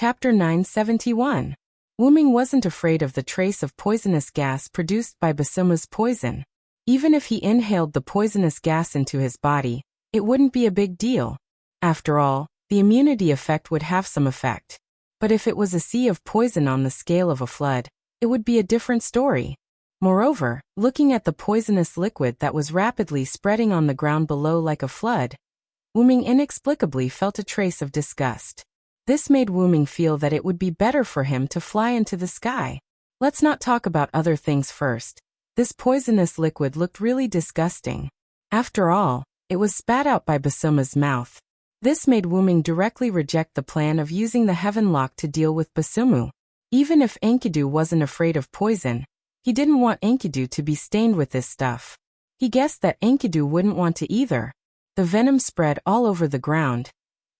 Chapter 971. Wu-Ming wasn't afraid of the trace of poisonous gas produced by Basuma's poison. Even if he inhaled the poisonous gas into his body, it wouldn't be a big deal. After all, the immunity effect would have some effect. But if it was a sea of poison on the scale of a flood, it would be a different story. Moreover, looking at the poisonous liquid that was rapidly spreading on the ground below like a flood, Wu-Ming inexplicably felt a trace of disgust. This made Wu-Ming feel that it would be better for him to fly into the sky. Let's not talk about other things first. This poisonous liquid looked really disgusting. After all, it was spat out by Basuma's mouth. This made Wu-Ming directly reject the plan of using the Heaven Lock to deal with Basumu. Even if Enkidu wasn't afraid of poison, he didn't want Enkidu to be stained with this stuff. He guessed that Enkidu wouldn't want to either. The venom spread all over the ground,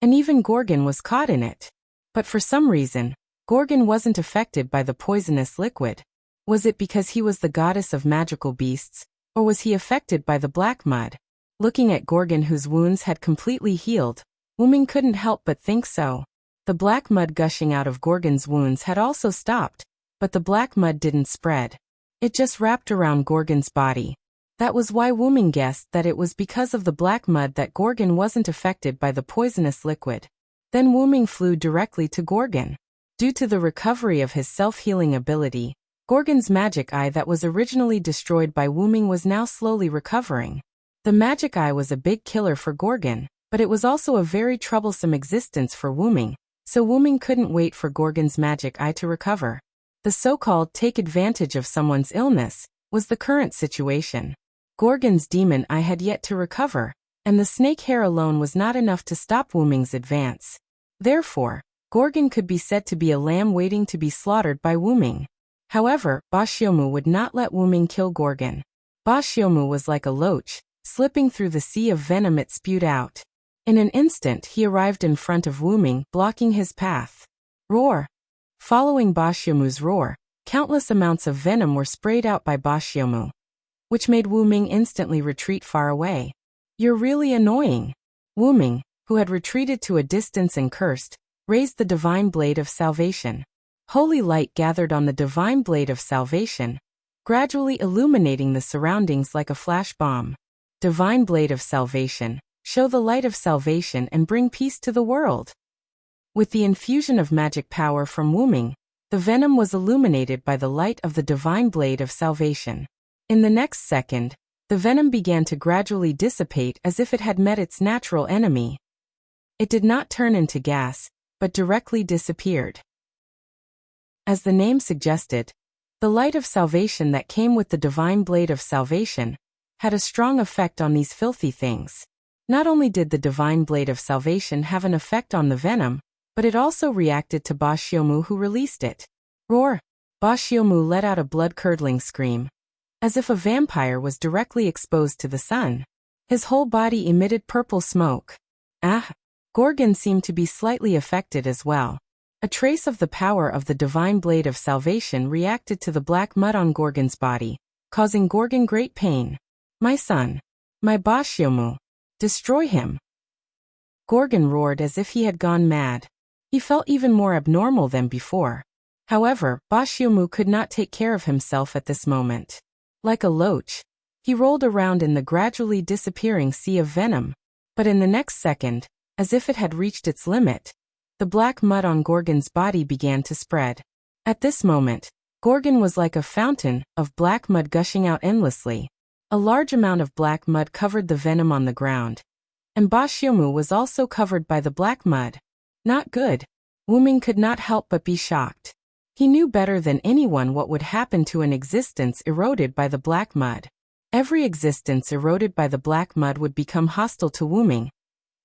and even Gorgon was caught in it. But for some reason, Gorgon wasn't affected by the poisonous liquid. Was it because he was the goddess of magical beasts, or was he affected by the black mud? Looking at Gorgon, whose wounds had completely healed, Wu-Ming couldn't help but think so. The black mud gushing out of Gorgon's wounds had also stopped, but the black mud didn't spread. It just wrapped around Gorgon's body. That was why Wu-Ming guessed that it was because of the black mud that Gorgon wasn't affected by the poisonous liquid. Then Wu-Ming flew directly to Gorgon. Due to the recovery of his self-healing ability, Gorgon's magic eye that was originally destroyed by Wu-Ming was now slowly recovering. The magic eye was a big killer for Gorgon, but it was also a very troublesome existence for Wu-Ming, so Wu-Ming couldn't wait for Gorgon's magic eye to recover. The so-called take advantage of someone's illness was the current situation. Gorgon's demon eye had yet to recover, and the snake hair alone was not enough to stop Wu-Ming's advance. Therefore, Gorgon could be said to be a lamb waiting to be slaughtered by Wu-Ming. However, Bashiomu would not let Wu-Ming kill Gorgon. Bashiomu was like a loach, slipping through the sea of venom it spewed out. In an instant he arrived in front of Wu-Ming, blocking his path. Roar! Following Bashiomu's roar, countless amounts of venom were sprayed out by Bashiomu, which made Wu-Ming instantly retreat far away. You're really annoying. Wu-Ming, who had retreated to a distance and cursed, raised the divine blade of salvation. Holy light gathered on the divine blade of salvation, gradually illuminating the surroundings like a flash bomb. Divine blade of salvation, show the light of salvation and bring peace to the world. With the infusion of magic power from Wu-Ming, the venom was illuminated by the light of the divine blade of salvation. In the next second, the venom began to gradually dissipate as if it had met its natural enemy. It did not turn into gas, but directly disappeared. As the name suggested, the light of salvation that came with the divine blade of salvation had a strong effect on these filthy things. Not only did the divine blade of salvation have an effect on the venom, but it also reacted to Bashiomu, who released it. Roar! Bashiomu let out a blood-curdling scream, as if a vampire was directly exposed to the sun. His whole body emitted purple smoke. Gorgon seemed to be slightly affected as well. A trace of the power of the divine blade of salvation reacted to the black mud on Gorgon's body, causing Gorgon great pain. My son! My Bashiomu! Destroy him! Gorgon roared as if he had gone mad. He felt even more abnormal than before. However, Bashiomu could not take care of himself at this moment. Like a loach, he rolled around in the gradually disappearing sea of venom. But in the next second, as if it had reached its limit, the black mud on Gorgon's body began to spread. At this moment, Gorgon was like a fountain of black mud gushing out endlessly. A large amount of black mud covered the venom on the ground, and Bashiomu was also covered by the black mud. Not good. Wu-Ming could not help but be shocked. He knew better than anyone what would happen to an existence eroded by the black mud. Every existence eroded by the black mud would become hostile to Wu-Ming,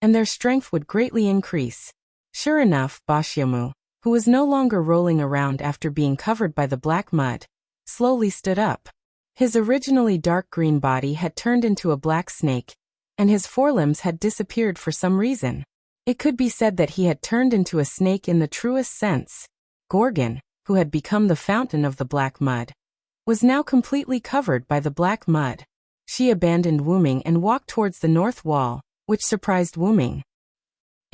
and their strength would greatly increase. Sure enough, Bashiomu, who was no longer rolling around after being covered by the black mud, slowly stood up. His originally dark green body had turned into a black snake, and his forelimbs had disappeared for some reason. It could be said that he had turned into a snake in the truest sense. Gorgon, who had become the fountain of the black mud, was now completely covered by the black mud. She abandoned Wu-Ming and walked towards the north wall, which surprised Wu-Ming.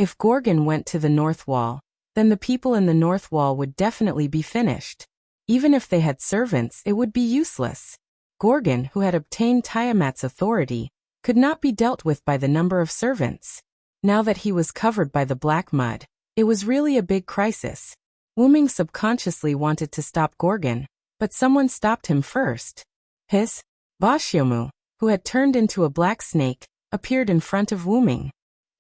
If Gorgon went to the north wall, then the people in the north wall would definitely be finished. Even if they had servants, it would be useless. Gorgon, who had obtained Tiamat's authority, could not be dealt with by the number of servants. Now that he was covered by the black mud, it was really a big crisis. Wu-Ming subconsciously wanted to stop Gorgon, but someone stopped him first. Hiss! Bashyomu, who had turned into a black snake, appeared in front of Wu-Ming.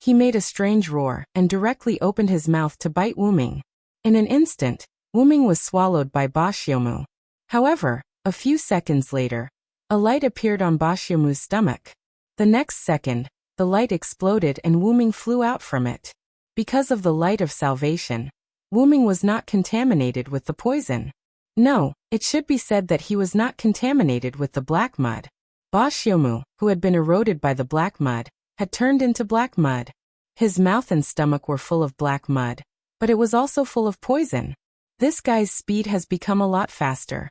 He made a strange roar and directly opened his mouth to bite Wu-Ming. In an instant, Wu-Ming was swallowed by Bashyomu. However, a few seconds later, a light appeared on Bashyomu's stomach. The next second, the light exploded and Wu-Ming flew out from it. Because of the light of salvation, Wu-Ming was not contaminated with the poison. No, it should be said that he was not contaminated with the black mud. Bashyomu, who had been eroded by the black mud, had turned into black mud. His mouth and stomach were full of black mud, but it was also full of poison. This guy's speed has become a lot faster.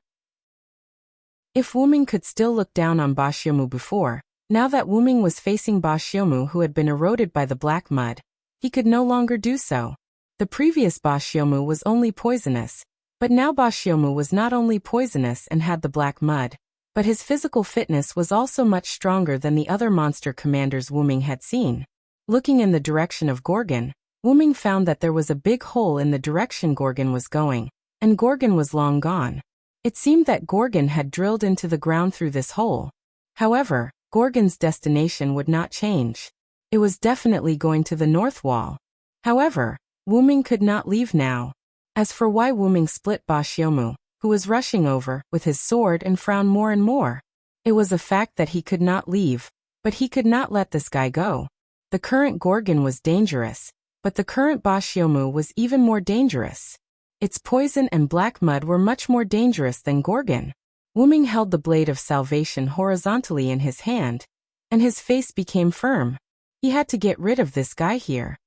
If Wu-Ming could still look down on Bashyomu before, now that Wu-Ming was facing Bashyomu who had been eroded by the black mud, he could no longer do so. The previous Bashyomu was only poisonous, but now Bashyomu was not only poisonous and had the black mud, but his physical fitness was also much stronger than the other monster commanders Wu-Ming had seen. Looking in the direction of Gorgon, Wu-Ming found that there was a big hole in the direction Gorgon was going, and Gorgon was long gone. It seemed that Gorgon had drilled into the ground through this hole. However, Gorgon's destination would not change. It was definitely going to the north wall. However, Wu-Ming could not leave now. As for why Wu-Ming split Bashyomu, who was rushing over with his sword and frowned more and more, it was a fact that he could not leave, but he could not let this guy go. The current Gorgon was dangerous, but the current Bashyomu was even more dangerous. Its poison and black mud were much more dangerous than Gorgon. Wu-Ming held the blade of salvation horizontally in his hand, and his face became firm. He had to get rid of this guy here.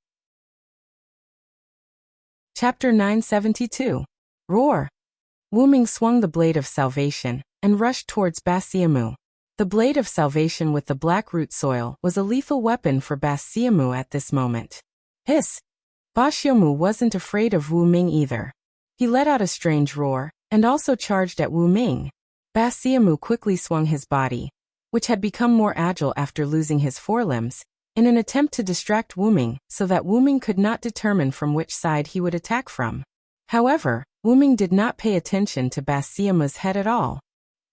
Chapter 972. Roar! Wu-Ming swung the blade of salvation and rushed towards Bashyomu. The blade of salvation with the black root soil was a lethal weapon for Bashyomu at this moment. Hiss! Bashyomu wasn't afraid of Wu-Ming either. He let out a strange roar and also charged at Wu-Ming. Bashyomu quickly swung his body, which had become more agile after losing his forelimbs, in an attempt to distract Wu-Ming so that Wu-Ming could not determine from which side he would attack from. However, Wu-Ming did not pay attention to Bashyomu's head at all.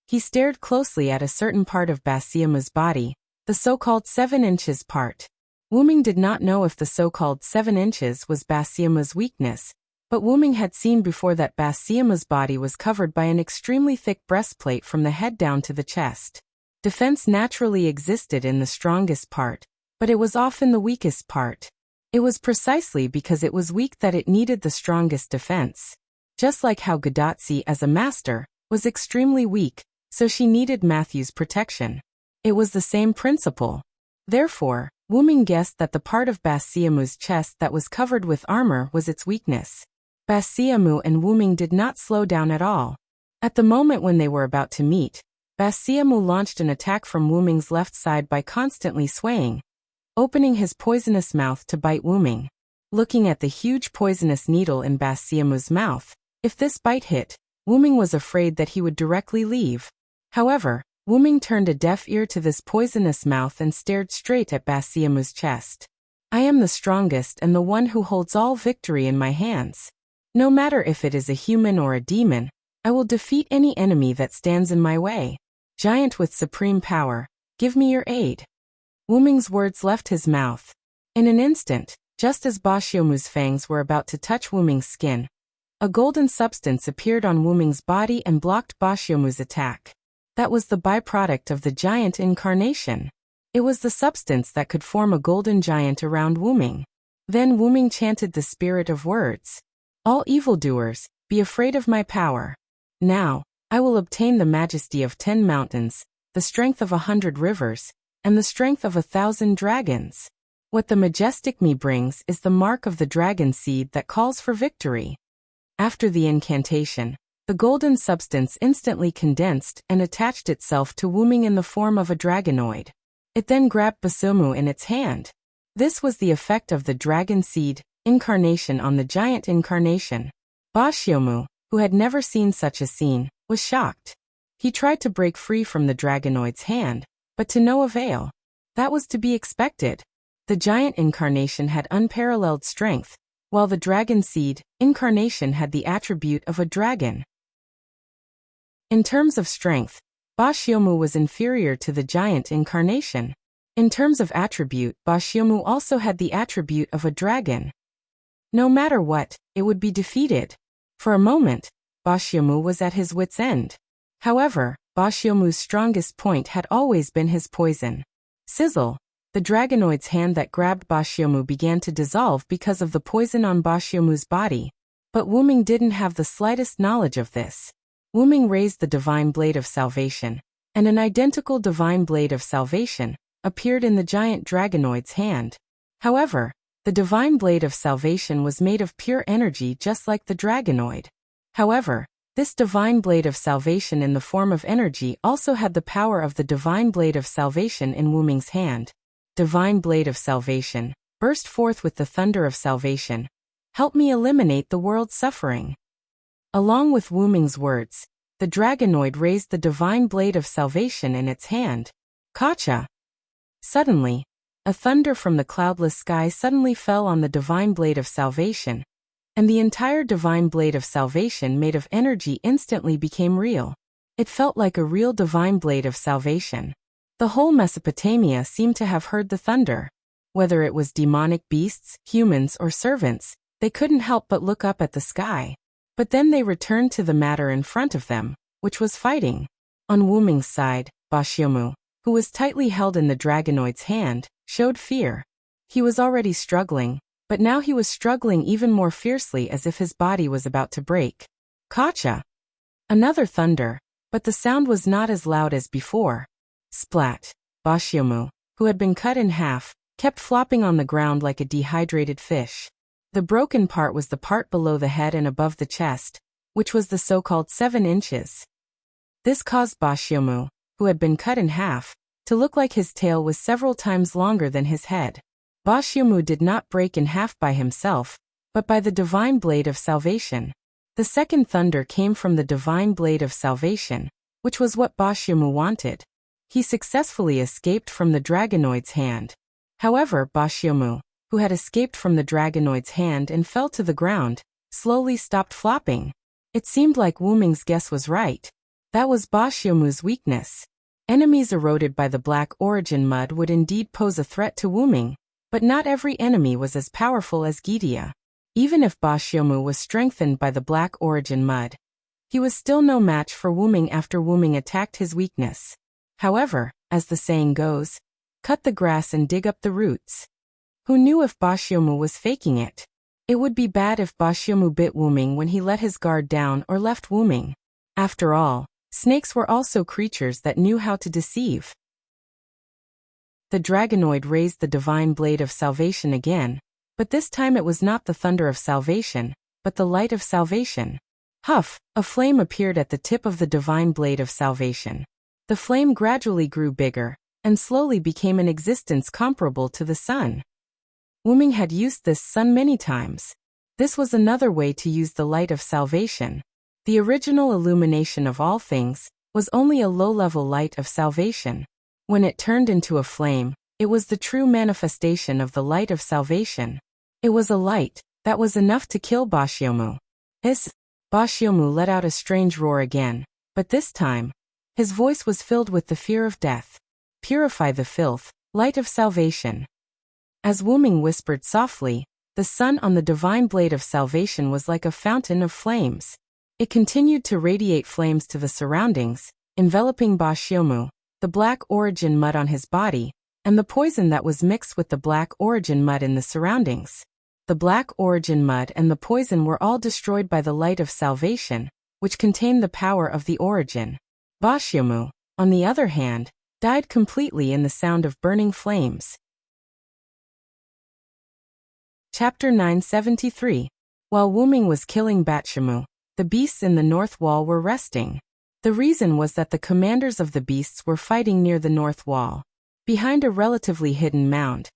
He stared closely at a certain part of Bashyomu's body, the so-called 7 inches part. Wu-Ming did not know if the so-called 7 inches was Bashyomu's weakness, but Wu-Ming had seen before that Bashyomu's body was covered by an extremely thick breastplate from the head down to the chest. Defense naturally existed in the strongest part, but it was often the weakest part. It was precisely because it was weak that it needed the strongest defense. Just like how Gadatsi as a master was extremely weak, so she needed Matthew's protection. It was the same principle. Therefore, Wu-Ming guessed that the part of Bashyomu's chest that was covered with armor was its weakness. Bashyomu and Wu-Ming did not slow down at all. At the moment when they were about to meet, Bashyomu launched an attack from Wu-Ming's left side by constantly swaying, opening his poisonous mouth to bite Wu-Ming. Looking at the huge poisonous needle in Bashyomu's mouth, if this bite hit, Wu-Ming was afraid that he would directly leave. However, Wu-Ming turned a deaf ear to this poisonous mouth and stared straight at Bashyomu's chest. I am the strongest and the one who holds all victory in my hands. No matter if it is a human or a demon, I will defeat any enemy that stands in my way. Giant with supreme power, give me your aid. Wu-Ming's words left his mouth. In an instant, just as Bashyomu's fangs were about to touch Wu-Ming's skin, a golden substance appeared on Wu-Ming's body and blocked Bashyomu's attack. That was the byproduct of the giant incarnation. It was the substance that could form a golden giant around Wu-Ming. Then Wu-Ming chanted the spirit of words. All evildoers, be afraid of my power. Now, I will obtain the majesty of 10 mountains, the strength of 100 rivers, and the strength of 1,000 dragons. What the majestic me brings is the mark of the dragon seed that calls for victory. After the incantation, the golden substance instantly condensed and attached itself to Wu-Ming in the form of a dragonoid. It then grabbed Bashyomu in its hand. This was the effect of the dragon seed, incarnation on the giant incarnation. Bashiomu, who had never seen such a scene, was shocked. He tried to break free from the dragonoid's hand, but to no avail. That was to be expected. The giant incarnation had unparalleled strength, while the dragon seed incarnation had the attribute of a dragon. In terms of strength, Bashiomu was inferior to the giant incarnation. In terms of attribute, Bashiomu also had the attribute of a dragon. No matter what, it would be defeated. For a moment, Bashiomu was at his wit's end. However, Bashiomu's strongest point had always been his poison. Sizzle! The dragonoid's hand that grabbed Bashiomu began to dissolve because of the poison on Bashiomu's body. But Wuming didn't have the slightest knowledge of this. Wuming raised the divine blade of salvation, and an identical divine blade of salvation appeared in the giant dragonoid's hand. However, the divine blade of salvation was made of pure energy just like the dragonoid. However, this divine blade of salvation in the form of energy also had the power of the divine blade of salvation in Wuming's hand. Divine blade of salvation, burst forth with the thunder of salvation. Help me eliminate the world's suffering. Along with Wuming's words, the dragonoid raised the divine blade of salvation in its hand. Kacha! Suddenly, a thunder from the cloudless sky suddenly fell on the divine blade of salvation, and the entire divine blade of salvation made of energy instantly became real. It felt like a real divine blade of salvation. The whole Mesopotamia seemed to have heard the thunder. Whether it was demonic beasts, humans, or servants, they couldn't help but look up at the sky. But then they returned to the matter in front of them, which was fighting. On Wuming's side, Bashiomu, who was tightly held in the dragonoid's hand, showed fear. He was already struggling, but now he was struggling even more fiercely as if his body was about to break. Kacha! Another thunder, but the sound was not as loud as before. Splat! Bashiomu, who had been cut in half, kept flopping on the ground like a dehydrated fish. The broken part was the part below the head and above the chest, which was the so-called 7 inches. This caused Bashiomu, who had been cut in half, to look like his tail was several times longer than his head. Bashiomu did not break in half by himself, but by the divine blade of salvation. The second thunder came from the divine blade of salvation, which was what Bashiomu wanted. He successfully escaped from the dragonoid's hand. However, Bashiomu, who had escaped from the dragonoid's hand and fell to the ground, slowly stopped flopping. It seemed like Wuming's guess was right. That was Bashiomu's weakness. Enemies eroded by the black origin mud would indeed pose a threat to Wuming, but not every enemy was as powerful as Gidia. Even if Bashiomu was strengthened by the black origin mud, he was still no match for Wuming after Wuming attacked his weakness. However, as the saying goes, cut the grass and dig up the roots. Who knew if Bashiomu was faking it? It would be bad if Bashiomu bit Wuming when he let his guard down or left Wuming. After all, snakes were also creatures that knew how to deceive. The dragonoid raised the divine blade of salvation again, but this time it was not the thunder of salvation, but the light of salvation. Huff! A flame appeared at the tip of the divine blade of salvation. The flame gradually grew bigger, and slowly became an existence comparable to the sun. Wuming had used this sun many times. This was another way to use the light of salvation. The original illumination of all things was only a low-level light of salvation. When it turned into a flame, it was the true manifestation of the light of salvation. It was a light that was enough to kill Bashiomu. Bashiomu let out a strange roar again, but this time, his voice was filled with the fear of death. Purify the filth, light of salvation. As Wuming whispered softly, the sun on the divine blade of salvation was like a fountain of flames. It continued to radiate flames to the surroundings, enveloping Bashiomu, the black origin mud on his body, and the poison that was mixed with the black origin mud in the surroundings. The black origin mud and the poison were all destroyed by the light of salvation, which contained the power of the origin. Bashiomu, on the other hand, died completely in the sound of burning flames. Chapter 973. While Wuming was killing Bashiomu, the beasts in the north wall were resting. The reason was that the commanders of the beasts were fighting near the north wall. Behind a relatively hidden mound,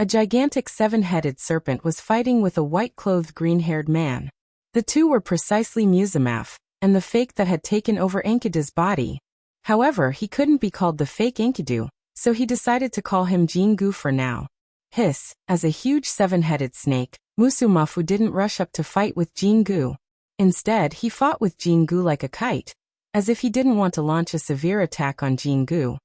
A gigantic seven-headed serpent was fighting with a white-clothed green-haired man. The two were precisely Musamaf, and the fake that had taken over Enkidu's body. However, he couldn't be called the fake Enkidu, so he decided to call him Jingu for now. Hiss, as a huge seven-headed snake, Musumafu didn't rush up to fight with Jingu. Instead, he fought with Jingu like a kite, as if he didn't want to launch a severe attack on Jingu,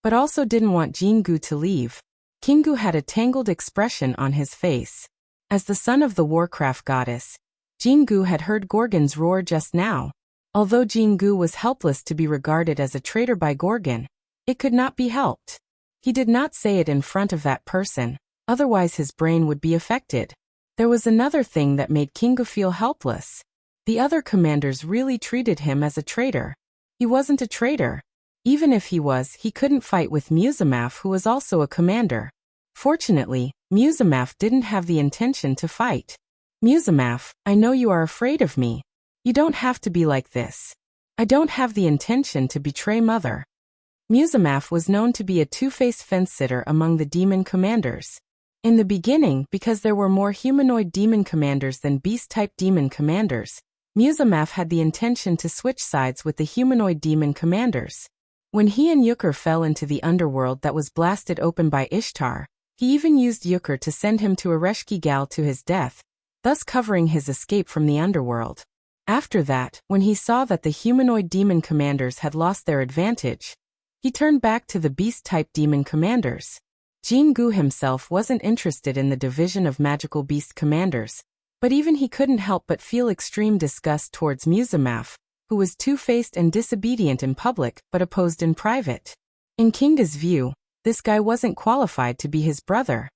but also didn't want Jingu to leave. Kingu had a tangled expression on his face. As the son of the Warcraft goddess, Jingu had heard Gorgon's roar just now. Although Jingu was helpless to be regarded as a traitor by Gorgon, it could not be helped. He did not say it in front of that person, otherwise his brain would be affected. There was another thing that made Kingu feel helpless. The other commanders really treated him as a traitor. He wasn't a traitor. Even if he was, he couldn't fight with Musamaf, who was also a commander. Fortunately, Musamaf didn't have the intention to fight. Musamaf, I know you are afraid of me. You don't have to be like this. I don't have the intention to betray Mother. Musamaf was known to be a two-faced fence-sitter among the demon commanders. In the beginning, because there were more humanoid demon commanders than beast-type demon commanders, Musamaf had the intention to switch sides with the humanoid demon commanders. When he and Yukur fell into the underworld that was blasted open by Ishtar, he even used Yukur to send him to Ereshkigal to his death, thus covering his escape from the underworld. After that, when he saw that the humanoid demon commanders had lost their advantage, he turned back to the beast-type demon commanders. Jingu himself wasn't interested in the division of magical beast commanders, but even he couldn't help but feel extreme disgust towards Musamaf, who was two-faced and disobedient in public but opposed in private. In Kinga's view, this guy wasn't qualified to be his brother.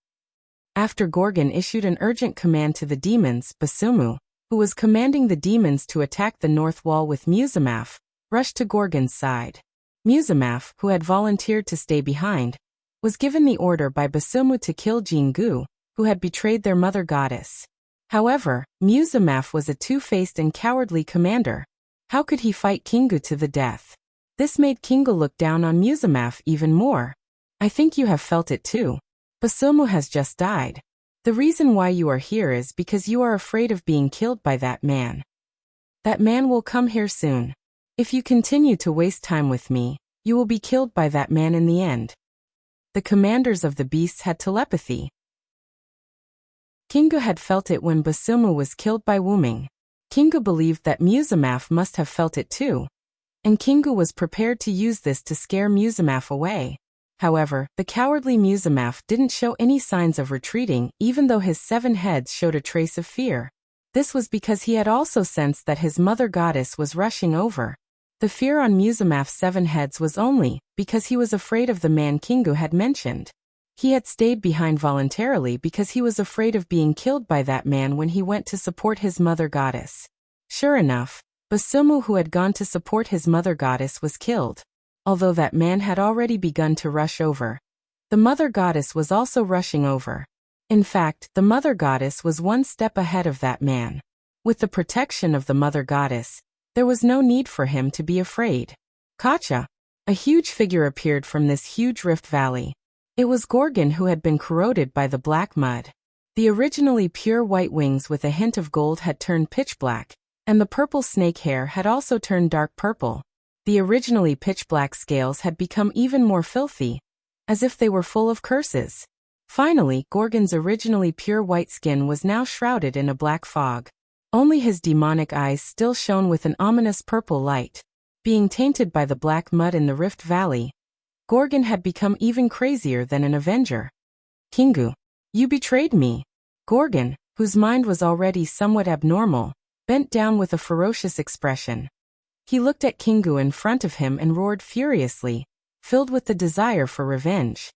After Gorgon issued an urgent command to the demons, Basumu, who was commanding the demons to attack the north wall with Musamaf, rushed to Gorgon's side. Musamaf, who had volunteered to stay behind, was given the order by Basumu to kill Jingu, who had betrayed their mother goddess. However, Musamaf was a two-faced and cowardly commander. How could he fight Kingu to the death? This made Kingu look down on Musamaf even more. I think you have felt it too. Basumu has just died. The reason why you are here is because you are afraid of being killed by that man. That man will come here soon. If you continue to waste time with me, you will be killed by that man in the end. The commanders of the beasts had telepathy. Kingu had felt it when Basumu was killed by Wuming. Kingu believed that Musamaf must have felt it too, and Kingu was prepared to use this to scare Musamaf away. However, the cowardly Musamaf didn't show any signs of retreating even though his 7 heads showed a trace of fear. This was because he had also sensed that his mother goddess was rushing over. The fear on Musamaf's 7 heads was only because he was afraid of the man Kingu had mentioned. He had stayed behind voluntarily because he was afraid of being killed by that man when he went to support his mother goddess. Sure enough, Basumu, who had gone to support his mother goddess, was killed. Although that man had already begun to rush over, the mother goddess was also rushing over. In fact, the mother goddess was one step ahead of that man. With the protection of the mother goddess, there was no need for him to be afraid. Kacha! A huge figure appeared from this huge rift valley. It was Gorgon, who had been corroded by the black mud. The originally pure white wings with a hint of gold had turned pitch black, and the purple snake hair had also turned dark purple. The originally pitch black scales had become even more filthy, as if they were full of curses. Finally, Gorgon's originally pure white skin was now shrouded in a black fog. Only his demonic eyes still shone with an ominous purple light. Being tainted by the black mud in the Rift Valley, Gorgon had become even crazier than an Avenger. Kingu, you betrayed me. Gorgon, whose mind was already somewhat abnormal, bent down with a ferocious expression. He looked at Kingu in front of him and roared furiously, filled with the desire for revenge.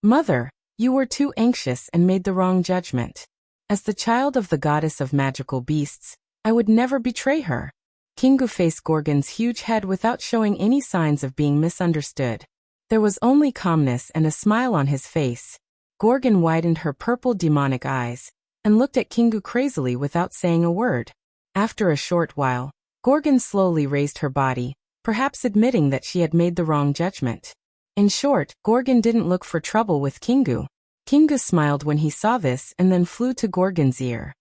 Mother, you were too anxious and made the wrong judgment. As the child of the goddess of magical beasts, I would never betray her. Kingu faced Gorgon's huge head without showing any signs of being misunderstood. There was only calmness and a smile on his face. Gorgon widened her purple demonic eyes and looked at Kingu crazily without saying a word. After a short while, Gorgon slowly raised her body, perhaps admitting that she had made the wrong judgment. In short, Gorgon didn't look for trouble with Kingu. Kingu smiled when he saw this and then flew to Gorgon's ear.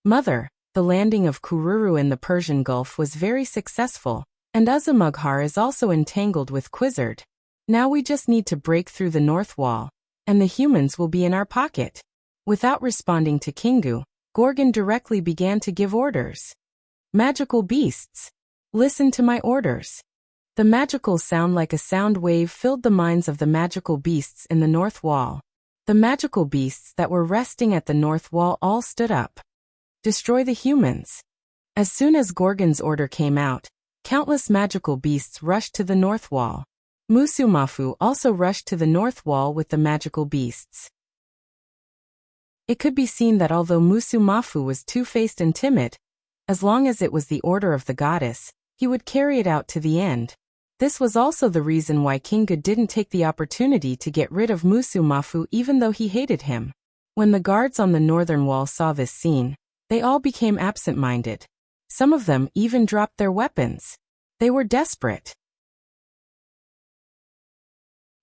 Mother, the landing of Kururu in the Persian Gulf was very successful, and Uzumughar is also entangled with Quizzard. Now we just need to break through the north wall, and the humans will be in our pocket. Without responding to Kingu, Gorgon directly began to give orders. Magical beasts, listen to my orders. The magical sound like a sound wave filled the minds of the magical beasts in the north wall. The magical beasts that were resting at the north wall all stood up. Destroy the humans. As soon as Gorgon's order came out, countless magical beasts rushed to the north wall. Musumafu also rushed to the north wall with the magical beasts. It could be seen that although Musumafu was two-faced and timid, as long as it was the order of the goddess, he would carry it out to the end. This was also the reason why Kingu didn't take the opportunity to get rid of Musumafu even though he hated him. When the guards on the northern wall saw this scene, they all became absent-minded. Some of them even dropped their weapons. They were desperate.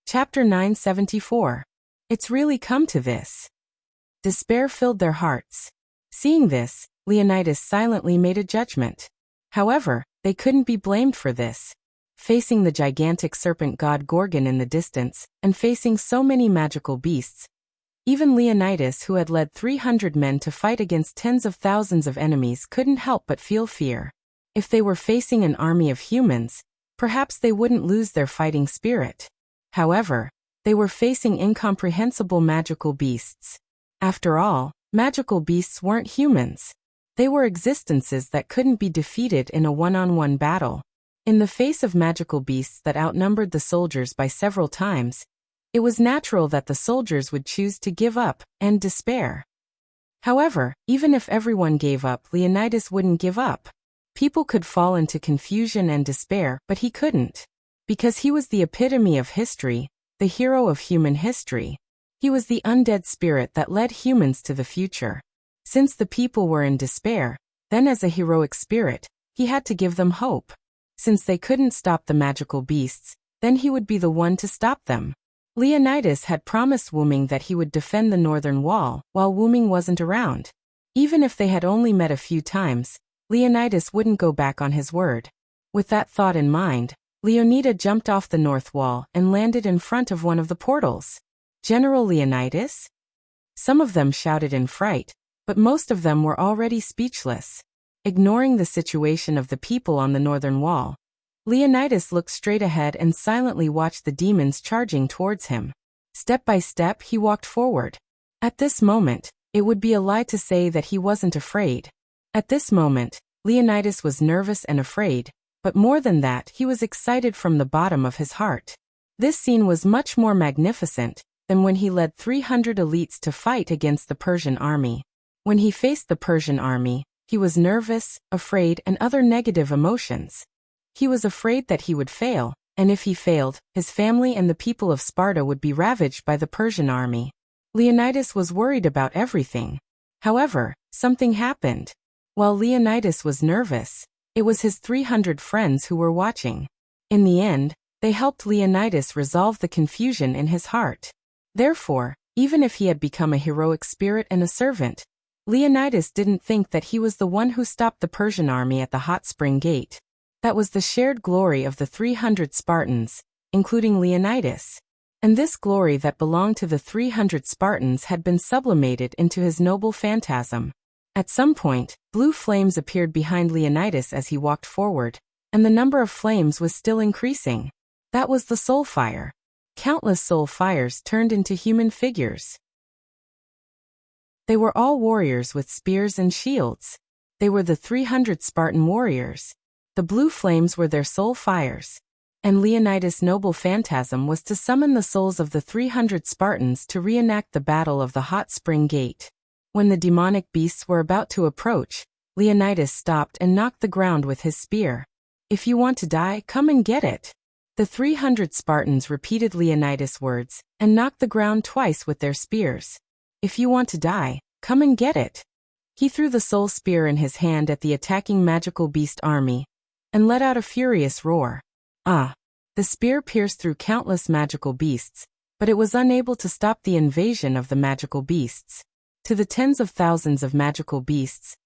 Chapter 974. It's really come to this. Despair filled their hearts. Seeing this, Leonidas silently made a judgment. However, they couldn't be blamed for this. Facing the gigantic serpent god Gorgon in the distance, and facing so many magical beasts, even Leonidas, who had led 300 men to fight against tens of thousands of enemies, couldn't help but feel fear. If they were facing an army of humans, perhaps they wouldn't lose their fighting spirit. However, they were facing incomprehensible magical beasts. After all, magical beasts weren't humans. They were existences that couldn't be defeated in a one-on-one battle. In the face of magical beasts that outnumbered the soldiers by several times, it was natural that the soldiers would choose to give up and despair. However, even if everyone gave up, Leonidas wouldn't give up. People could fall into confusion and despair, but he couldn't. Because he was the epitome of history, the hero of human history. He was the undead spirit that led humans to the future. Since the people were in despair, then as a heroic spirit, he had to give them hope. Since they couldn't stop the magical beasts, then he would be the one to stop them. Leonidas had promised Wuming that he would defend the northern wall, while Wuming wasn't around. Even if they had only met a few times, Leonidas wouldn't go back on his word. With that thought in mind, Leonida jumped off the north wall and landed in front of one of the portals. General Leonidas? Some of them shouted in fright, but most of them were already speechless. Ignoring the situation of the people on the northern wall, Leonidas looked straight ahead and silently watched the demons charging towards him. Step by step, he walked forward. At this moment, it would be a lie to say that he wasn't afraid. At this moment, Leonidas was nervous and afraid, but more than that, he was excited from the bottom of his heart. This scene was much more magnificent than when he led 300 elites to fight against the Persian army. When he faced the Persian army, he was nervous, afraid, and other negative emotions. He was afraid that he would fail, and if he failed, his family and the people of Sparta would be ravaged by the Persian army. Leonidas was worried about everything. However, something happened. While Leonidas was nervous, it was his 300 friends who were watching. In the end, they helped Leonidas resolve the confusion in his heart. Therefore, even if he had become a heroic spirit and a servant, Leonidas didn't think that he was the one who stopped the Persian army at the hot spring gate. That was the shared glory of the 300 Spartans, including Leonidas. And this glory that belonged to the 300 Spartans had been sublimated into his noble phantasm. At some point, blue flames appeared behind Leonidas as he walked forward, and the number of flames was still increasing. That was the soul fire. Countless soul fires turned into human figures. They were all warriors with spears and shields. They were the 300 Spartan warriors. The blue flames were their soul fires. And Leonidas' noble phantasm was to summon the souls of the 300 Spartans to reenact the battle of the hot spring gate. When the demonic beasts were about to approach, Leonidas stopped and knocked the ground with his spear. If you want to die, come and get it. The 300 Spartans repeated Leonidas' words and knocked the ground twice with their spears. If you want to die, come and get it. He threw the soul spear in his hand at the attacking magical beast army and let out a furious roar. Ah! The spear pierced through countless magical beasts, but it was unable to stop the invasion of the magical beasts. To the tens of thousands of magical beasts,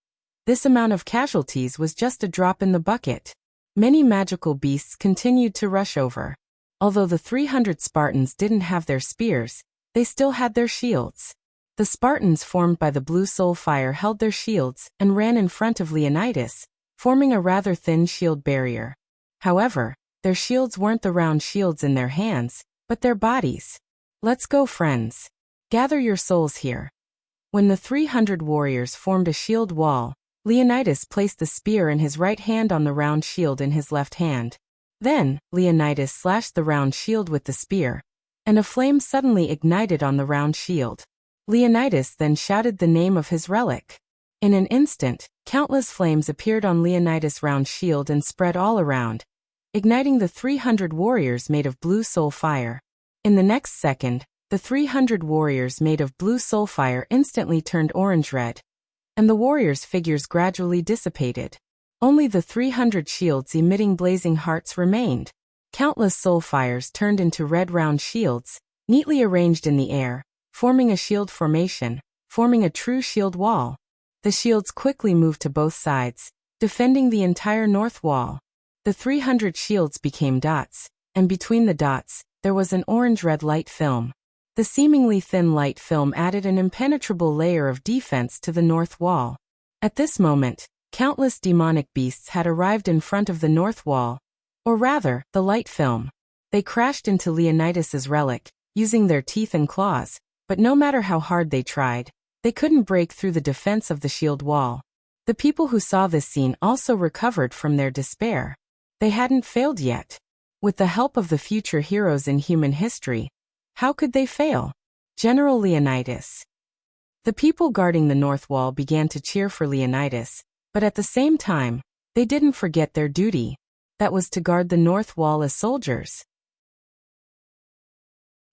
this amount of casualties was just a drop in the bucket. Many magical beasts continued to rush over. Although the 300 Spartans didn't have their spears, they still had their shields. The Spartans formed by the blue soul fire held their shields and ran in front of Leonidas, forming a rather thin shield barrier. However, their shields weren't the round shields in their hands, but their bodies. Let's go, friends. Gather your souls here. When the 300 warriors formed a shield wall, Leonidas placed the spear in his right hand on the round shield in his left hand. Then, Leonidas slashed the round shield with the spear, and a flame suddenly ignited on the round shield. Leonidas then shouted the name of his relic. In an instant, countless flames appeared on Leonidas' round shield and spread all around, igniting the 300 warriors made of blue soul fire. In the next second, the 300 warriors made of blue soul fire instantly turned orange-red, and the warriors' figures gradually dissipated. Only the 300 shields emitting blazing hearts remained. Countless soul fires turned into red round shields, neatly arranged in the air, forming a shield formation, forming a true shield wall. The shields quickly moved to both sides, defending the entire north wall. The 300 shields became dots, and between the dots, there was an orange-red light film. The seemingly thin light film added an impenetrable layer of defense to the north wall. At this moment, countless demonic beasts had arrived in front of the north wall, or rather, the light film. They crashed into Leonidas's relic, using their teeth and claws, but no matter how hard they tried, they couldn't break through the defense of the shield wall. The people who saw this scene also recovered from their despair. They hadn't failed yet. With the help of the future heroes in human history, how could they fail? General Leonidas. The people guarding the north wall began to cheer for Leonidas, but at the same time, they didn't forget their duty. That was to guard the north wall as soldiers.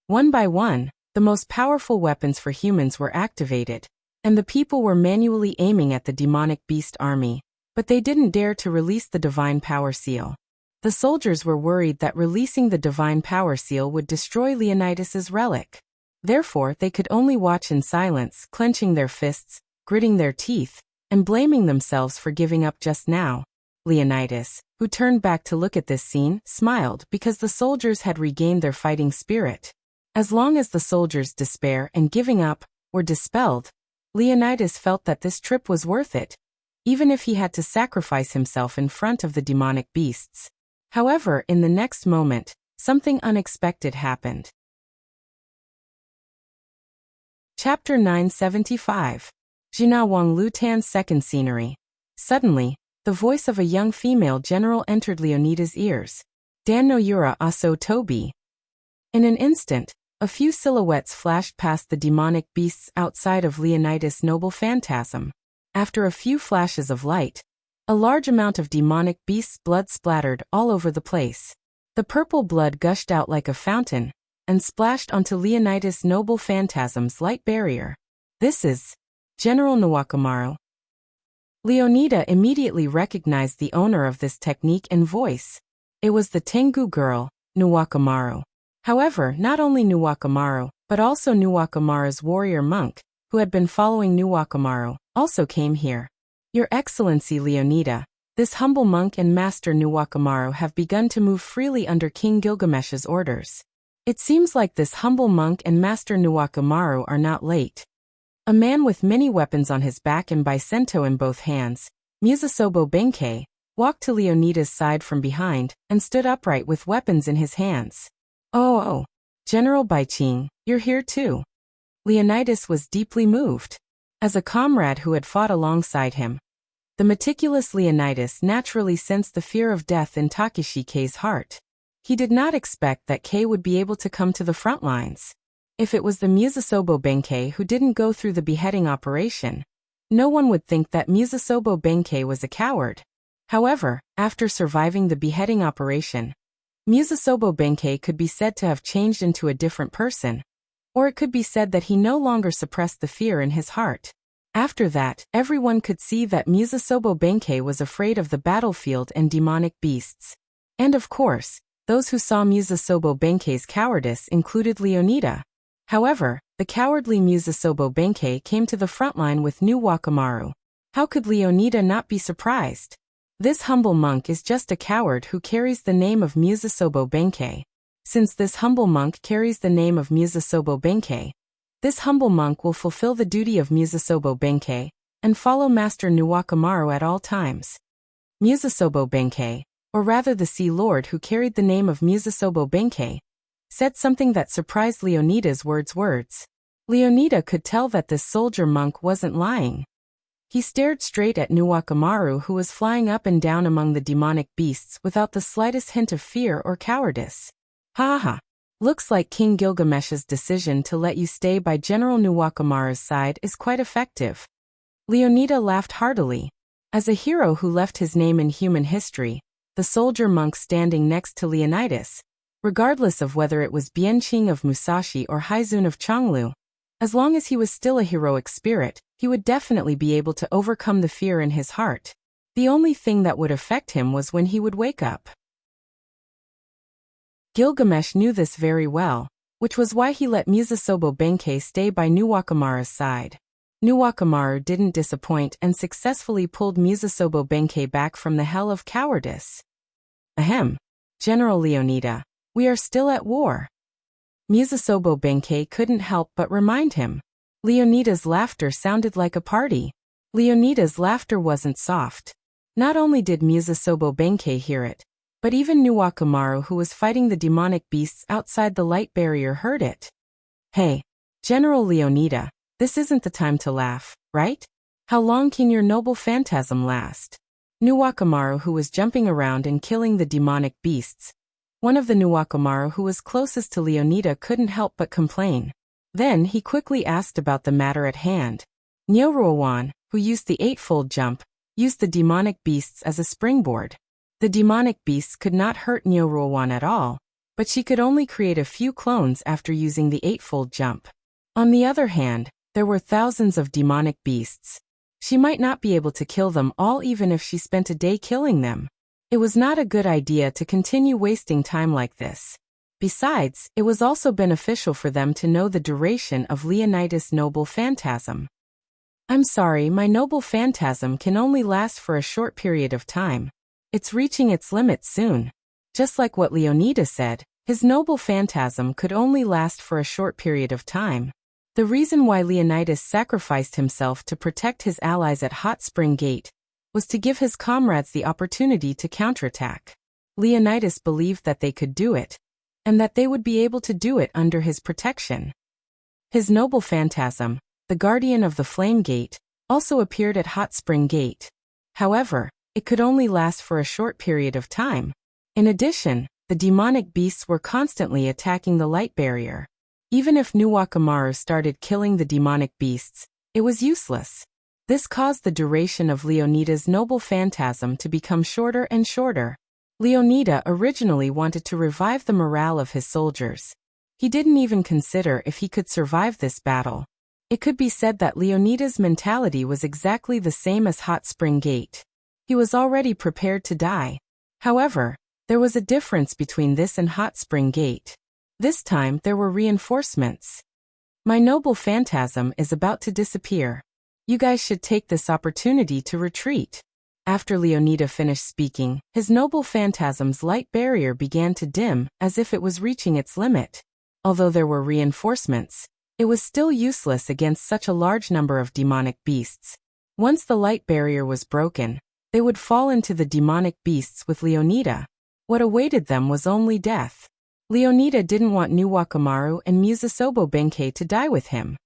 One by one, the most powerful weapons for humans were activated, and the people were manually aiming at the demonic beast army, but they didn't dare to release the divine power seal. The soldiers were worried that releasing the divine power seal would destroy Leonidas's relic. Therefore, they could only watch in silence, clenching their fists, gritting their teeth, and blaming themselves for giving up just now. Leonidas, who turned back to look at this scene, smiled because the soldiers had regained their fighting spirit. As long as the soldiers' despair and giving up were dispelled, Leonidas felt that this trip was worth it, even if he had to sacrifice himself in front of the demonic beasts. However, in the next moment, something unexpected happened. Chapter 975. Jina Wang Lutan's second scenery. Suddenly, the voice of a young female general entered Leonidas' ears. Dan no Yura aso Tobi. In an instant, a few silhouettes flashed past the demonic beasts outside of Leonidas' noble phantasm. After a few flashes of light, a large amount of demonic beasts' blood splattered all over the place. The purple blood gushed out like a fountain, and splashed onto Leonidas' noble phantasm's light barrier. This is General Nuwakamaru. Leonida immediately recognized the owner of this technique and voice. It was the Tengu girl, Nuwakamaru. However, not only Nuwakamaru, but also Nuwakamaru's warrior monk, who had been following Nuwakamaru, also came here. Your Excellency Leonida, this humble monk and Master Nuwakamaru have begun to move freely under King Gilgamesh's orders. It seems like this humble monk and Master Nuwakamaru are not late. A man with many weapons on his back and Bicento in both hands, Musasobo Benkei, walked to Leonida's side from behind and stood upright with weapons in his hands. Oh, General Baiching, you're here too. Leonidas was deeply moved. As a comrade who had fought alongside him, the meticulous Leonidas naturally sensed the fear of death in Takeshi Kei's heart. He did not expect that Kei would be able to come to the front lines. If it was the Musasobo Benkei who didn't go through the beheading operation, no one would think that Musasobo Benkei was a coward. However, after surviving the beheading operation, Musasobo Benkei could be said to have changed into a different person, or it could be said that he no longer suppressed the fear in his heart. After that, everyone could see that Musasobo Benkei was afraid of the battlefield and demonic beasts. And of course, Those who saw Musasobo Benkei's cowardice included Leonida. However, the cowardly Musasobo Benkei came to the front line with new Wakamaru. How could Leonida not be surprised? This humble monk is just a coward who carries the name of Musasobo Benkei. Since this humble monk carries the name of Musasobo Benkei, this humble monk will fulfill the duty of Musasobo Benkei and follow Master Nuwakamaru at all times. Musasobo Benkei, or rather the Sea Lord who carried the name of Musasobo Benkei, said something that surprised Leonida's words. Leonida could tell that this soldier monk wasn't lying. He stared straight at Nuwakamaru, who was flying up and down among the demonic beasts without the slightest hint of fear or cowardice. Ha ha! Looks like King Gilgamesh's decision to let you stay by General Nuwakamaru's side is quite effective. Leonida laughed heartily. As a hero who left his name in human history, the soldier monk standing next to Leonidas, regardless of whether it was Bianqing of Musashi or Haizun of Changlu, as long as he was still a heroic spirit, he would definitely be able to overcome the fear in his heart. The only thing that would affect him was when he would wake up. Gilgamesh knew this very well, which was why he let Musasobo Benkei stay by Nuwakamaru's side. Nuwakamaru didn't disappoint and successfully pulled Musasobo Benkei back from the hell of cowardice. Ahem. General Leonida, we are still at war. Musasobo Benkei couldn't help but remind him. Leonida's laughter sounded like a party. Leonida's laughter wasn't soft. Not only did Musasobo Benkei hear it, but even Nuwakamaru, who was fighting the demonic beasts outside the light barrier, heard it. Hey, General Leonida, this isn't the time to laugh, right? How long can your noble phantasm last? Nuwakamaru, who was jumping around and killing the demonic beasts, one of the Nuwakamaru who was closest to Leonida, couldn't help but complain. Then he quickly asked about the matter at hand. Nyoruawan, who used the eightfold jump, used the demonic beasts as a springboard. The demonic beasts could not hurt Nyoruawan at all, but she could only create a few clones after using the eightfold jump. On the other hand, there were thousands of demonic beasts. She might not be able to kill them all even if she spent a day killing them. It was not a good idea to continue wasting time like this. Besides, it was also beneficial for them to know the duration of Leonidas' noble phantasm. I'm sorry, my noble phantasm can only last for a short period of time. It's reaching its limit soon. Just like what Leonida said, his noble phantasm could only last for a short period of time. The reason why Leonidas sacrificed himself to protect his allies at Hot Spring Gate was to give his comrades the opportunity to counterattack. Leonidas believed that they could do it, and that they would be able to do it under his protection. His noble phantasm, the guardian of the Flame Gate, also appeared at Hot Spring Gate. However, it could only last for a short period of time. In addition, the demonic beasts were constantly attacking the light barrier. Even if Nuwakamaru started killing the demonic beasts, it was useless. This caused the duration of Leonida's noble phantasm to become shorter and shorter. Leonida originally wanted to revive the morale of his soldiers. He didn't even consider if he could survive this battle. It could be said that Leonida's mentality was exactly the same as Hot Spring Gate. He was already prepared to die. However, there was a difference between this and Hot Spring Gate. This time there were reinforcements. My noble phantasm is about to disappear. You guys should take this opportunity to retreat. After Leonida finished speaking, his noble phantasm's light barrier began to dim, as if it was reaching its limit. Although there were reinforcements, it was still useless against such a large number of demonic beasts. Once the light barrier was broken, they would fall into the demonic beasts with Leonida. What awaited them was only death. Leonida didn't want Nuwakamaru and Musasobo Benkei to die with him.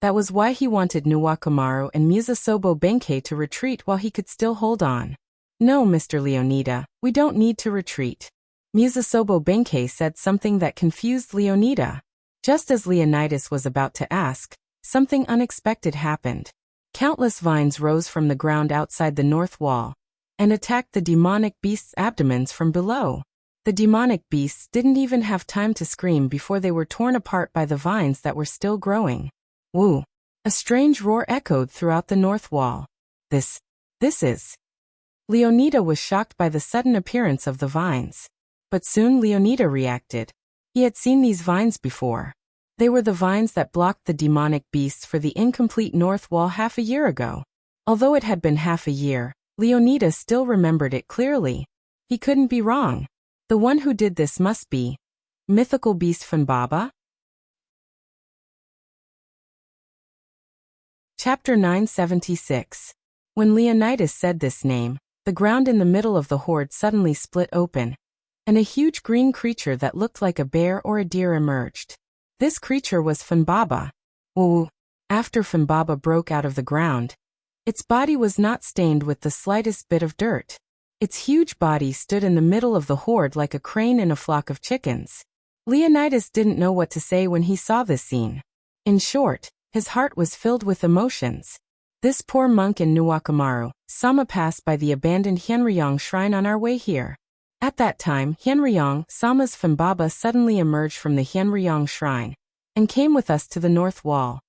That was why he wanted Nuwakamaru and Musasobo Benkei to retreat while he could still hold on. No, Mr. Leonida, we don't need to retreat. Musasobo Benkei said something that confused Leonida. Just as Leonidas was about to ask, something unexpected happened. Countless vines rose from the ground outside the north wall and attacked the demonic beasts' abdomens from below. The demonic beasts didn't even have time to scream before they were torn apart by the vines that were still growing. Woo! A strange roar echoed throughout the north wall. This is... Leonida was shocked by the sudden appearance of the vines. But soon Leonida reacted. He had seen these vines before. They were the vines that blocked the demonic beasts for the incomplete north wall half a year ago. Although it had been half a year, Leonida still remembered it clearly. He couldn't be wrong. The one who did this must be mythical beast Funbaba? Chapter 976. When Leonidas said this name, the ground in the middle of the horde suddenly split open, and a huge green creature that looked like a bear or a deer emerged. This creature was Funbaba. Woo! After Funbaba broke out of the ground, its body was not stained with the slightest bit of dirt. Its huge body stood in the middle of the horde like a crane in a flock of chickens. Leonidas didn't know what to say when he saw this scene. In short, his heart was filled with emotions. This poor monk in Nuwakamaru, Sama passed by the abandoned Hyenryong shrine on our way here. At that time, Hyenryong, Sama's Funbaba suddenly emerged from the Hyenryong shrine and came with us to the north wall.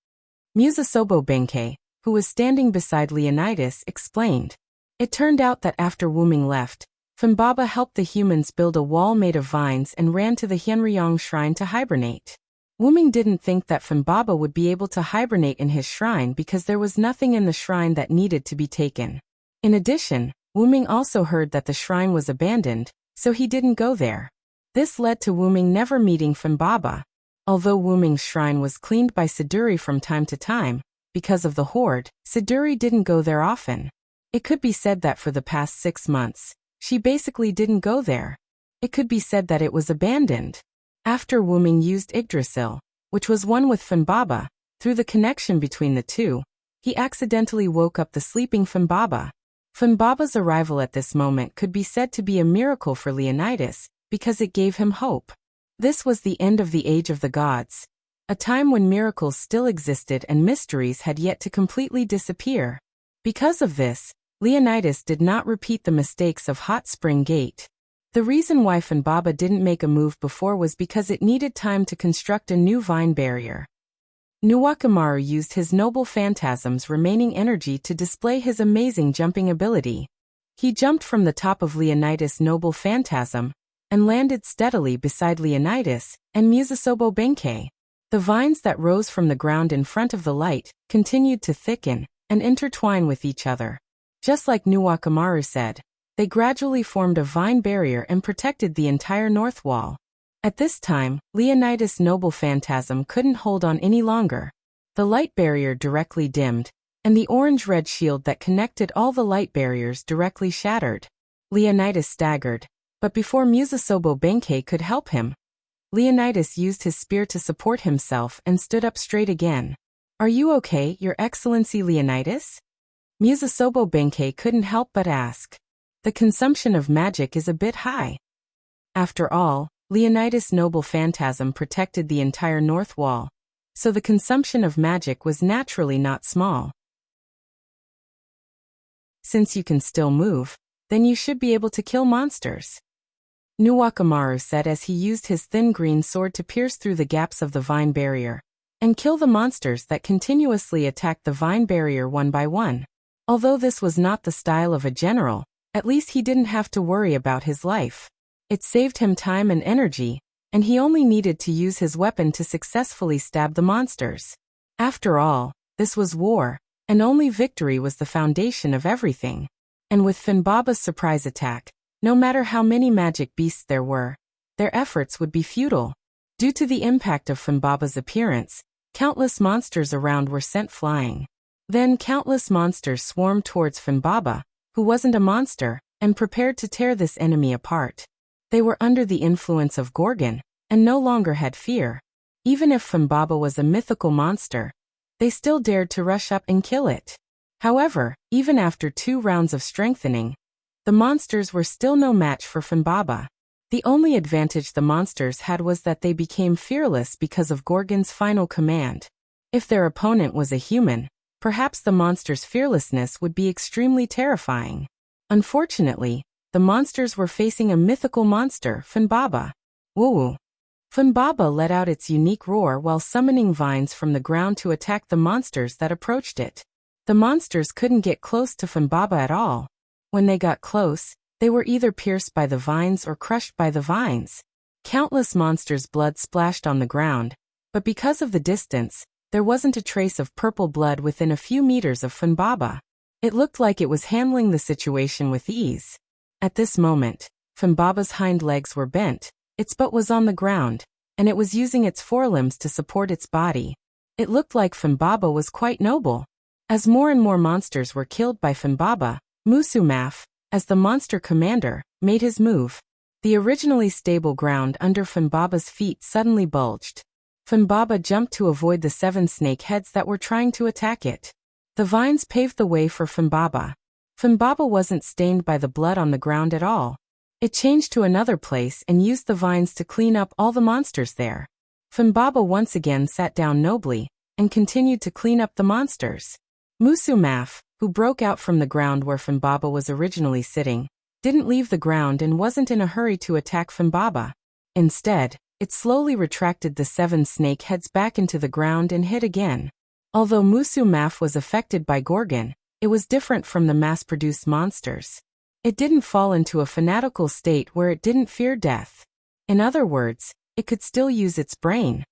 Musasobo Benkei, who was standing beside Leonidas, explained. It turned out that after Wuming left, Funbaba helped the humans build a wall made of vines and ran to the Hyenryong shrine to hibernate. Wuming didn't think that Funbaba would be able to hibernate in his shrine because there was nothing in the shrine that needed to be taken. In addition, Wuming also heard that the shrine was abandoned, so he didn't go there. This led to Wuming never meeting Funbaba. Although Wuming's shrine was cleaned by Siduri from time to time, because of the horde, Siduri didn't go there often. It could be said that for the past 6 months, she basically didn't go there. It could be said that it was abandoned. After Wuming used Yggdrasil, which was one with Funbaba, through the connection between the two, he accidentally woke up the sleeping Funbaba. Funbaba's arrival at this moment could be said to be a miracle for Leonidas, because it gave him hope. This was the end of the Age of the Gods, a time when miracles still existed and mysteries had yet to completely disappear. Because of this, Leonidas did not repeat the mistakes of Hot Spring Gate. The reason why Funbaba didn't make a move before was because it needed time to construct a new vine barrier. Nuwakamaru used his noble phantasm's remaining energy to display his amazing jumping ability. He jumped from the top of Leonidas' noble phantasm and landed steadily beside Leonidas and Musasobo Benkei. The vines that rose from the ground in front of the light continued to thicken and intertwine with each other. Just like Nuwakamaru said, they gradually formed a vine barrier and protected the entire north wall. At this time, Leonidas' noble phantasm couldn't hold on any longer. The light barrier directly dimmed, and the orange-red shield that connected all the light barriers directly shattered. Leonidas staggered, but before Musasobo Benkei could help him, Leonidas used his spear to support himself and stood up straight again. "Are you okay, Your Excellency Leonidas?" Musasobo Benkei couldn't help but ask. The consumption of magic is a bit high. After all, Leonidas' noble phantasm protected the entire north wall, so the consumption of magic was naturally not small. "Since you can still move, then you should be able to kill monsters," Nuwakamaru said as he used his thin green sword to pierce through the gaps of the vine barrier and kill the monsters that continuously attacked the vine barrier one by one. Although this was not the style of a general, at least he didn't have to worry about his life. It saved him time and energy, and he only needed to use his weapon to successfully stab the monsters. After all, this was war, and only victory was the foundation of everything. And with Funbaba's surprise attack, no matter how many magic beasts there were, their efforts would be futile. Due to the impact of Funbaba's appearance, countless monsters around were sent flying. Then countless monsters swarmed towards Funbaba, who wasn't a monster, and prepared to tear this enemy apart. They were under the influence of Gorgon, and no longer had fear. Even if Funbaba was a mythical monster, they still dared to rush up and kill it. However, even after 2 rounds of strengthening, the monsters were still no match for Funbaba. The only advantage the monsters had was that they became fearless because of Gorgon's final command. If their opponent was a human, perhaps the monster's fearlessness would be extremely terrifying. Unfortunately, the monsters were facing a mythical monster, Funbaba. Woo-woo. Funbaba let out its unique roar while summoning vines from the ground to attack the monsters that approached it. The monsters couldn't get close to Funbaba at all. When they got close, they were either pierced by the vines or crushed by the vines. Countless monsters' blood splashed on the ground, but because of the distance, there wasn't a trace of purple blood within a few meters of Funbaba. It looked like it was handling the situation with ease. At this moment, Funbaba's hind legs were bent, its butt was on the ground, and it was using its forelimbs to support its body. It looked like Funbaba was quite noble. As more and more monsters were killed by Funbaba, Musumaf, as the monster commander, made his move. The originally stable ground under Funbaba's feet suddenly bulged. Funbaba jumped to avoid the 7 snake heads that were trying to attack it. The vines paved the way for Funbaba. Funbaba wasn't stained by the blood on the ground at all. It changed to another place and used the vines to clean up all the monsters there. Funbaba once again sat down nobly, and continued to clean up the monsters. Musumaf, who broke out from the ground where Funbaba was originally sitting, didn't leave the ground and wasn't in a hurry to attack Funbaba. Instead, it slowly retracted the 7 snake heads back into the ground and hid again. Although Musumaf was affected by Gorgon, it was different from the mass-produced monsters. It didn't fall into a fanatical state where it didn't fear death. In other words, it could still use its brain.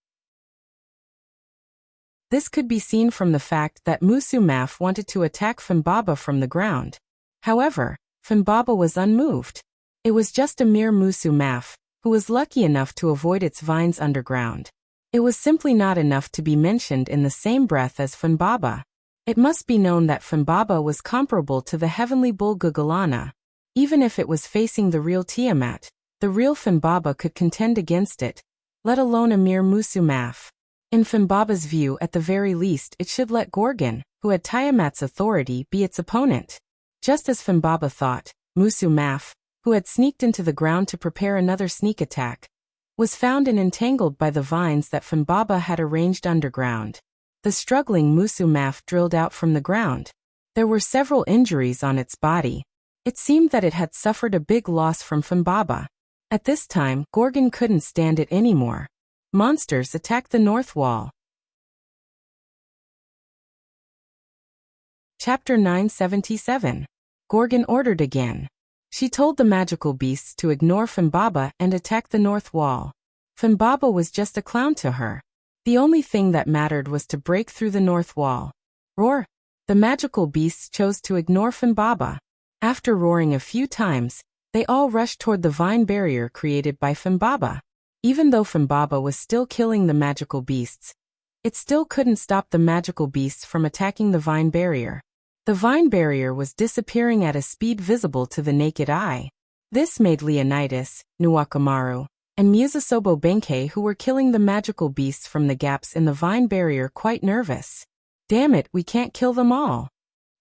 This could be seen from the fact that Musumaf wanted to attack Funbaba from the ground. However, Funbaba was unmoved. It was just a mere Musumaf, who was lucky enough to avoid its vines underground. It was simply not enough to be mentioned in the same breath as Funbaba. It must be known that Funbaba was comparable to the heavenly bull Gugalana. Even if it was facing the real Tiamat, the real Funbaba could contend against it, let alone a mere Musumaf. In Funbaba's view, at the very least, it should let Gorgon, who had Tiamat's authority, be its opponent. Just as Funbaba thought, Musumaf, who had sneaked into the ground to prepare another sneak attack, was found and entangled by the vines that Funbaba had arranged underground. The struggling Musumaf drilled out from the ground. There were several injuries on its body. It seemed that it had suffered a big loss from Funbaba. At this time, Gorgon couldn't stand it anymore. Monsters attacked the north wall. Chapter 977. Gorgon ordered again. She told the magical beasts to ignore Funbaba and attack the north wall. Funbaba was just a clown to her. The only thing that mattered was to break through the north wall. Roar! The magical beasts chose to ignore Funbaba. After roaring a few times, they all rushed toward the vine barrier created by Funbaba. Even though Funbaba was still killing the magical beasts, it still couldn't stop the magical beasts from attacking the vine barrier. The vine barrier was disappearing at a speed visible to the naked eye. This made Leonidas, Nuwakamaru, and Musasobo Benkei, who were killing the magical beasts from the gaps in the vine barrier, quite nervous. Damn it, we can't kill them all.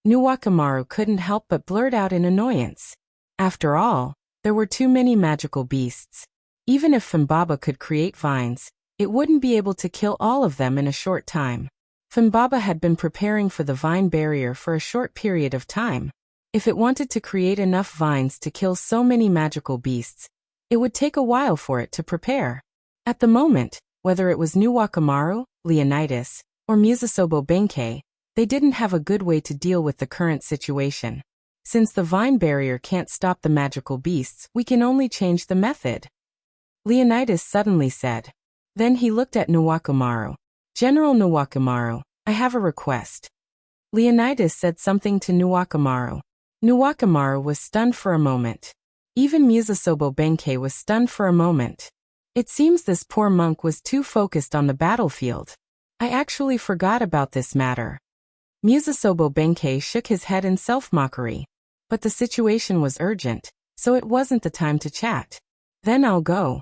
Nuwakamaru couldn't help but blurt out in annoyance. After all, there were too many magical beasts. Even if Funbaba could create vines, it wouldn't be able to kill all of them in a short time. Funbaba had been preparing for the vine barrier for a short period of time. If it wanted to create enough vines to kill so many magical beasts, it would take a while for it to prepare. At the moment, whether it was Nuwakamaru, Leonidas, or Musasobo Benkei, they didn't have a good way to deal with the current situation. Since the vine barrier can't stop the magical beasts, we can only change the method. Leonidas suddenly said. Then he looked at Nuwakamaru. General Nuwakamaru, I have a request. Leonidas said something to Nuwakamaru. Nuwakamaru was stunned for a moment. Even Musasobo Benkei was stunned for a moment. It seems this poor monk was too focused on the battlefield. I actually forgot about this matter. Musasobo Benkei shook his head in self-mockery. But the situation was urgent, so it wasn't the time to chat. Then I'll go.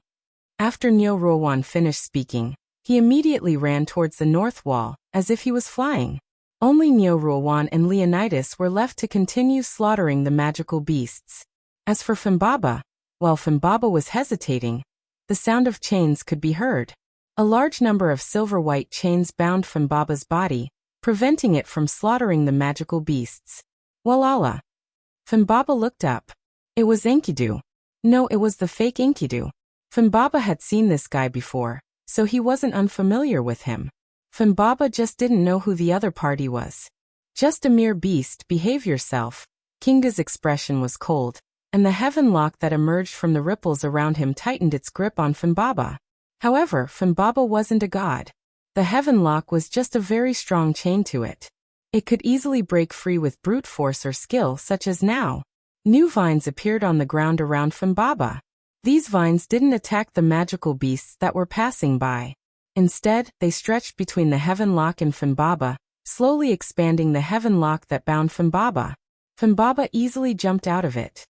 After Nyo Rowan finished speaking, he immediately ran towards the north wall, as if he was flying. Only Nyo Rowan and Leonidas were left to continue slaughtering the magical beasts. As for Funbaba, while Funbaba was hesitating, the sound of chains could be heard. A large number of silver-white chains bound Funbaba's body, preventing it from slaughtering the magical beasts. Walala. Funbaba looked up. It was Enkidu. No, it was the fake Enkidu. Funbaba had seen this guy before, so he wasn't unfamiliar with him. Funbaba just didn't know who the other party was. Just a mere beast, behave yourself. Kinga's expression was cold, and the heaven lock that emerged from the ripples around him tightened its grip on Funbaba. However, Funbaba wasn't a god. The heaven lock was just a very strong chain to it. It could easily break free with brute force or skill such as now. New vines appeared on the ground around Funbaba. These vines didn't attack the magical beasts that were passing by. Instead, they stretched between the heaven lock and Funbaba, slowly expanding the heaven lock that bound Funbaba. Funbaba easily jumped out of it.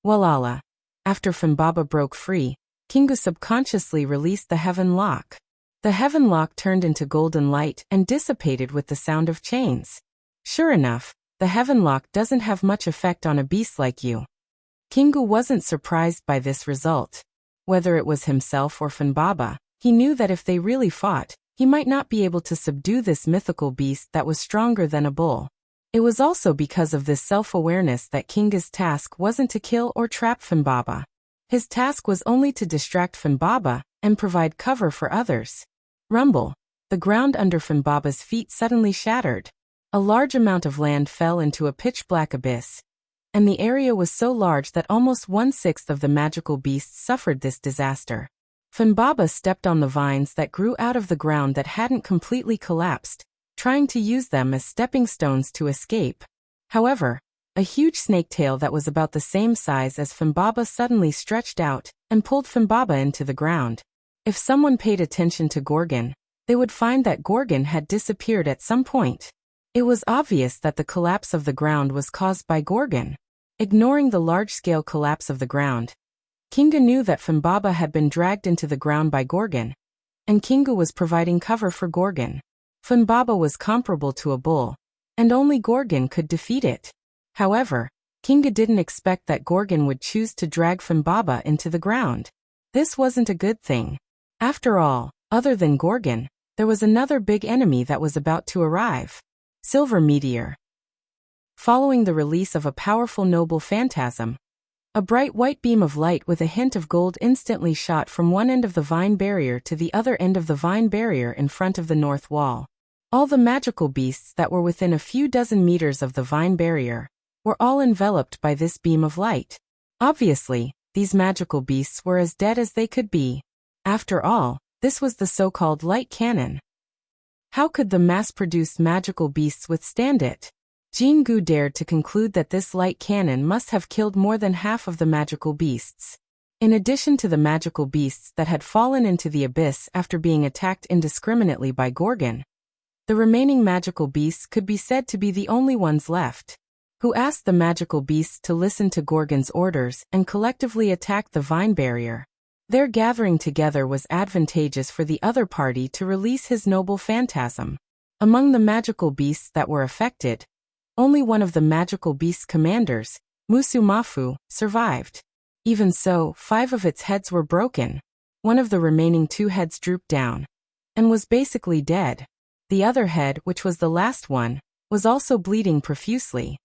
Walala. After Funbaba broke free, Kingu subconsciously released the heaven lock. The heaven lock turned into golden light and dissipated with the sound of chains. Sure enough, the heaven lock doesn't have much effect on a beast like you. Kingu wasn't surprised by this result. Whether it was himself or Funbaba, he knew that if they really fought, he might not be able to subdue this mythical beast that was stronger than a bull. It was also because of this self-awareness that Kinga's task wasn't to kill or trap Funbaba. His task was only to distract Funbaba and provide cover for others. Rumble. The ground under Funbaba's feet suddenly shattered. A large amount of land fell into a pitch-black abyss, and the area was so large that almost 1/6 of the magical beasts suffered this disaster. Funbaba stepped on the vines that grew out of the ground that hadn't completely collapsed, trying to use them as stepping stones to escape. However, a huge snake tail that was about the same size as Funbaba suddenly stretched out and pulled Funbaba into the ground. If someone paid attention to Gorgon, they would find that Gorgon had disappeared at some point. It was obvious that the collapse of the ground was caused by Gorgon. Ignoring the large-scale collapse of the ground, Kinga knew that Funbaba had been dragged into the ground by Gorgon, and Kinga was providing cover for Gorgon. Funbaba was comparable to a bull, and only Gorgon could defeat it. However, Kinga didn't expect that Gorgon would choose to drag Funbaba into the ground. This wasn't a good thing. After all, other than Gorgon, there was another big enemy that was about to arrive. Silver Meteor. Following the release of a powerful noble phantasm, a bright white beam of light with a hint of gold instantly shot from one end of the vine barrier to the other end of the vine barrier in front of the north wall. All the magical beasts that were within a few dozen meters of the vine barrier were all enveloped by this beam of light. Obviously, these magical beasts were as dead as they could be. After all, this was the so-called light cannon. How could the mass-produced magical beasts withstand it? Jingu dared to conclude that this light cannon must have killed more than half of the magical beasts. In addition to the magical beasts that had fallen into the abyss after being attacked indiscriminately by Gorgon, the remaining magical beasts could be said to be the only ones left, who asked the magical beasts to listen to Gorgon's orders and collectively attack the vine barrier. Their gathering together was advantageous for the other party to release his noble phantasm. Among the magical beasts that were affected, only one of the magical beasts' commanders, Musumafu, survived. Even so, 5 of its heads were broken. One of the remaining 2 heads drooped down and was basically dead. The other head, which was the last one, was also bleeding profusely.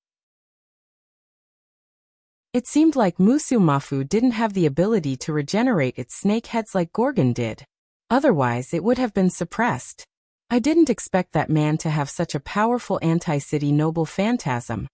It seemed like Musumafu didn't have the ability to regenerate its snake heads like Gorgon did. Otherwise, it would have been suppressed. I didn't expect that man to have such a powerful anti-city noble phantasm.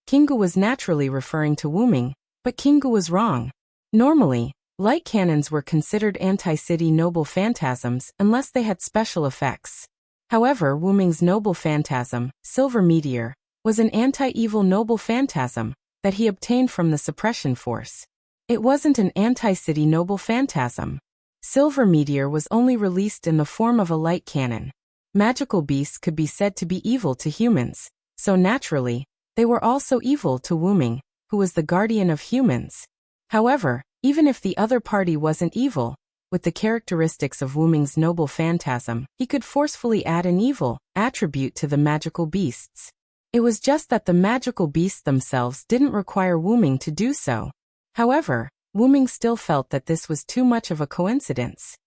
Kingu was naturally referring to Wuming, but Kingu was wrong. Normally, light cannons were considered anti-city noble phantasms unless they had special effects. However, Wuming's noble phantasm, Silver Meteor, was an anti-evil noble phantasm that he obtained from the suppression force. It wasn't an anti-city noble phantasm. Silver Meteor was only released in the form of a light cannon. Magical beasts could be said to be evil to humans, so naturally, they were also evil to Wuming, who was the guardian of humans. However, even if the other party wasn't evil, with the characteristics of Wuming's noble phantasm, he could forcefully add an evil attribute to the magical beasts. It was just that the magical beasts themselves didn't require Wuming to do so. However, Wuming still felt that this was too much of a coincidence.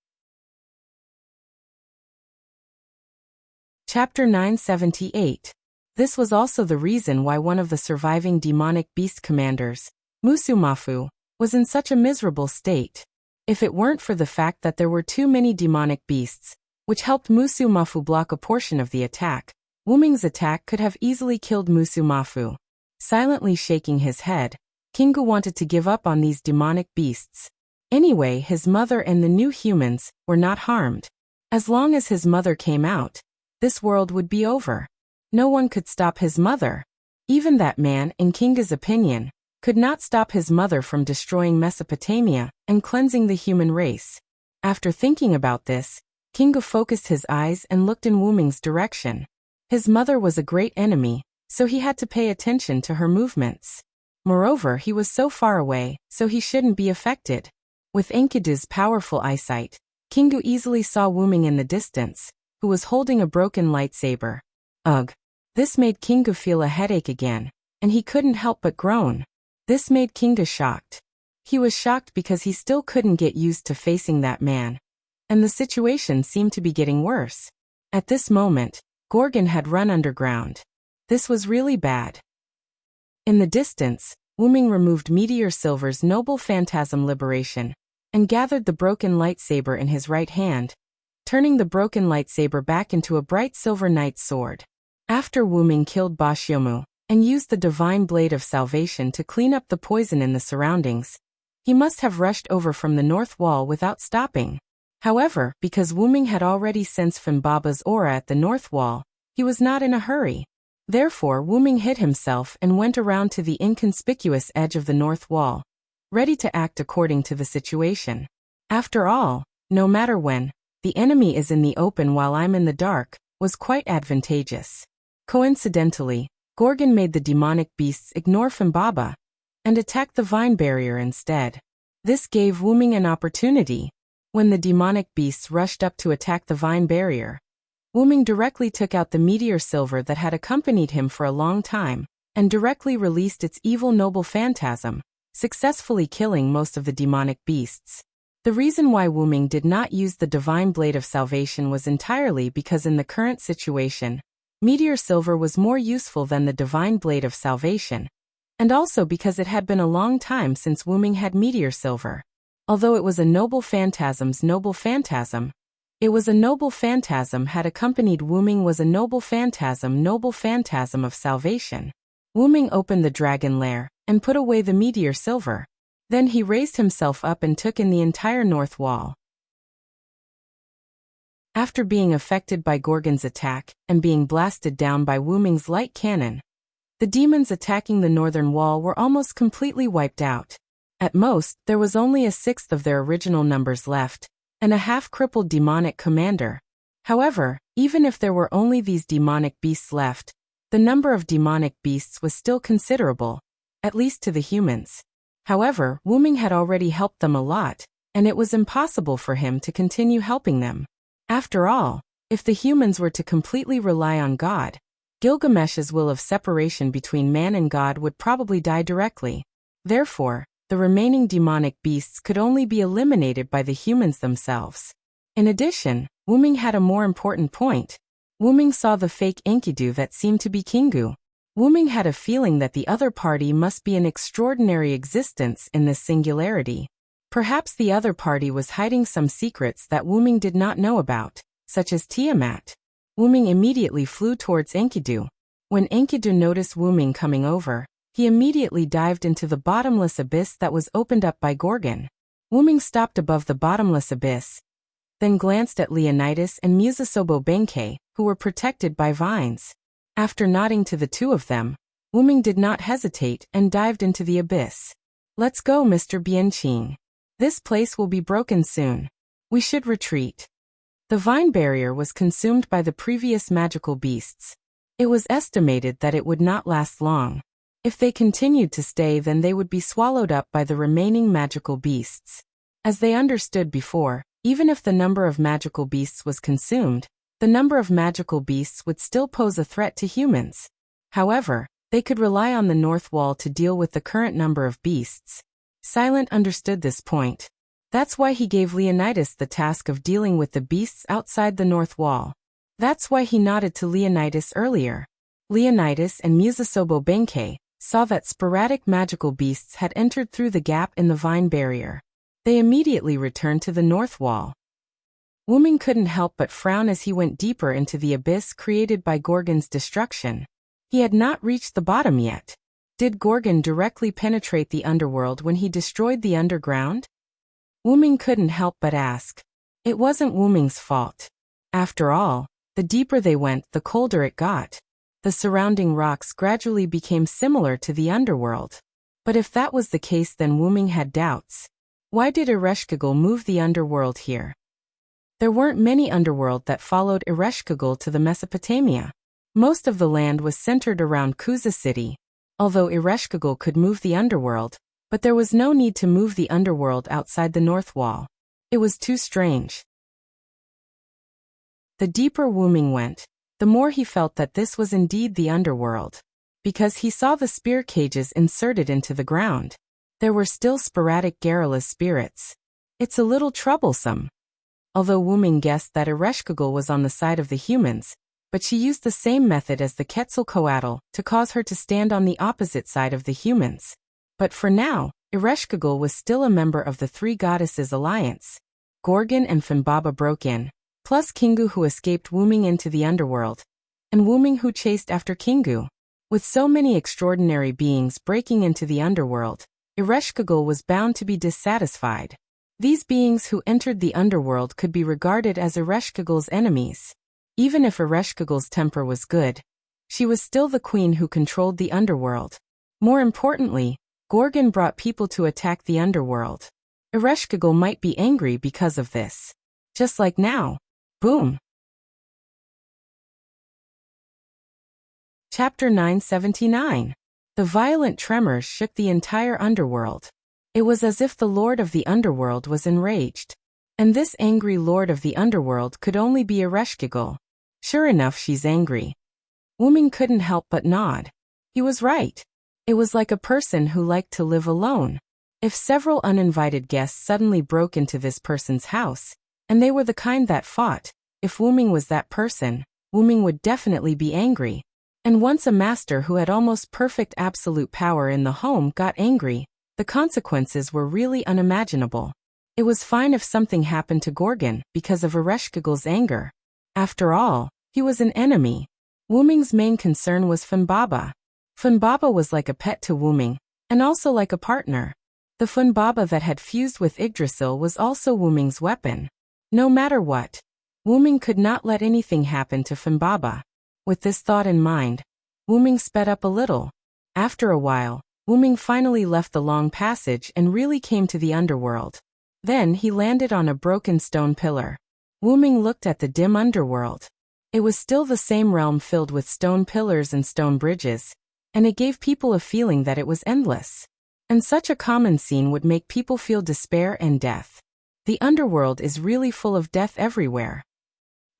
Chapter 978. This was also the reason why one of the surviving demonic beast commanders, Musumafu, was in such a miserable state. If it weren't for the fact that there were too many demonic beasts, which helped Musumafu block a portion of the attack, Wuming's attack could have easily killed Musumafu. Silently shaking his head, Kingu wanted to give up on these demonic beasts. Anyway, his mother and the new humans were not harmed. As long as his mother came out, this world would be over. No one could stop his mother. Even that man, in Kingu's opinion, could not stop his mother from destroying Mesopotamia and cleansing the human race. After thinking about this, Kingu focused his eyes and looked in Wuming's direction. His mother was a great enemy, so he had to pay attention to her movements. Moreover, he was so far away, so he shouldn't be affected. With Enkidu's powerful eyesight, Kingu easily saw Wuming in the distance, who was holding a broken lightsaber. Ugh! This made Kingu feel a headache again, and he couldn't help but groan. This made Kingu shocked. He was shocked because he still couldn't get used to facing that man. And the situation seemed to be getting worse. At this moment, Gorgon had run underground. This was really bad. In the distance, Wuming removed Meteor Silver's noble phantasm liberation and gathered the broken lightsaber in his right hand, turning the broken lightsaber back into a bright silver knight's sword. After Wuming killed Bashyomu and used the divine blade of salvation to clean up the poison in the surroundings, he must have rushed over from the north wall without stopping. However, because Wuming had already sensed Funbaba's aura at the north wall, he was not in a hurry. Therefore, Wuming hid himself and went around to the inconspicuous edge of the north wall, ready to act according to the situation. After all, no matter when, the enemy is in the open while I'm in the dark, was quite advantageous. Coincidentally, Gorgon made the demonic beasts ignore Funbaba and attack the vine barrier instead. This gave Wuming an opportunity. When the demonic beasts rushed up to attack the vine barrier, Wuming directly took out the meteor silver that had accompanied him for a long time, and directly released its evil noble phantasm, successfully killing most of the demonic beasts. The reason why Wuming did not use the divine blade of salvation was entirely because in the current situation, meteor silver was more useful than the divine blade of salvation, and also because it had been a long time since Wuming had meteor silver. Although it was a noble phantasm's noble phantasm, it was a noble phantasm had accompanied Wuming was a noble phantasm of salvation. Wuming opened the dragon lair and put away the meteor silver. Then he raised himself up and took in the entire north wall. After being affected by Gorgon's attack and being blasted down by Wuming's light cannon, the demons attacking the northern wall were almost completely wiped out. At most, there was only a sixth of their original numbers left, and a half-crippled demonic commander. However, even if there were only these demonic beasts left, the number of demonic beasts was still considerable, at least to the humans. However, Wuming had already helped them a lot, and it was impossible for him to continue helping them. After all, if the humans were to completely rely on God, Gilgamesh's will of separation between man and God would probably die directly. Therefore, the remaining demonic beasts could only be eliminated by the humans themselves. In addition, Wuming had a more important point. Wuming saw the fake Enkidu that seemed to be Kingu. Wuming had a feeling that the other party must be an extraordinary existence in this singularity. Perhaps the other party was hiding some secrets that Wuming did not know about, such as Tiamat. Wuming immediately flew towards Enkidu. When Enkidu noticed Wuming coming over, he immediately dived into the bottomless abyss that was opened up by Gorgon. Wuming stopped above the bottomless abyss, then glanced at Leonidas and Musasobo Benkei, who were protected by vines. After nodding to the two of them, Wuming did not hesitate and dived into the abyss. "Let's go, Mr. Bianqing. This place will be broken soon. We should retreat." The vine barrier was consumed by the previous magical beasts. It was estimated that it would not last long. If they continued to stay, then they would be swallowed up by the remaining magical beasts. As they understood before, even if the number of magical beasts was consumed, the number of magical beasts would still pose a threat to humans. However, they could rely on the north wall to deal with the current number of beasts. Silent understood this point. That's why he gave Leonidas the task of dealing with the beasts outside the north wall. That's why he nodded to Leonidas earlier. Leonidas and Musasobo Benkei saw that sporadic magical beasts had entered through the gap in the vine barrier. They immediately returned to the north wall. Wuming couldn't help but frown as he went deeper into the abyss created by Gorgon's destruction. He had not reached the bottom yet. Did Gorgon directly penetrate the underworld when he destroyed the underground? Wuming couldn't help but ask. It wasn't Wuming's fault. After all, the deeper they went, the colder it got. The surrounding rocks gradually became similar to the underworld. But if that was the case, then Wuming had doubts. Why did Ereshkigal move the underworld here? There weren't many underworld that followed Ereshkigal to the Mesopotamia. Most of the land was centered around Kuza city, although Ereshkigal could move the underworld, but there was no need to move the underworld outside the north wall. It was too strange. The deeper Wuming went, the more he felt that this was indeed the underworld. Because he saw the spear cages inserted into the ground. There were still sporadic garrulous spirits. It's a little troublesome. Although Wuming guessed that Ereshkigal was on the side of the humans, but she used the same method as the Quetzalcoatl to cause her to stand on the opposite side of the humans. But for now, Ereshkigal was still a member of the Three Goddesses Alliance. Gorgon and Finbaba broke in, plus Kingu who escaped Wuming into the underworld, and Wuming who chased after Kingu. With so many extraordinary beings breaking into the underworld, Ereshkigal was bound to be dissatisfied. These beings who entered the underworld could be regarded as Ereshkigal's enemies. Even if Ereshkigal's temper was good, she was still the queen who controlled the underworld. More importantly, Gorgon brought people to attack the underworld. Ereshkigal might be angry because of this. Just like now. Boom! Chapter 979. The violent tremors shook the entire underworld. It was as if the Lord of the Underworld was enraged. And this angry Lord of the Underworld could only be Ereshkigal. Sure enough, she's angry. Wuming couldn't help but nod. He was right. It was like a person who liked to live alone. If several uninvited guests suddenly broke into this person's house, and they were the kind that fought, if Wuming was that person, Wuming would definitely be angry. And once a master who had almost perfect absolute power in the home got angry, the consequences were really unimaginable. It was fine if something happened to Gorgon because of Ereshkigal's anger. After all, he was an enemy. Wuming's main concern was Finbaba. Finbaba was like a pet to Wuming, and also like a partner. The Finbaba that had fused with Yggdrasil was also Wuming's weapon. No matter what, Wuming could not let anything happen to Finbaba. With this thought in mind, Wuming sped up a little. After a while, Wuming finally left the long passage and really came to the underworld. Then he landed on a broken stone pillar. Wuming looked at the dim underworld. It was still the same realm filled with stone pillars and stone bridges, and it gave people a feeling that it was endless. And such a common scene would make people feel despair and death. The underworld is really full of death everywhere.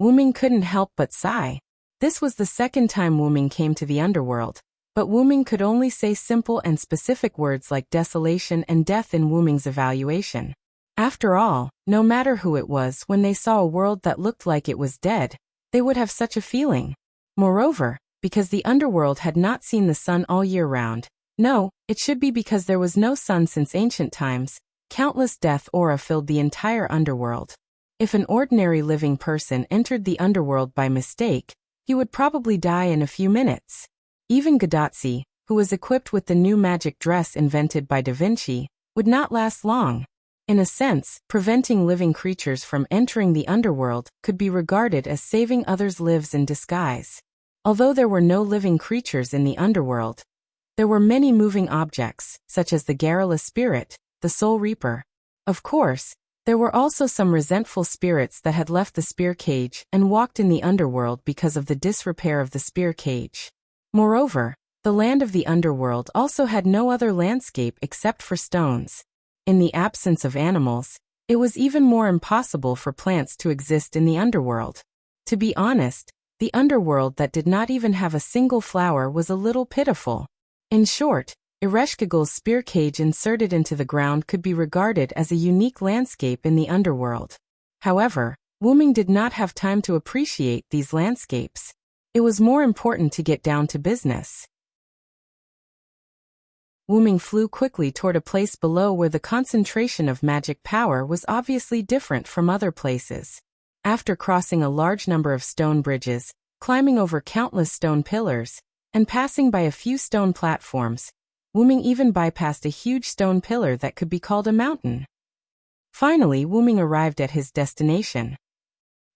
Wuming couldn't help but sigh. This was the second time Wuming came to the underworld, but Wuming could only say simple and specific words like desolation and death in Wuming's evaluation. After all, no matter who it was, when they saw a world that looked like it was dead, they would have such a feeling. Moreover, because the underworld had not seen the sun all year round, no, it should be because there was no sun since ancient times, countless death aura filled the entire underworld. If an ordinary living person entered the underworld by mistake, he would probably die in a few minutes. Even Gadotsi, who was equipped with the new magic dress invented by Da Vinci, would not last long. In a sense, preventing living creatures from entering the underworld could be regarded as saving others' lives in disguise. Although there were no living creatures in the underworld, there were many moving objects, such as the garrulous spirit, the soul reaper. Of course, there were also some resentful spirits that had left the spear cage and walked in the underworld because of the disrepair of the spear cage. Moreover, the land of the underworld also had no other landscape except for stones. In the absence of animals, it was even more impossible for plants to exist in the underworld. To be honest, the underworld that did not even have a single flower was a little pitiful. In short, Ereshkigal's spear cage inserted into the ground could be regarded as a unique landscape in the underworld. However, Wuming did not have time to appreciate these landscapes. It was more important to get down to business. Wuming flew quickly toward a place below where the concentration of magic power was obviously different from other places. After crossing a large number of stone bridges, climbing over countless stone pillars, and passing by a few stone platforms, Wuming even bypassed a huge stone pillar that could be called a mountain. Finally, Wuming arrived at his destination.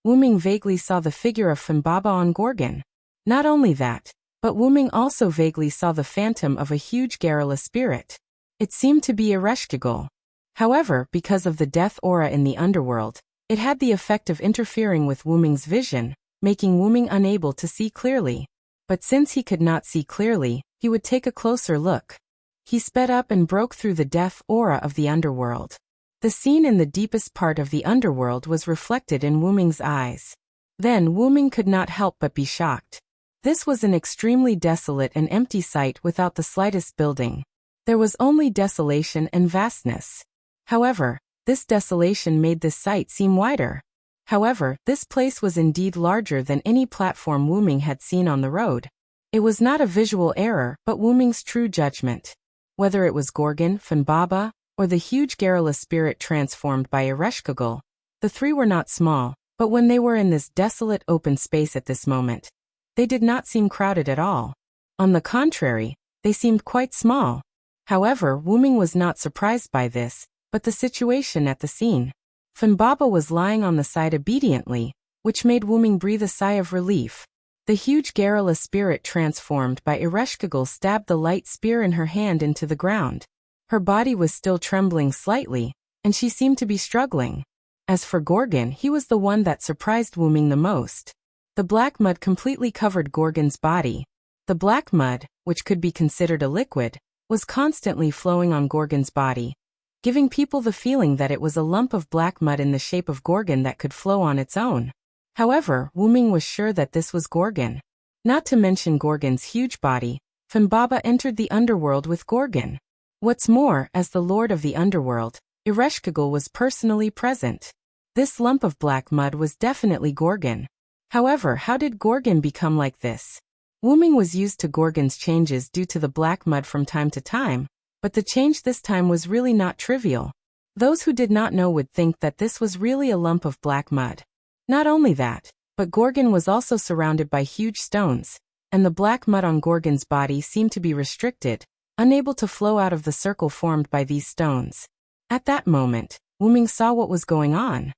Wuming vaguely saw the figure of Funbaba on Gorgon. Not only that, but Wuming also vaguely saw the phantom of a huge garrula spirit. It seemed to be Ereshkigal. However, because of the death aura in the underworld, it had the effect of interfering with Wuming's vision, making Wuming unable to see clearly. But since he could not see clearly, he would take a closer look. He sped up and broke through the death aura of the underworld. The scene in the deepest part of the underworld was reflected in Wuming's eyes. Then Wuming could not help but be shocked. This was an extremely desolate and empty site without the slightest building. There was only desolation and vastness. However, this desolation made this site seem wider. However, this place was indeed larger than any platform Wuming had seen on the road. It was not a visual error, but Wuming's true judgment. Whether it was Gorgon, Funbaba, or the huge garrula spirit transformed by Ereshkigal, the three were not small, but when they were in this desolate open space at this moment, they did not seem crowded at all. On the contrary, they seemed quite small. However, Wuming was not surprised by this, but the situation at the scene. Funbaba was lying on the side obediently, which made Wuming breathe a sigh of relief. The huge garrula spirit transformed by Ereshkigal stabbed the light spear in her hand into the ground. Her body was still trembling slightly, and she seemed to be struggling. As for Gorgon, he was the one that surprised Wuming the most. The black mud completely covered Gorgon's body. The black mud, which could be considered a liquid, was constantly flowing on Gorgon's body, giving people the feeling that it was a lump of black mud in the shape of Gorgon that could flow on its own. However, Wuming was sure that this was Gorgon. Not to mention Gorgon's huge body, Funbaba entered the underworld with Gorgon. What's more, as the lord of the underworld, Ereshkigal was personally present. This lump of black mud was definitely Gorgon. However, how did Gorgon become like this? Wuming was used to Gorgon's changes due to the black mud from time to time, but the change this time was really not trivial. Those who did not know would think that this was really a lump of black mud. Not only that, but Gorgon was also surrounded by huge stones, and the black mud on Gorgon's body seemed to be restricted, unable to flow out of the circle formed by these stones. At that moment, Wuming saw what was going on.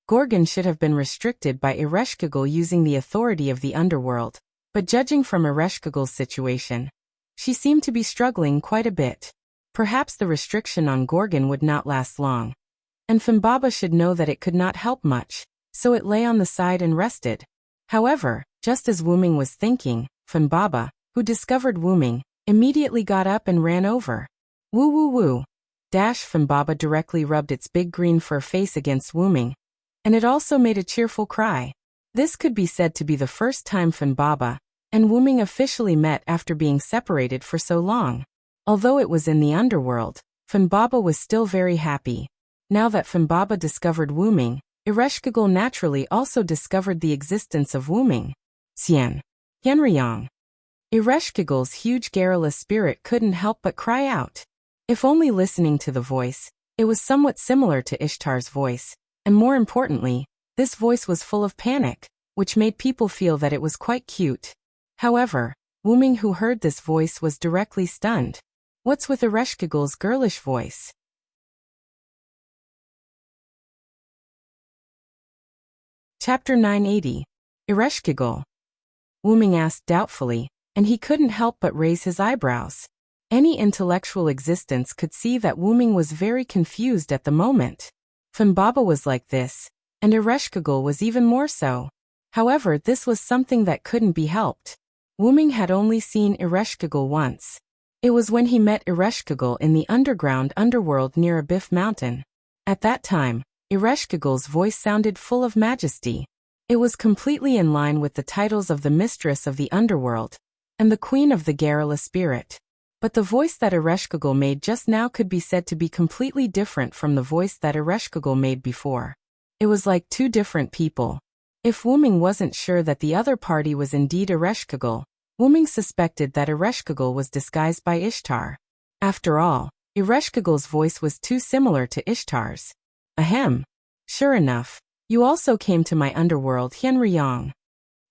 Gorgon should have been restricted by Ereshkigal using the authority of the underworld, but judging from Ereshkigal's situation, she seemed to be struggling quite a bit. Perhaps the restriction on Gorgon would not last long. And Funbaba should know that it could not help much, so it lay on the side and rested. However, just as Wuming was thinking, Funbaba, who discovered Wuming, immediately got up and ran over. Woo woo woo. Funbaba directly rubbed its big green fur face against Wuming, and it also made a cheerful cry. This could be said to be the first time Funbaba and Wuming officially met after being separated for so long. Although it was in the underworld, Funbaba was still very happy. Now that Funbaba discovered Wuming, Ereshkigal naturally also discovered the existence of Wuming. Xian. Yanriyang. Ereshkigal's huge garrula spirit couldn't help but cry out. If only listening to the voice, it was somewhat similar to Ishtar's voice, and more importantly, this voice was full of panic, which made people feel that it was quite cute. However, Wuming, who heard this voice, was directly stunned. What's with Ereshkigal's girlish voice? Chapter 980. Ereshkigal. Wuming asked doubtfully, and he couldn't help but raise his eyebrows. Any intellectual existence could see that Wuming was very confused at the moment. Funbaba was like this, and Ereshkigal was even more so. However, this was something that couldn't be helped. Wuming had only seen Ereshkigal once. It was when he met Ereshkigal in the underworld near Abyff Mountain. At that time, Ereshkigal's voice sounded full of majesty. It was completely in line with the titles of the Mistress of the Underworld and the Queen of the Garrula Spirit. But the voice that Ereshkigal made just now could be said to be completely different from the voice that Ereshkigal made before. It was like two different people. If Wuming wasn't sure that the other party was indeed Ereshkigal, Wuming suspected that Ereshkigal was disguised by Ishtar. After all, Ereshkigal's voice was too similar to Ishtar's. Ahem. Sure enough, you also came to my underworld, Hyunryong.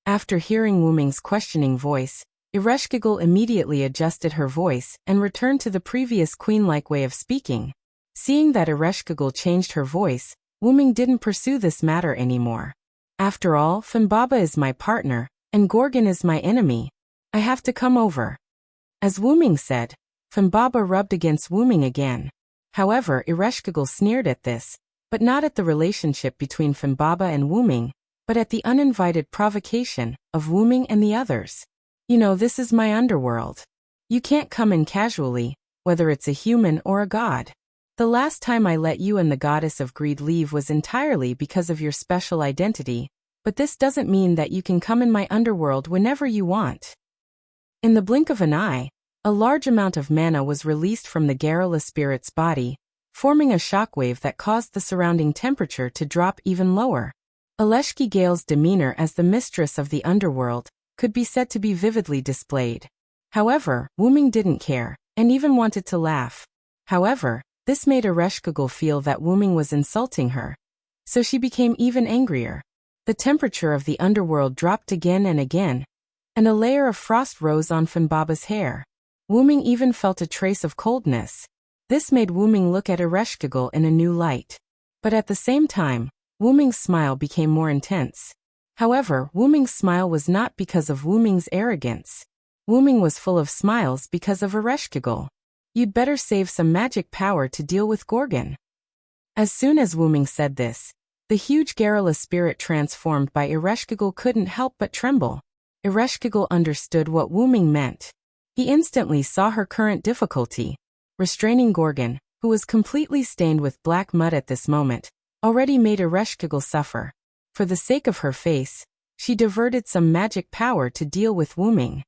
After hearing Wuming's questioning voice, Ereshkigal immediately adjusted her voice and returned to the previous queen-like way of speaking. Seeing that Ereshkigal changed her voice, Wuming didn't pursue this matter anymore. After all, Finbaba is my partner, and Gorgon is my enemy. I have to come over. As Wuming said, Finbaba rubbed against Wuming again. However, Ereshkigal sneered at this, but not at the relationship between Finbaba and Wuming, but at the uninvited provocation of Wuming and the others. You know, this is my underworld. You can't come in casually, whether it's a human or a god. The last time I let you and the goddess of greed leave was entirely because of your special identity, but this doesn't mean that you can come in my underworld whenever you want. In the blink of an eye, a large amount of mana was released from the Garrula spirit's body, forming a shockwave that caused the surrounding temperature to drop even lower. Aleshki Gale's demeanor as the mistress of the underworld could be said to be vividly displayed. However, Wuming didn't care, and even wanted to laugh. However, this made Ereshkigal feel that Wuming was insulting her, so she became even angrier. The temperature of the underworld dropped again, and a layer of frost rose on Finbaba's hair. Wuming even felt a trace of coldness. This made Wuming look at Ereshkigal in a new light. But at the same time, Wuming's smile became more intense. However, Wuming's smile was not because of Wuming's arrogance. Wuming was full of smiles because of Ereshkigal. You'd better save some magic power to deal with Gorgon. As soon as Wuming said this, the huge Garrula spirit transformed by Ereshkigal couldn't help but tremble. Ereshkigal understood what Wuming meant. He instantly saw her current difficulty. Restraining Gorgon, who was completely stained with black mud at this moment, already made Ereshkigal suffer. For the sake of her face, she diverted some magic power to deal with Wuming.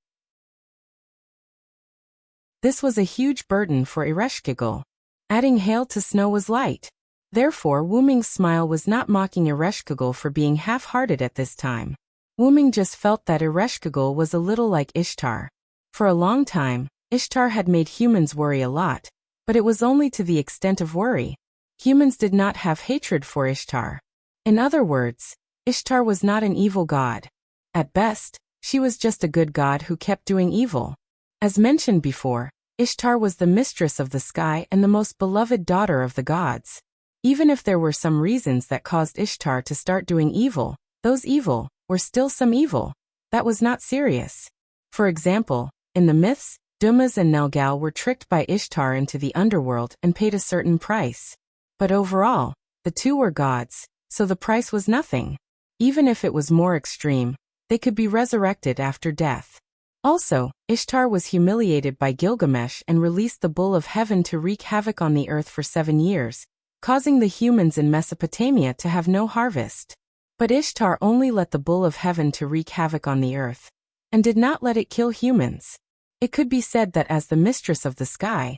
This was a huge burden for Ereshkigal. Adding hail to snow was light. Therefore, Wuming's smile was not mocking Ereshkigal for being half-hearted at this time. Wuming just felt that Ereshkigal was a little like Ishtar. For a long time, Ishtar had made humans worry a lot, but it was only to the extent of worry. Humans did not have hatred for Ishtar. In other words, Ishtar was not an evil god. At best, she was just a good god who kept doing evil. As mentioned before, Ishtar was the mistress of the sky and the most beloved daughter of the gods. Even if there were some reasons that caused Ishtar to start doing evil, those evil were still some evil. That was not serious. For example, in the myths, Dumas and Nelgal were tricked by Ishtar into the underworld and paid a certain price. But overall, the two were gods, so the price was nothing. Even if it was more extreme, they could be resurrected after death. Also, Ishtar was humiliated by Gilgamesh and released the Bull of Heaven to wreak havoc on the earth for 7 years, causing the humans in Mesopotamia to have no harvest. But Ishtar only let the Bull of Heaven to wreak havoc on the earth, and did not let it kill humans. It could be said that as the mistress of the sky,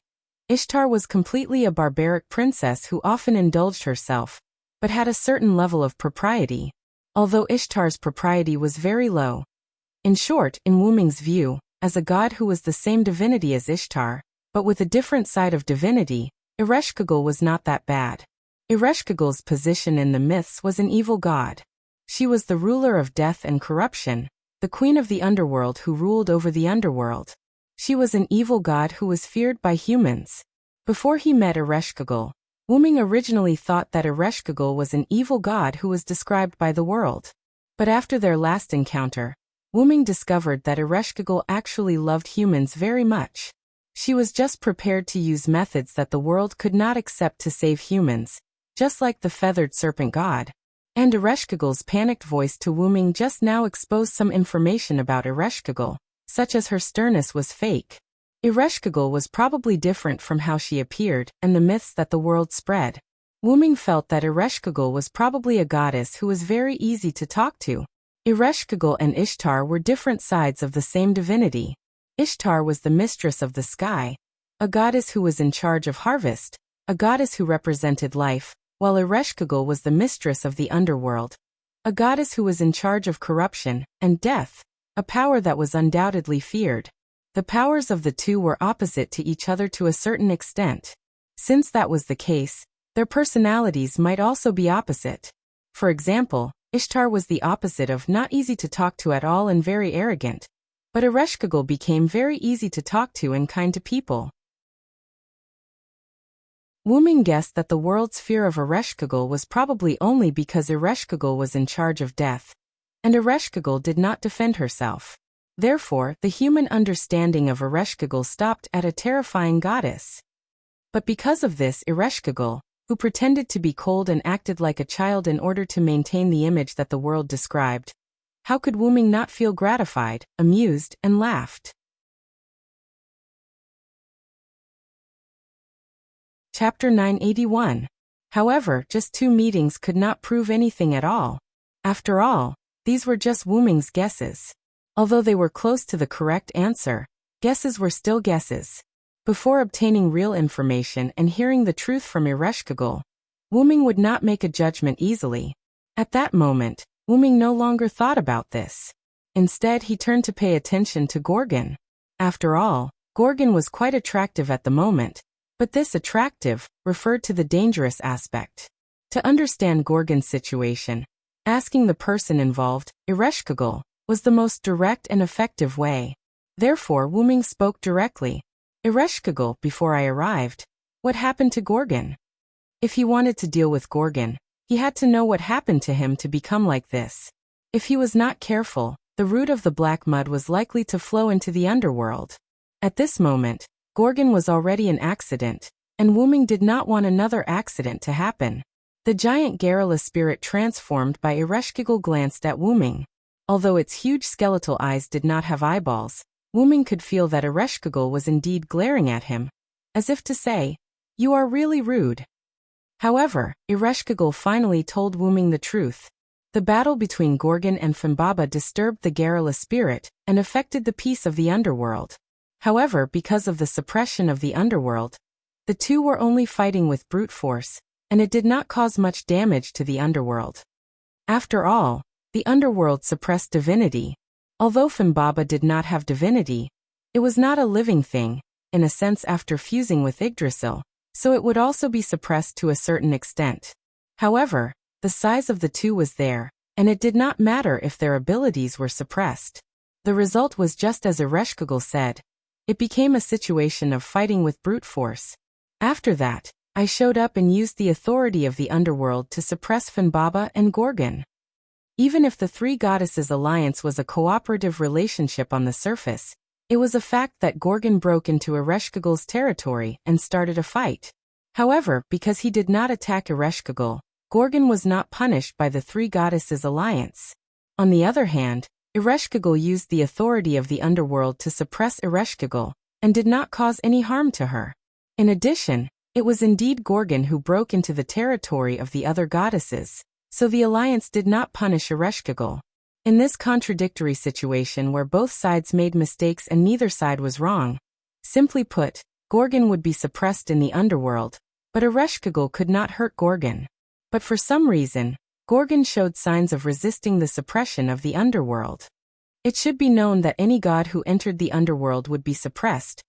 Ishtar was completely a barbaric princess who often indulged herself, but had a certain level of propriety, although Ishtar's propriety was very low. In short, in Wuming's view, as a god who was the same divinity as Ishtar, but with a different side of divinity, Ereshkigal was not that bad. Ereshkigal's position in the myths was an evil god. She was the ruler of death and corruption, the queen of the underworld who ruled over the underworld. She was an evil god who was feared by humans. Before he met Ereshkigal, Wuming originally thought that Ereshkigal was an evil god who was described by the world. But after their last encounter, Wuming discovered that Ereshkigal actually loved humans very much. She was just prepared to use methods that the world could not accept to save humans, just like the feathered serpent god. And Ereshkigal's panicked voice to Wuming just now exposed some information about Ereshkigal, such as her sternness was fake. Ereshkigal was probably different from how she appeared and the myths that the world spread. Wuming felt that Ereshkigal was probably a goddess who was very easy to talk to. Ereshkigal and Ishtar were different sides of the same divinity. Ishtar was the mistress of the sky, a goddess who was in charge of harvest, a goddess who represented life, while Ereshkigal was the mistress of the underworld, a goddess who was in charge of corruption and death, a power that was undoubtedly feared. The powers of the two were opposite to each other to a certain extent. Since that was the case, Their personalities might also be opposite. For example, Ishtar was the opposite of not easy to talk to at all and very arrogant, but Ereshkigal became very easy to talk to and kind to people. Wuming guessed that the world's fear of Ereshkigal was probably only because Ereshkigal was in charge of death, and Ereshkigal did not defend herself. Therefore, the human understanding of Ereshkigal stopped at a terrifying goddess. But because of this, Ereshkigal, who pretended to be cold and acted like a child in order to maintain the image that the world described, how could Wuming not feel gratified, amused, and laughed? Chapter 981. However, just 2 meetings could not prove anything at all. After all, these were just Wuming's guesses. Although they were close to the correct answer, guesses were still guesses. Before obtaining real information and hearing the truth from Ereshkigal, Wuming would not make a judgment easily. At that moment, Wuming no longer thought about this. Instead, he turned to pay attention to Gorgon. After all, Gorgon was quite attractive at the moment, but this attractive referred to the dangerous aspect. To understand Gorgon's situation, asking the person involved, Ereshkigal, was the most direct and effective way. Therefore, Wuming spoke directly. Ereshkigal, before I arrived, what happened to Gorgon? If he wanted to deal with Gorgon, he had to know what happened to him to become like this. If he was not careful, the root of the black mud was likely to flow into the underworld. At this moment, Gorgon was already an accident, and Wuming did not want another accident to happen. The giant garrula spirit transformed by Ereshkigal glanced at Wuming. Although its huge skeletal eyes did not have eyeballs, Wuming could feel that Ereshkigal was indeed glaring at him, as if to say, "You are really rude." However, Ereshkigal finally told Wuming the truth. The battle between Gorgon and Fimbaba disturbed the garrula spirit and affected the peace of the underworld. However, because of the suppression of the underworld, the two were only fighting with brute force, and it did not cause much damage to the underworld. After all, the underworld suppressed divinity. Although Fimbaba did not have divinity, it was not a living thing, in a sense after fusing with Yggdrasil, so it would also be suppressed to a certain extent. However, the size of the two was there, and it did not matter if their abilities were suppressed. The result was just as Ereshkigal said. It became a situation of fighting with brute force. After that, I showed up and used the authority of the underworld to suppress Fimbaba and Gorgon. Even if the 3 goddesses' alliance was a cooperative relationship on the surface, it was a fact that Gorgon broke into Ereshkigal's territory and started a fight. However, because he did not attack Ereshkigal, Gorgon was not punished by the 3 goddesses' alliance. On the other hand, Ereshkigal used the authority of the underworld to suppress Ereshkigal, and did not cause any harm to her. In addition, it was indeed Gorgon who broke into the territory of the other goddesses, so the alliance did not punish Ereshkigal. In this contradictory situation where both sides made mistakes and neither side was wrong, simply put, Gorgon would be suppressed in the underworld, but Ereshkigal could not hurt Gorgon. But for some reason, Gorgon showed signs of resisting the suppression of the underworld. It should be known that any god who entered the underworld would be suppressed,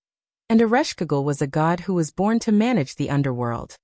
and Ereshkigal was a god who was born to manage the underworld.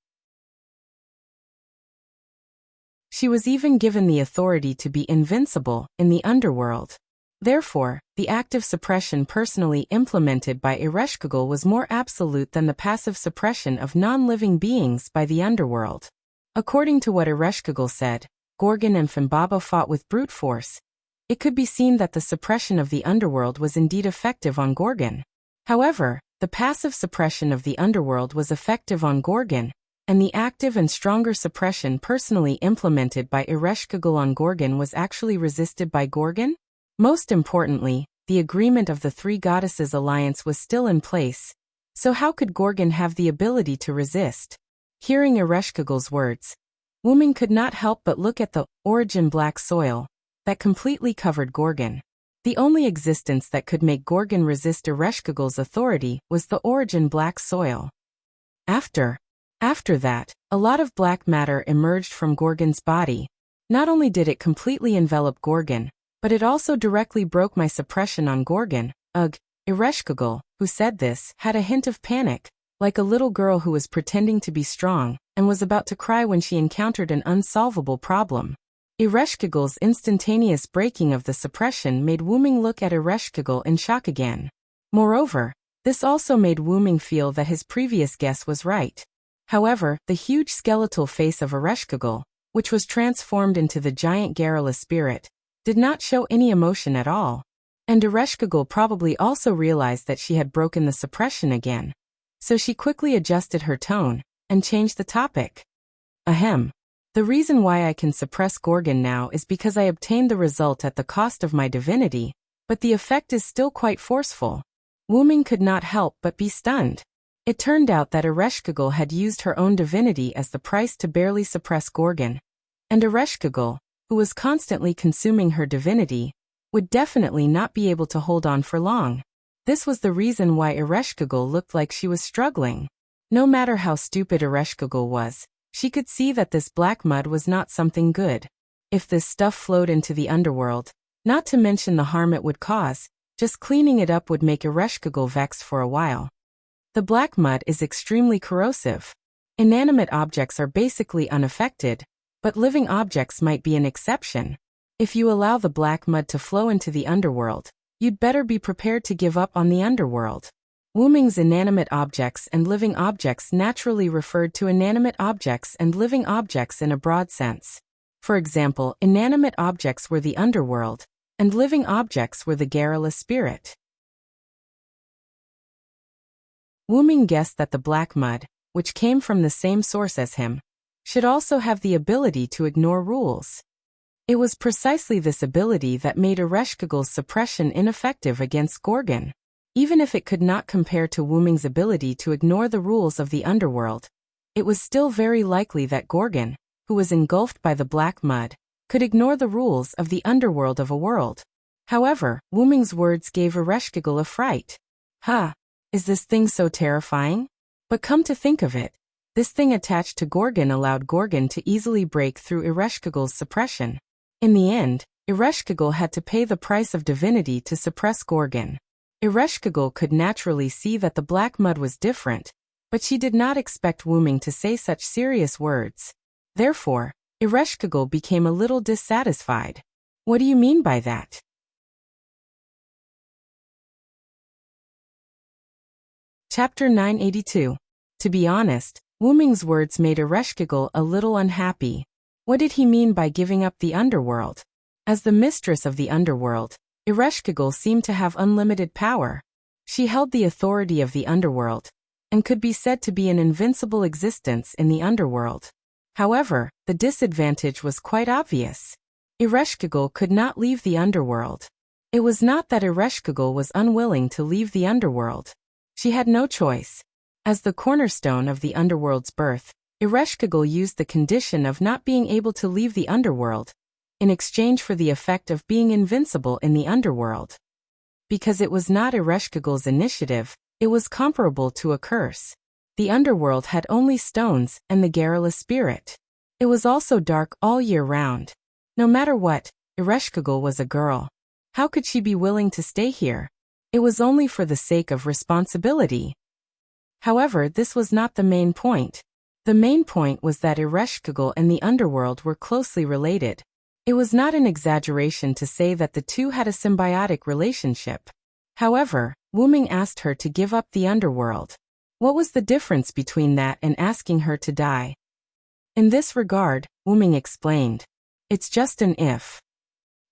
She was even given the authority to be invincible in the underworld. Therefore, the active suppression personally implemented by Ereshkigal was more absolute than the passive suppression of non-living beings by the underworld. According to what Ereshkigal said, Gorgon and Fimbaba fought with brute force. It could be seen that the suppression of the underworld was indeed effective on Gorgon. However, the passive suppression of the underworld was effective on Gorgon, and the active and stronger suppression personally implemented by Ereshkigal on Gorgon was actually resisted by Gorgon? Most importantly, the agreement of the 3 goddesses' alliance was still in place, so how could Gorgon have the ability to resist? Hearing Ereshkigal's words, Wuming could not help but look at the origin black soil that completely covered Gorgon. The only existence that could make Gorgon resist Ereshkigal's authority was the origin black soil. After that, a lot of black matter emerged from Gorgon's body. Not only did it completely envelop Gorgon, but it also directly broke my suppression on Gorgon. Ugh, Ereshkigal, who said this, had a hint of panic, like a little girl who was pretending to be strong, and was about to cry when she encountered an unsolvable problem. Ereshkigal's instantaneous breaking of the suppression made Wuming look at Ereshkigal in shock again. Moreover, this also made Wuming feel that his previous guess was right. However, the huge skeletal face of Ereshkigal, which was transformed into the giant garrulous spirit, did not show any emotion at all. And Ereshkigal probably also realized that she had broken the suppression again. So she quickly adjusted her tone and changed the topic. Ahem. The reason why I can suppress Gorgon now is because I obtained the result at the cost of my divinity, but the effect is still quite forceful. Wuming could not help but be stunned. It turned out that Ereshkigal had used her own divinity as the price to barely suppress Gorgon. And Ereshkigal, who was constantly consuming her divinity, would definitely not be able to hold on for long. This was the reason why Ereshkigal looked like she was struggling. No matter how stupid Ereshkigal was, she could see that this black mud was not something good. If this stuff flowed into the underworld, not to mention the harm it would cause, just cleaning it up would make Ereshkigal vex for a while. The black mud is extremely corrosive. Inanimate objects are basically unaffected, but living objects might be an exception. If you allow the black mud to flow into the underworld, you'd better be prepared to give up on the underworld. Wuming's inanimate objects and living objects naturally referred to inanimate objects and living objects in a broad sense. For example, inanimate objects were the underworld, and living objects were the garrulous spirit. Wuming guessed that the black mud, which came from the same source as him, should also have the ability to ignore rules. It was precisely this ability that made Ereshkigal's suppression ineffective against Gorgon. Even if it could not compare to Wuming's ability to ignore the rules of the underworld, it was still very likely that Gorgon, who was engulfed by the black mud, could ignore the rules of the underworld of a world. However, Wuming's words gave Ereshkigal a fright. Is this thing so terrifying? But come to think of it, this thing attached to Gorgon allowed Gorgon to easily break through Ereshkigal's suppression. In the end, Ereshkigal had to pay the price of divinity to suppress Gorgon. Ereshkigal could naturally see that the black mud was different, but she did not expect Wuming to say such serious words. Therefore, Ereshkigal became a little dissatisfied. What do you mean by that? Chapter 982. To be honest, Wuming's words made Ereshkigal a little unhappy. What did he mean by giving up the underworld? As the mistress of the underworld, Ereshkigal seemed to have unlimited power. She held the authority of the underworld, and could be said to be an invincible existence in the underworld. However, the disadvantage was quite obvious. Ereshkigal could not leave the underworld. It was not that Ereshkigal was unwilling to leave the underworld. She had no choice. As the cornerstone of the underworld's birth, Ereshkigal used the condition of not being able to leave the underworld, in exchange for the effect of being invincible in the underworld. Because it was not Ereshkigal's initiative, it was comparable to a curse. The underworld had only stones and the garrulous spirit. It was also dark all year round. No matter what, Ereshkigal was a girl. How could she be willing to stay here? It was only for the sake of responsibility. However, this was not the main point. The main point was that Ereshkigal and the underworld were closely related. It was not an exaggeration to say that the two had a symbiotic relationship. However, Wuming asked her to give up the underworld. What was the difference between that and asking her to die? In this regard, Wuming explained, "It's just an if.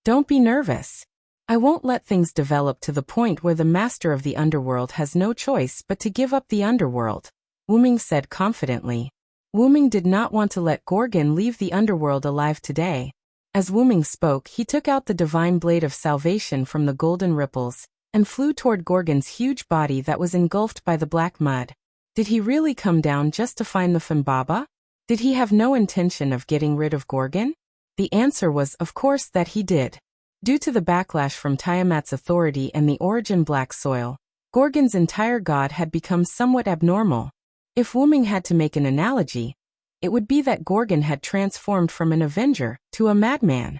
Don't be nervous. I won't let things develop to the point where the master of the underworld has no choice but to give up the underworld," Wuming said confidently. Wuming did not want to let Gorgon leave the underworld alive today. As Wuming spoke, he took out the divine blade of salvation from the golden ripples, and flew toward Gorgon's huge body that was engulfed by the black mud. Did he really come down just to find the Fambaba? Did he have no intention of getting rid of Gorgon? The answer was, of course, that he did. Due to the backlash from Tiamat's authority and the origin black soil, Gorgon's entire god had become somewhat abnormal. If Wuming had to make an analogy, it would be that Gorgon had transformed from an avenger to a madman.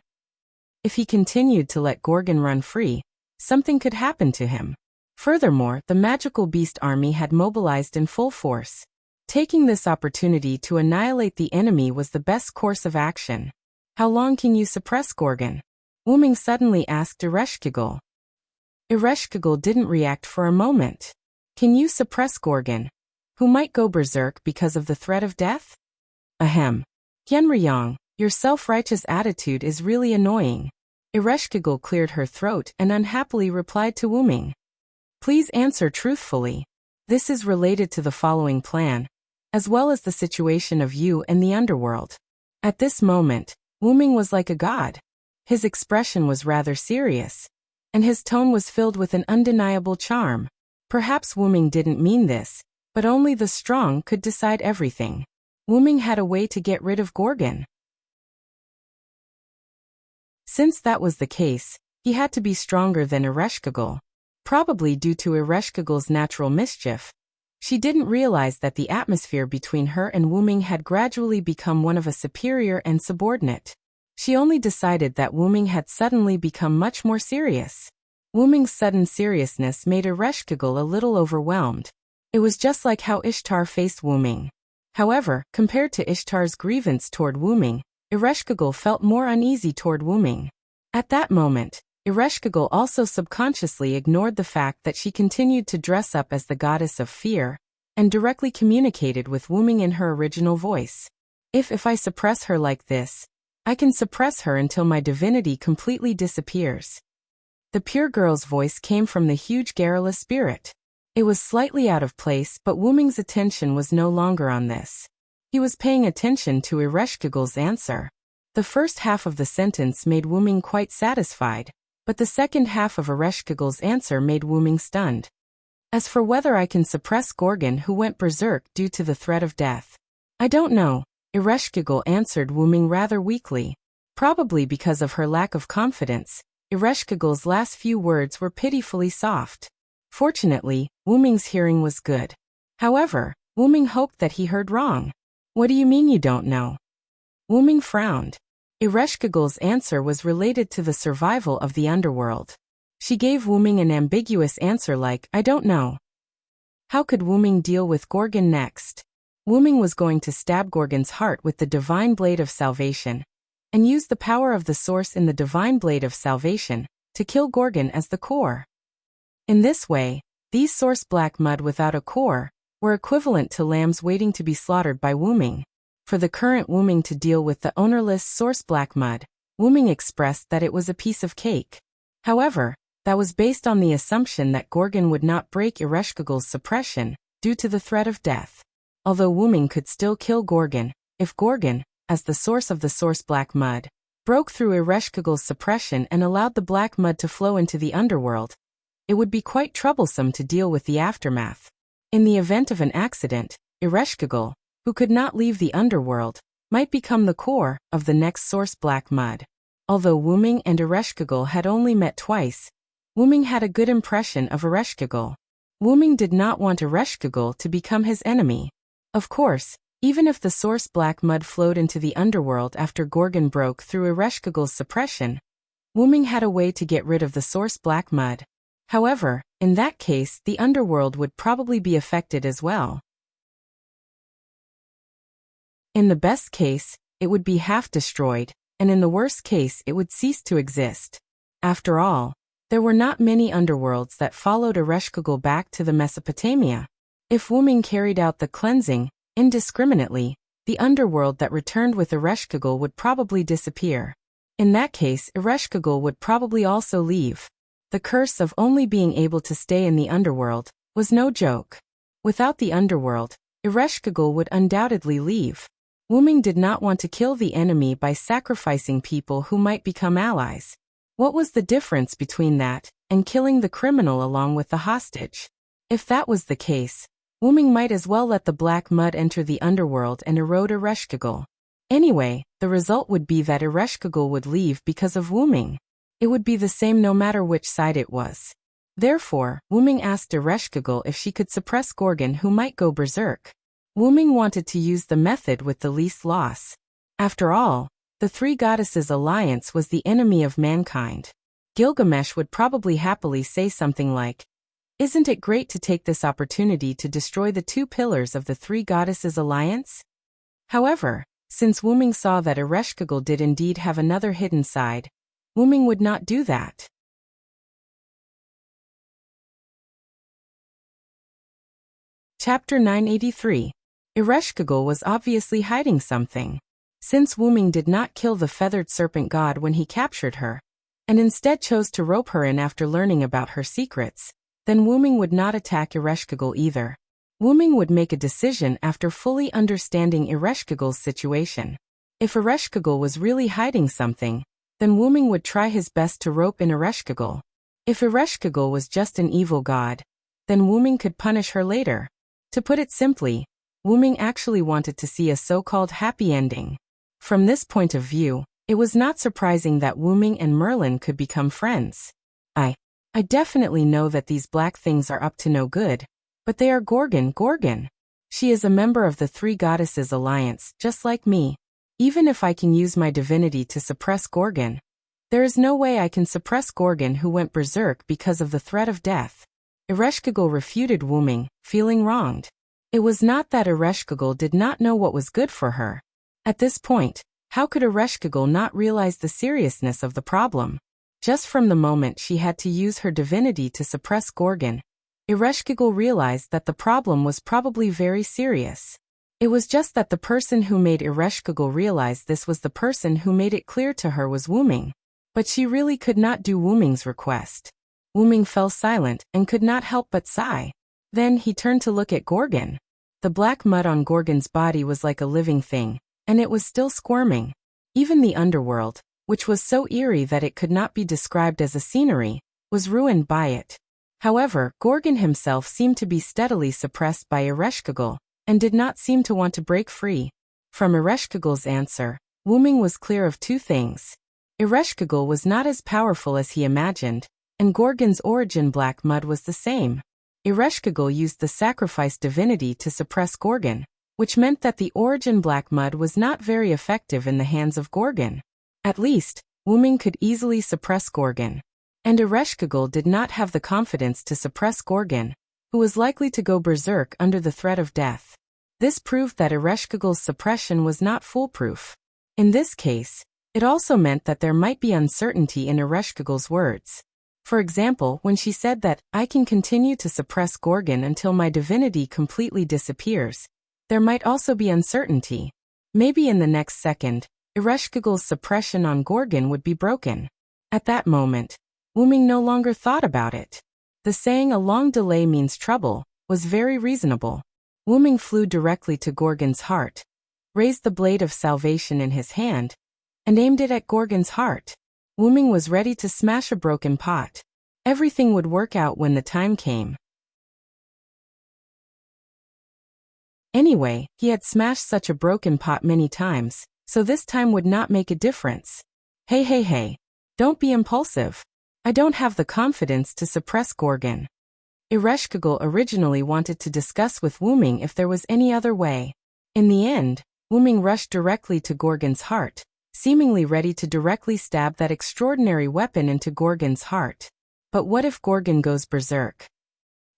If he continued to let Gorgon run free, something could happen to him. Furthermore, the magical beast army had mobilized in full force. Taking this opportunity to annihilate the enemy was the best course of action. How long can you suppress Gorgon? Wuming suddenly asked Ereshkigal. Ereshkigal didn't react for a moment. Can you suppress Gorgon, who might go berserk because of the threat of death? Ahem. Yenryang, your self-righteous attitude is really annoying. Ereshkigal cleared her throat and unhappily replied to Wuming. Please answer truthfully. This is related to the following plan, as well as the situation of you and the underworld. At this moment, Wuming was like a god. His expression was rather serious, and his tone was filled with an undeniable charm. Perhaps Wuming didn't mean this, but only the strong could decide everything. Wuming had a way to get rid of Gorgon. Since that was the case, he had to be stronger than Ereshkigal. Probably due to Ereshkigal's natural mischief, she didn't realize that the atmosphere between her and Wuming had gradually become one of a superior and subordinate. She only decided that Wuming had suddenly become much more serious. Wuming's sudden seriousness made Ereshkigal a little overwhelmed. It was just like how Ishtar faced Wuming. However, compared to Ishtar's grievance toward Wuming, Ereshkigal felt more uneasy toward Wuming. At that moment, Ereshkigal also subconsciously ignored the fact that she continued to dress up as the goddess of fear, and directly communicated with Wuming in her original voice. If I suppress her like this, I can suppress her until my divinity completely disappears. The pure girl's voice came from the huge garrulous spirit. It was slightly out of place, but Wuming's attention was no longer on this. He was paying attention to Ereshkigal's answer. The first half of the sentence made Wuming quite satisfied, but the second half of Ereshkigal's answer made Wuming stunned. As for whether I can suppress Gorgon who went berserk due to the threat of death, I don't know, Ereshkigal answered Wuming rather weakly. Probably because of her lack of confidence, Ereshkigal's last few words were pitifully soft. Fortunately, Wuming's hearing was good. However, Wuming hoped that he heard wrong. What do you mean you don't know? Wuming frowned. Ereshkigal's answer was related to the survival of the underworld. She gave Wuming an ambiguous answer like, I don't know. How could Wuming deal with Gorgon next? Wuming was going to stab Gorgon's heart with the divine blade of salvation, and use the power of the source in the divine blade of salvation, to kill Gorgon as the core. In this way, these source black mud without a core, were equivalent to lambs waiting to be slaughtered by Wuming. For the current Wuming to deal with the ownerless source black mud, Wuming expressed that it was a piece of cake. However, that was based on the assumption that Gorgon would not break Ereshkigal's suppression, due to the threat of death. Although Wuming could still kill Gorgon, if Gorgon, as the source of the source black mud, broke through Ereshkigal's suppression and allowed the black mud to flow into the underworld, it would be quite troublesome to deal with the aftermath. In the event of an accident, Ereshkigal, who could not leave the underworld, might become the core of the next source black mud. Although Wuming and Ereshkigal had only met twice, Wuming had a good impression of Ereshkigal. Wuming did not want Ereshkigal to become his enemy. Of course, even if the source black mud flowed into the underworld after Gorgon broke through Ereshkigal's suppression, Wuming had a way to get rid of the source black mud. However, in that case the underworld would probably be affected as well. In the best case, it would be half destroyed, and in the worst case it would cease to exist. After all, there were not many underworlds that followed Ereshkigal back to the Mesopotamia. If Wuming carried out the cleansing indiscriminately, the underworld that returned with Ereshkigal would probably disappear. In that case, Ereshkigal would probably also leave. The curse of only being able to stay in the underworld was no joke. Without the underworld, Ereshkigal would undoubtedly leave. Wuming did not want to kill the enemy by sacrificing people who might become allies. What was the difference between that and killing the criminal along with the hostage? If that was the case, Wuming might as well let the black mud enter the underworld and erode Ereshkigal. Anyway, the result would be that Ereshkigal would leave because of Wuming. It would be the same no matter which side it was. Therefore, Wuming asked Ereshkigal if she could suppress Gorgon who might go berserk. Wuming wanted to use the method with the least loss. After all, the three goddesses' alliance was the enemy of mankind. Gilgamesh would probably happily say something like, Isn't it great to take this opportunity to destroy the two pillars of the three goddesses' alliance? However, since Wuming saw that Ereshkigal did indeed have another hidden side, Wuming would not do that. Chapter 983. Ereshkigal was obviously hiding something. Since Wuming did not kill the feathered serpent god when he captured her, and instead chose to rope her in after learning about her secrets, then Wuming would not attack Ereshkigal either. Wuming would make a decision after fully understanding Ereshkigal's situation. If Ereshkigal was really hiding something, then Wuming would try his best to rope in Ereshkigal. If Ereshkigal was just an evil god, then Wuming could punish her later. To put it simply, Wuming actually wanted to see a so-called happy ending. From this point of view, it was not surprising that Wuming and Merlin could become friends. I definitely know that these black things are up to no good, but they are Gorgon. She is a member of the Three Goddesses Alliance, just like me. Even if I can use my divinity to suppress Gorgon, there is no way I can suppress Gorgon, who went berserk because of the threat of death. Ereshkigal refuted Wuming, feeling wronged. It was not that Ereshkigal did not know what was good for her. At this point, how could Ereshkigal not realize the seriousness of the problem? Just from the moment she had to use her divinity to suppress Gorgon, Ereshkigal realized that the problem was probably very serious. It was just that the person who made Ereshkigal realize this was the person who made it clear to her was Wuming. But she really could not do Wuming's request. Wuming fell silent and could not help but sigh. Then he turned to look at Gorgon. The black mud on Gorgon's body was like a living thing, and it was still squirming. Even the underworld, which was so eerie that it could not be described as a scenery, was ruined by it. However, Gorgon himself seemed to be steadily suppressed by Ereshkigal, and did not seem to want to break free. From Ereshkigal's answer, Wuming was clear of two things. Ereshkigal was not as powerful as he imagined, and Gorgon's origin black mud was the same. Ereshkigal used the sacrifice divinity to suppress Gorgon, which meant that the origin black mud was not very effective in the hands of Gorgon. At least, Wuming could easily suppress Gorgon. And Ereshkigal did not have the confidence to suppress Gorgon, who was likely to go berserk under the threat of death. This proved that Ereshkigal's suppression was not foolproof. In this case, it also meant that there might be uncertainty in Ereshkigal's words. For example, when she said that, "I can continue to suppress Gorgon until my divinity completely disappears," there might also be uncertainty. Maybe in the next second, Ereshkigal's suppression on Gorgon would be broken. At that moment, Wuming no longer thought about it. The saying "a long delay means trouble" was very reasonable. Wuming flew directly to Gorgon's heart, raised the blade of salvation in his hand, and aimed it at Gorgon's heart. Wuming was ready to smash a broken pot. Everything would work out when the time came. Anyway, he had smashed such a broken pot many times, so this time would not make a difference. Hey, don't be impulsive. I don't have the confidence to suppress Gorgon. Ereshkigal originally wanted to discuss with Wuming if there was any other way. In the end, Wuming rushed directly to Gorgon's heart, seemingly ready to directly stab that extraordinary weapon into Gorgon's heart. But what if Gorgon goes berserk?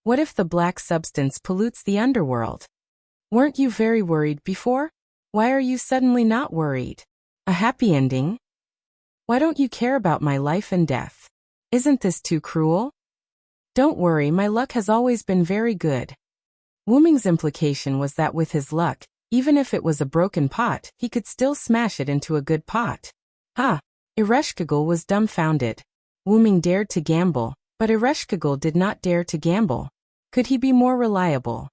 What if the black substance pollutes the underworld? Weren't you very worried before? Why are you suddenly not worried? A happy ending? Why don't you care about my life and death? Isn't this too cruel? Don't worry, my luck has always been very good. Wuming's implication was that with his luck, even if it was a broken pot, he could still smash it into a good pot. Ereshkigal was dumbfounded. Wuming dared to gamble, but Ereshkigal did not dare to gamble. Could he be more reliable?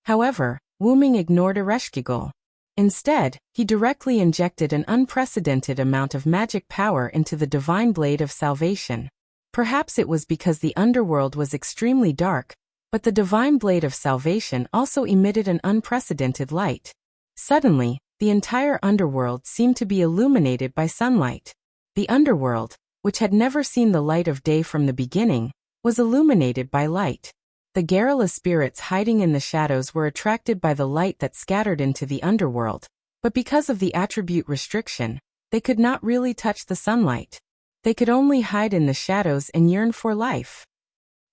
However, Wuming ignored Ereshkigal. Instead, he directly injected an unprecedented amount of magic power into the divine blade of salvation. Perhaps it was because the underworld was extremely dark, but the divine blade of salvation also emitted an unprecedented light. Suddenly, the entire underworld seemed to be illuminated by sunlight. The underworld, which had never seen the light of day from the beginning, was illuminated by light. The garrula spirits hiding in the shadows were attracted by the light that scattered into the underworld, but because of the attribute restriction, they could not really touch the sunlight. They could only hide in the shadows and yearn for life.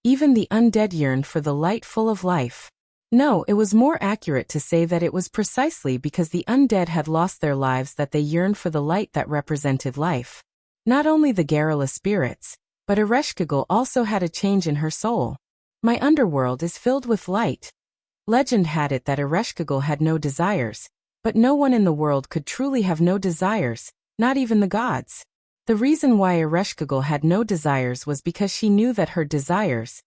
Even the undead yearned for the light full of life. No, it was more accurate to say that it was precisely because the undead had lost their lives that they yearned for the light that represented life. Not only the garrulous spirits, but Ereshkigal also had a change in her soul. My underworld is filled with light. Legend had it that Ereshkigal had no desires, but no one in the world could truly have no desires, not even the gods. The reason why Ereshkigal had no desires was because she knew that her desires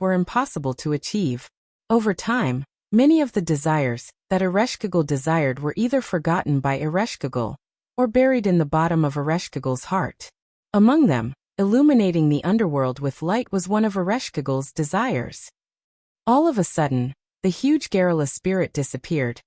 were impossible to achieve. Over time, many of the desires that Ereshkigal desired were either forgotten by Ereshkigal or buried in the bottom of Ereshkigal's heart. Among them, illuminating the underworld with light was one of Ereshkigal's desires. All of a sudden, the huge garrulous spirit disappeared,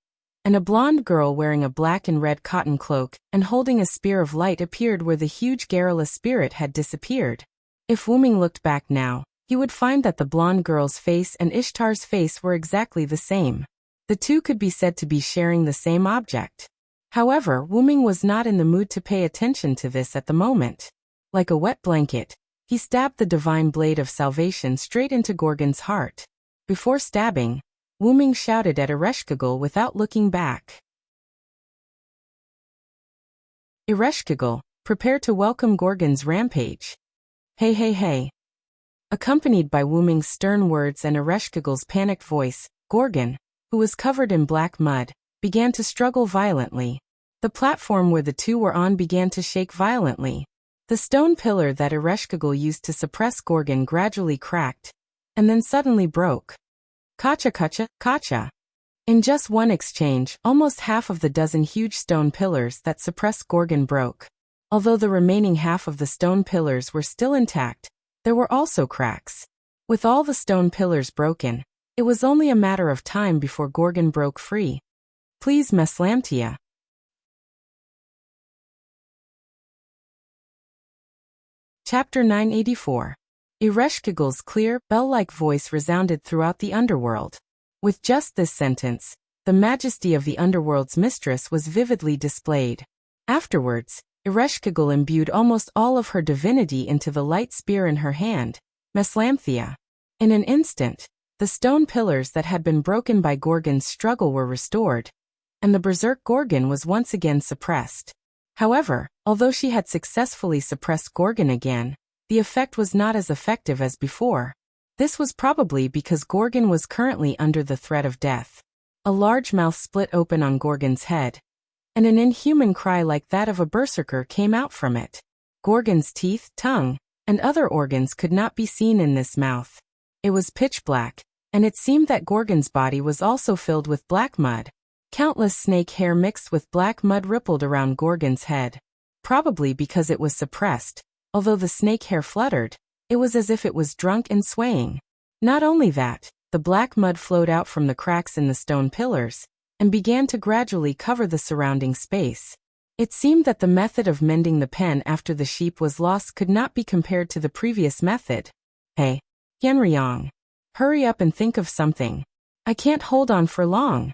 and a blonde girl wearing a black and red cotton cloak and holding a spear of light appeared where the huge garrulous spirit had disappeared. If Wuming looked back now, he would find that the blonde girl's face and Ishtar's face were exactly the same. The two could be said to be sharing the same object. However, Wuming was not in the mood to pay attention to this at the moment. Like a wet blanket, he stabbed the divine blade of salvation straight into Gorgon's heart. Before stabbing, Wuming shouted at Ereshkigal without looking back. Ereshkigal, prepare to welcome Gorgon's rampage. Hey hey hey. Accompanied by Wuming's stern words and Ereshkigal's panicked voice, Gorgon, who was covered in black mud, began to struggle violently. The platform where the two were on began to shake violently. The stone pillar that Ereshkigal used to suppress Gorgon gradually cracked, and then suddenly broke. Kacha kacha, kacha. In just one exchange, almost half of the dozen huge stone pillars that suppressed Gorgon broke. Although the remaining half of the stone pillars were still intact, there were also cracks. With all the stone pillars broken, it was only a matter of time before Gorgon broke free. Please Meslamtia. Chapter 984. Ereshkigal's clear, bell-like voice resounded throughout the underworld. With just this sentence, the majesty of the underworld's mistress was vividly displayed. Afterwards, Ereshkigal imbued almost all of her divinity into the light spear in her hand, Meslamthia. In an instant, the stone pillars that had been broken by Gorgon's struggle were restored, and the berserk Gorgon was once again suppressed. However, although she had successfully suppressed Gorgon again, the effect was not as effective as before. This was probably because Gorgon was currently under the threat of death. A large mouth split open on Gorgon's head, and an inhuman cry like that of a berserker came out from it. Gorgon's teeth, tongue, and other organs could not be seen in this mouth. It was pitch black, and it seemed that Gorgon's body was also filled with black mud. Countless snake hair mixed with black mud rippled around Gorgon's head. Probably because it was suppressed, although the snake hair fluttered, it was as if it was drunk and swaying. Not only that, the black mud flowed out from the cracks in the stone pillars, and began to gradually cover the surrounding space. It seemed that the method of mending the pen after the sheep was lost could not be compared to the previous method. Hey, Yenryong. Hurry up and think of something. I can't hold on for long.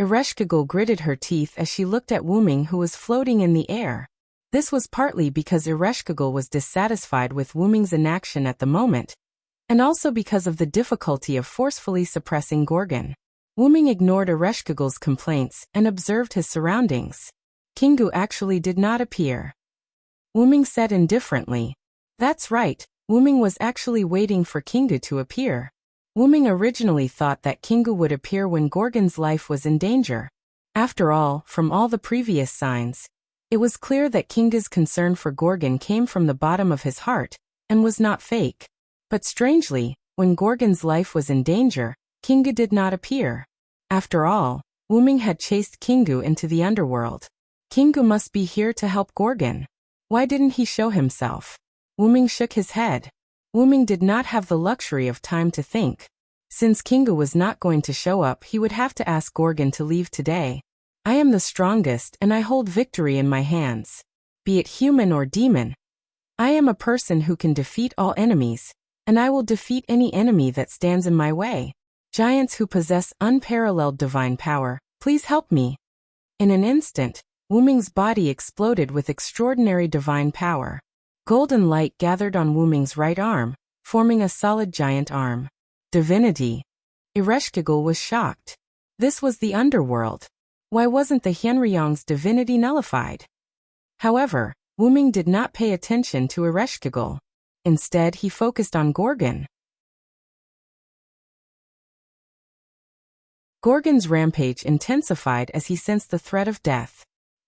Ereshkigal gritted her teeth as she looked at Wuming, who was floating in the air. This was partly because Ereshkigal was dissatisfied with Wuming's inaction at the moment, and also because of the difficulty of forcefully suppressing Gorgon. Wuming ignored Ereshkigal's complaints and observed his surroundings. Kingu actually did not appear. Wuming said indifferently. That's right, Wuming was actually waiting for Kingu to appear. Wuming originally thought that Kingu would appear when Gorgon's life was in danger. After all, from all the previous signs, it was clear that Kingu's concern for Gorgon came from the bottom of his heart, and was not fake. But strangely, when Gorgon's life was in danger, Kingu did not appear. After all, Wuming had chased Kingu into the underworld. Kingu must be here to help Gorgon. Why didn't he show himself? Wuming shook his head. Wuming did not have the luxury of time to think. Since Kingu was not going to show up, he would have to ask Gorgon to leave today. I am the strongest and I hold victory in my hands. Be it human or demon. I am a person who can defeat all enemies, and I will defeat any enemy that stands in my way. Giants who possess unparalleled divine power, please help me. In an instant, Wuming's body exploded with extraordinary divine power. Golden light gathered on Wuming's right arm, forming a solid giant arm. Divinity. Ereshkigal was shocked. This was the underworld. Why wasn't the Hyenryong's divinity nullified? However, Wuming did not pay attention to Ereshkigal. Instead, he focused on Gorgon. Gorgon's rampage intensified as he sensed the threat of death.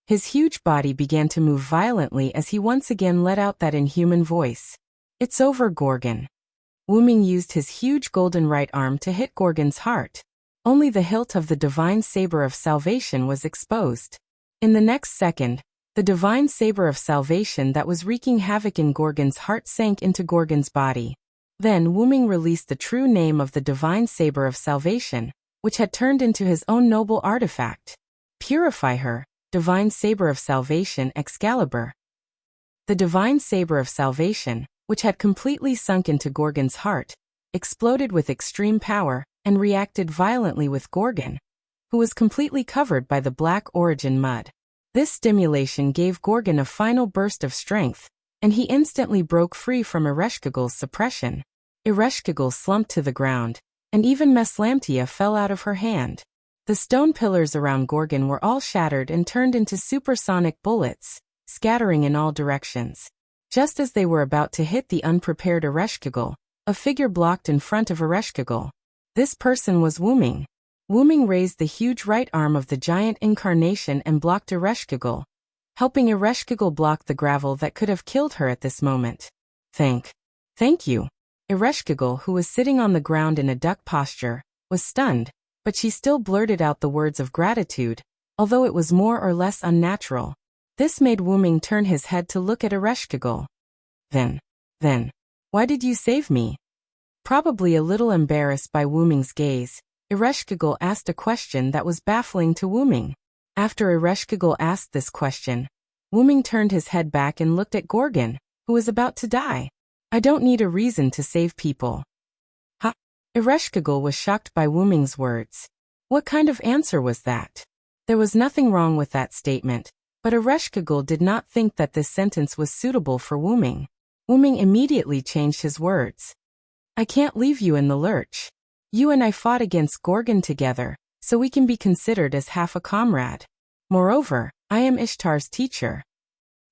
His huge body began to move violently as he once again let out that inhuman voice. "It's over, Gorgon." Wuming used his huge golden right arm to hit Gorgon's heart. Only the hilt of the divine saber of salvation was exposed. In the next second, the divine saber of salvation that was wreaking havoc in Gorgon's heart sank into Gorgon's body. Then Wuming released the true name of the divine saber of salvation, which had turned into his own noble artifact. "Purify her, divine saber of salvation Excalibur." The divine saber of salvation, which had completely sunk into Gorgon's heart, exploded with extreme power and reacted violently with Gorgon, who was completely covered by the black origin mud. This stimulation gave Gorgon a final burst of strength, and he instantly broke free from Ereshkigal's suppression. Ereshkigal slumped to the ground, and even Meslamtia fell out of her hand. The stone pillars around Gorgon were all shattered and turned into supersonic bullets, scattering in all directions. Just as they were about to hit the unprepared Ereshkigal, a figure blocked in front of Ereshkigal. This person was Wuming. Wuming raised the huge right arm of the giant incarnation and blocked Ereshkigal, helping Ereshkigal block the gravel that could have killed her at this moment. Thank you." Ereshkigal, who was sitting on the ground in a duck posture, was stunned, but she still blurted out the words of gratitude, although it was more or less unnatural. This made Wuming turn his head to look at Ereshkigal. Then, why did you save me?" Probably a little embarrassed by Wuming's gaze, Ereshkigal asked a question that was baffling to Wuming. After Ereshkigal asked this question, Wuming turned his head back and looked at Gorgon, who was about to die. "I don't need a reason to save people." "Ha!" Ereshkigal was shocked by Wuming's words. What kind of answer was that? There was nothing wrong with that statement, but Ereshkigal did not think that this sentence was suitable for Wuming. Wuming immediately changed his words. "I can't leave you in the lurch. You and I fought against Gorgon together, so we can be considered as half a comrade. Moreover, I am Ishtar's teacher.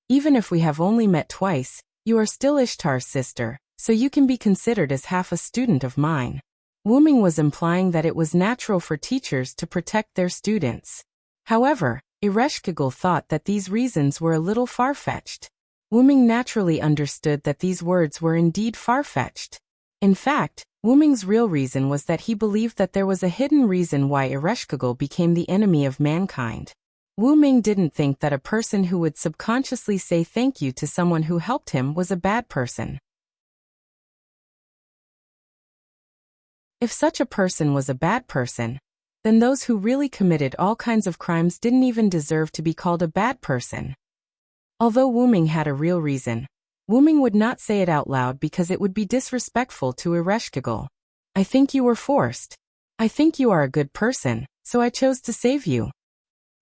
Even if we have only met twice, you are still Ishtar's sister, so you can be considered as half a student of mine." Wuming was implying that it was natural for teachers to protect their students. However, Ereshkigal thought that these reasons were a little far-fetched. Wuming naturally understood that these words were indeed far-fetched. In fact, Wuming's real reason was that he believed that there was a hidden reason why Ereshkigal became the enemy of mankind. Wuming didn't think that a person who would subconsciously say thank you to someone who helped him was a bad person. If such a person was a bad person, then those who really committed all kinds of crimes didn't even deserve to be called a bad person. Although Wuming had a real reason, Wuming would not say it out loud because it would be disrespectful to Ereshkigal. "I think you were forced. I think you are a good person, so I chose to save you."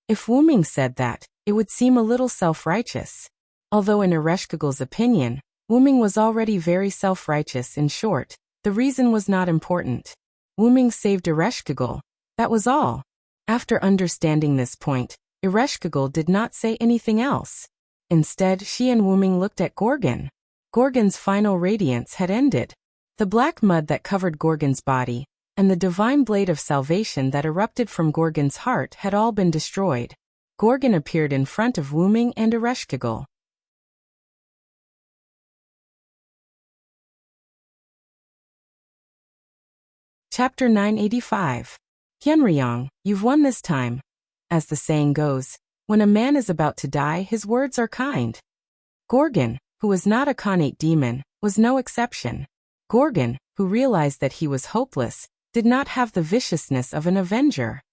If Wuming said that, it would seem a little self-righteous. Although in Ereshkigal's opinion, Wuming was already very self-righteous. In short, the reason was not important. Wuming saved Ereshkigal. That was all. After understanding this point, Ereshkigal did not say anything else. Instead, she and Wuming looked at Gorgon. Gorgon's final radiance had ended. The black mud that covered Gorgon's body, and the divine blade of salvation that erupted from Gorgon's heart had all been destroyed. Gorgon appeared in front of Wuming and Ereshkigal. Chapter 985. Hyenryong, you've won this time. As the saying goes, when a man is about to die, his words are kind. Gorgon, who was not a Khanate demon, was no exception. Gorgon, who realized that he was hopeless, did not have the viciousness of an avenger.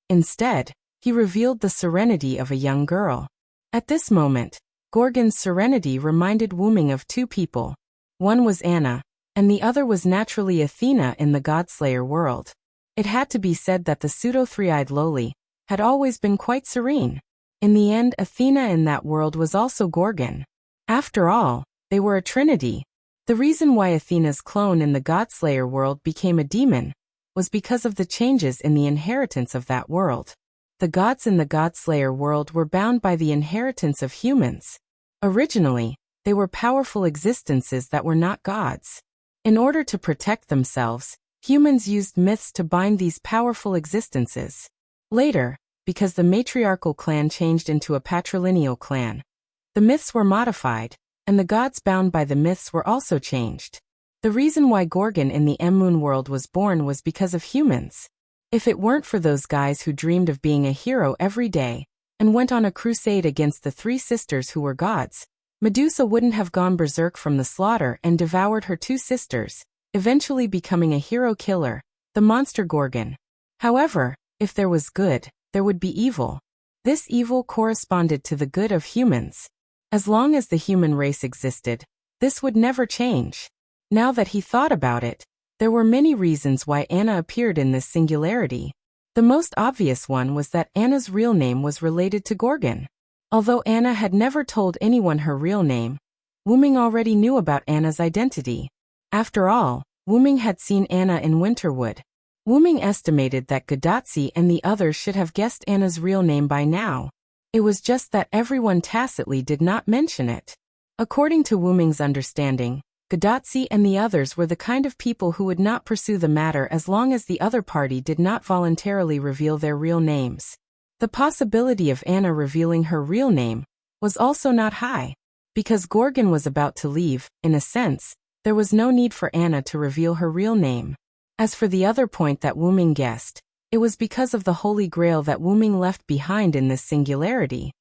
Instead, he revealed the serenity of a young girl. At this moment, Gorgon's serenity reminded Wuming of two people. One was Anna, and the other was naturally Athena in the Godslayer world. It had to be said that the pseudo-three-eyed lowly had always been quite serene. In the end, Athena in that world was also Gorgon. After all, they were a trinity. The reason why Athena's clone in the Godslayer world became a demon was because of the changes in the inheritance of that world. The gods in the Godslayer world were bound by the inheritance of humans. Originally, they were powerful existences that were not gods. In order to protect themselves, humans used myths to bind these powerful existences. Later, because the matriarchal clan changed into a patrilineal clan, the myths were modified, and the gods bound by the myths were also changed. The reason why Gorgon in the M-Moon world was born was because of humans. If it weren't for those guys who dreamed of being a hero every day and went on a crusade against the three sisters who were gods, Medusa wouldn't have gone berserk from the slaughter and devoured her two sisters, eventually becoming a hero killer, the monster Gorgon. However, if there was good, there would be evil. This evil corresponded to the good of humans. As long as the human race existed, this would never change. Now that he thought about it, there were many reasons why Anna appeared in this singularity. The most obvious one was that Anna's real name was related to Gorgon. Although Anna had never told anyone her real name, Wu-Ming already knew about Anna's identity. After all, Wu-Ming had seen Anna in Winterwood. Wu-Ming estimated that Gadotsi and the others should have guessed Anna's real name by now. It was just that everyone tacitly did not mention it. According to Wu-Ming's understanding, Gadotsi and the others were the kind of people who would not pursue the matter as long as the other party did not voluntarily reveal their real names. The possibility of Anna revealing her real name was also not high. Because Gorgon was about to leave, in a sense, there was no need for Anna to reveal her real name. As for the other point that Wu-Ming guessed, it was because of the Holy Grail that Wu-Ming left behind in this singularity.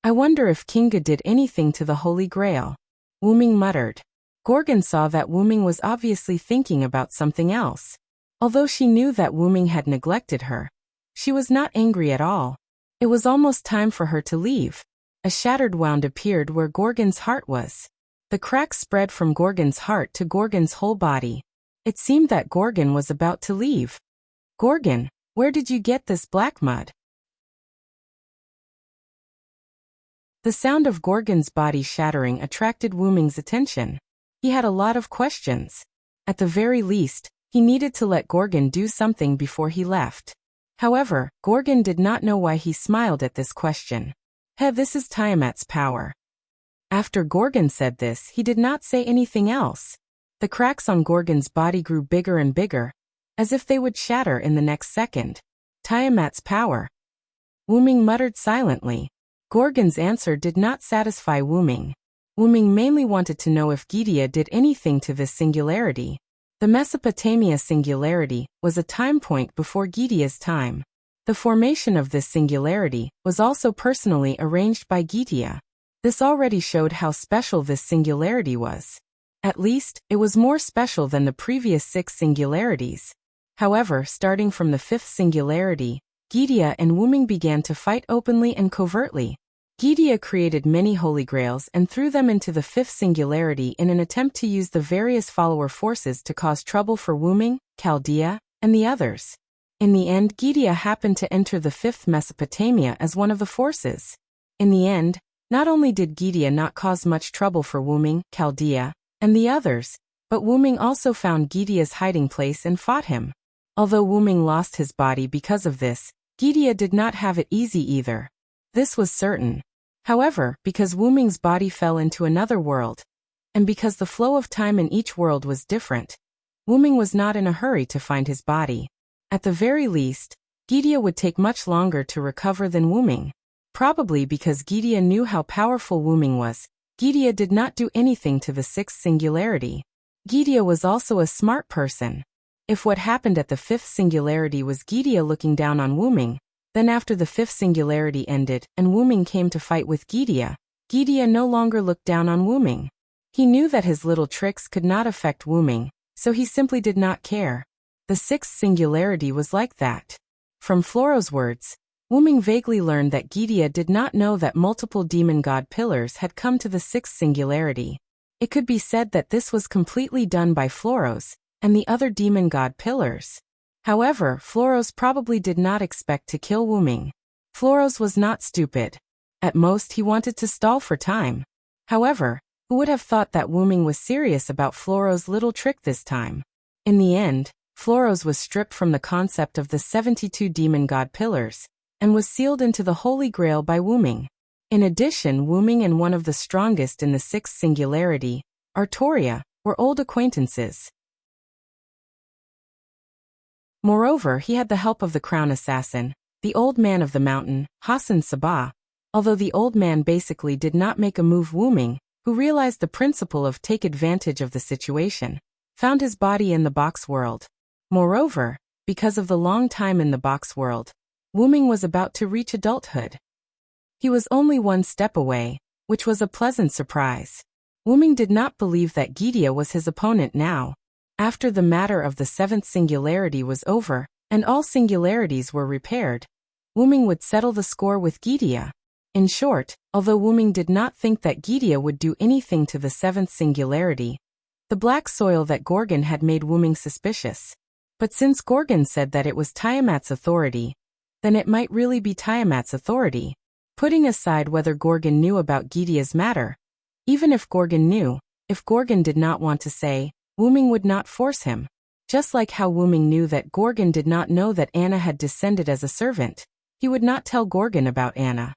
I wonder if Kinga did anything to the Holy Grail. Wu-Ming muttered. Gorgon saw that Wu-Ming was obviously thinking about something else. Although she knew that Wu-Ming had neglected her, she was not angry at all. It was almost time for her to leave. A shattered wound appeared where Gorgon's heart was. The crack spread from Gorgon's heart to Gorgon's whole body. It seemed that Gorgon was about to leave. Gorgon, where did you get this black mud? The sound of Gorgon's body shattering attracted Wu-Ming's attention. He had a lot of questions. At the very least, he needed to let Gorgon do something before he left. However, Gorgon did not know why he smiled at this question. Hey, this is Tiamat's power. After Gorgon said this, he did not say anything else. The cracks on Gorgon's body grew bigger and bigger, as if they would shatter in the next second. Tiamat's power. Wu-Ming muttered silently. Gorgon's answer did not satisfy Wu-Ming. Wu-Ming mainly wanted to know if Gydia did anything to this singularity. The Mesopotamia singularity was a time point before Gydia's time. The formation of this singularity was also personally arranged by Gydia. This already showed how special this singularity was. At least, it was more special than the previous 6 singularities. However, starting from the 5th singularity, Gydia and Wu-Ming began to fight openly and covertly. Gydia created many holy grails and threw them into the 5th singularity in an attempt to use the various follower forces to cause trouble for Wu-Ming, Chaldea, and the others. In the end, Gydia happened to enter the 5th Mesopotamia as one of the forces. In the end, not only did Gydia not cause much trouble for Wu-Ming, Chaldea, and the others, but Wu-Ming also found Gydia's hiding place and fought him. Although Wu-Ming lost his body because of this, Gydia did not have it easy either. This was certain. However, because Wu-Ming's body fell into another world, and because the flow of time in each world was different, Wu-Ming was not in a hurry to find his body. At the very least, Gydia would take much longer to recover than Wu-Ming. Probably because Gydia knew how powerful Wu-Ming was, Gydia did not do anything to the 6th singularity. Gydia was also a smart person. If what happened at the 5th singularity was Gydia looking down on Wu-Ming, then after the 5th singularity ended and Wu-Ming came to fight with Gydia, Gydia no longer looked down on Wu-Ming. He knew that his little tricks could not affect Wu-Ming, so he simply did not care. The 6th singularity was like that. From Floro's words, Wu-Ming vaguely learned that Gydia did not know that multiple demon god pillars had come to the 6th singularity. It could be said that this was completely done by Floros and the other demon god pillars. However, Floros probably did not expect to kill Wu-Ming. Floros was not stupid. At most he wanted to stall for time. However, Who would have thought that Wu Ming was serious about Floro's little trick this time? In the end, Floros was stripped from the concept of the 72 demon god pillars, and was sealed into the Holy Grail by Wu Ming. In addition, Wu Ming and one of the strongest in the sixth singularity, Artoria, were old acquaintances. Moreover, he had the help of the crown assassin, the old man of the mountain, Hassan Sabah, although the old man basically did not make a move. Wu Ming, who realized the principle of take advantage of the situation, found his body in the box world. Moreover, because of the long time in the box world, Wu Ming was about to reach adulthood. He was only one step away, which was a pleasant surprise. Wu Ming did not believe that Gidia was his opponent now. After the matter of the seventh singularity was over, and all singularities were repaired, Wu Ming would settle the score with Gidia. In short, although Wu Ming did not think that Gidia would do anything to the seventh singularity, the black soil that Gorgon had made Wu Ming suspicious. But since Gorgon said that it was Tiamat's authority, then it might really be Tiamat's authority. Putting aside whether Gorgon knew about Gidia's matter, even if Gorgon knew, if Gorgon did not want to say, Wu Ming would not force him. Just like how Wu Ming knew that Gorgon did not know that Anna had descended as a servant, he would not tell Gorgon about Anna.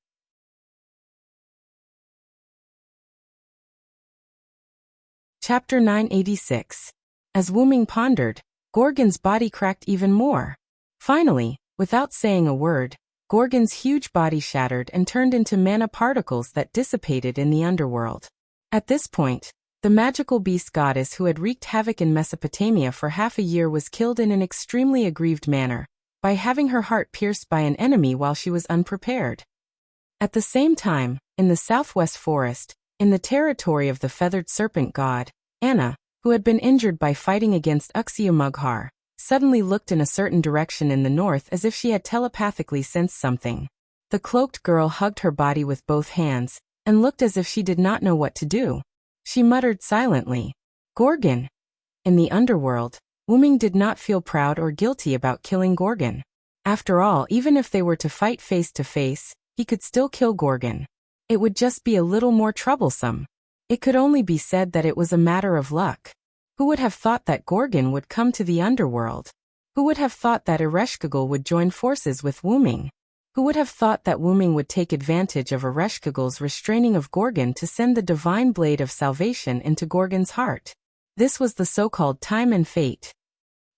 Chapter 986. As Wu Ming pondered, Gorgon's body cracked even more. Finally, without saying a word, Gorgon's huge body shattered and turned into mana particles that dissipated in the underworld. At this point, the magical beast goddess who had wreaked havoc in Mesopotamia for half a year was killed in an extremely aggrieved manner, by having her heart pierced by an enemy while she was unprepared. At the same time, in the southwest forest, in the territory of the feathered serpent god, Anna, who had been injured by fighting against Uxiumughar, suddenly looked in a certain direction in the north as if she had telepathically sensed something. The cloaked girl hugged her body with both hands, and looked as if she did not know what to do. She muttered silently, Gorgon. In the underworld, Wu Ming did not feel proud or guilty about killing Gorgon. After all, even if they were to fight face to face, he could still kill Gorgon. It would just be a little more troublesome. It could only be said that it was a matter of luck. Who would have thought that Gorgon would come to the underworld? Who would have thought that Ereshkigal would join forces with Wu Ming? Who would have thought that Wu Ming would take advantage of Ereshkigal's restraining of Gorgon to send the divine blade of salvation into Gorgon's heart? This was the so-called time and fate.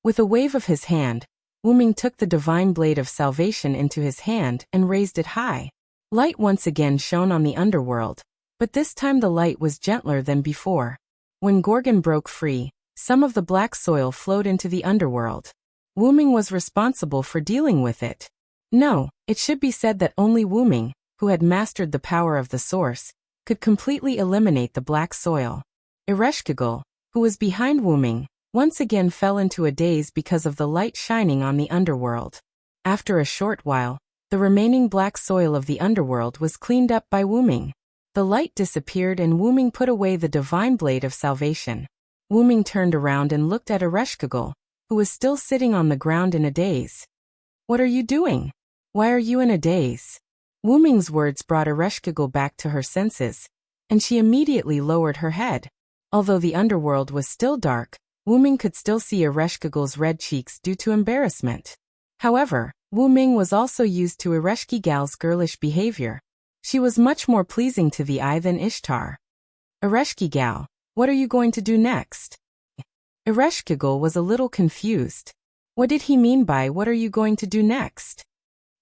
With a wave of his hand, Wu Ming took the divine blade of salvation into his hand and raised it high. Light once again shone on the underworld, but this time the light was gentler than before. When Gorgon broke free, some of the black soil flowed into the underworld. Wu Ming was responsible for dealing with it. No, it should be said that only Wu Ming, who had mastered the power of the source, could completely eliminate the black soil. Ereshkigal, who was behind Wu Ming, once again fell into a daze because of the light shining on the underworld. After a short while, the remaining black soil of the underworld was cleaned up by Wu Ming. The light disappeared and Wu Ming put away the divine blade of salvation. Wu Ming turned around and looked at Ereshkigal, who was still sitting on the ground in a daze. What are you doing? Why are you in a daze? Wu Ming's words brought Ereshkigal back to her senses, and she immediately lowered her head. Although the underworld was still dark, Wu Ming could still see Ereshkigal's red cheeks due to embarrassment. However, Wu Ming was also used to Ereshkigal's girlish behavior. She was much more pleasing to the eye than Ishtar. Ereshkigal, what are you going to do next? Ereshkigal was a little confused. What did he mean by what are you going to do next?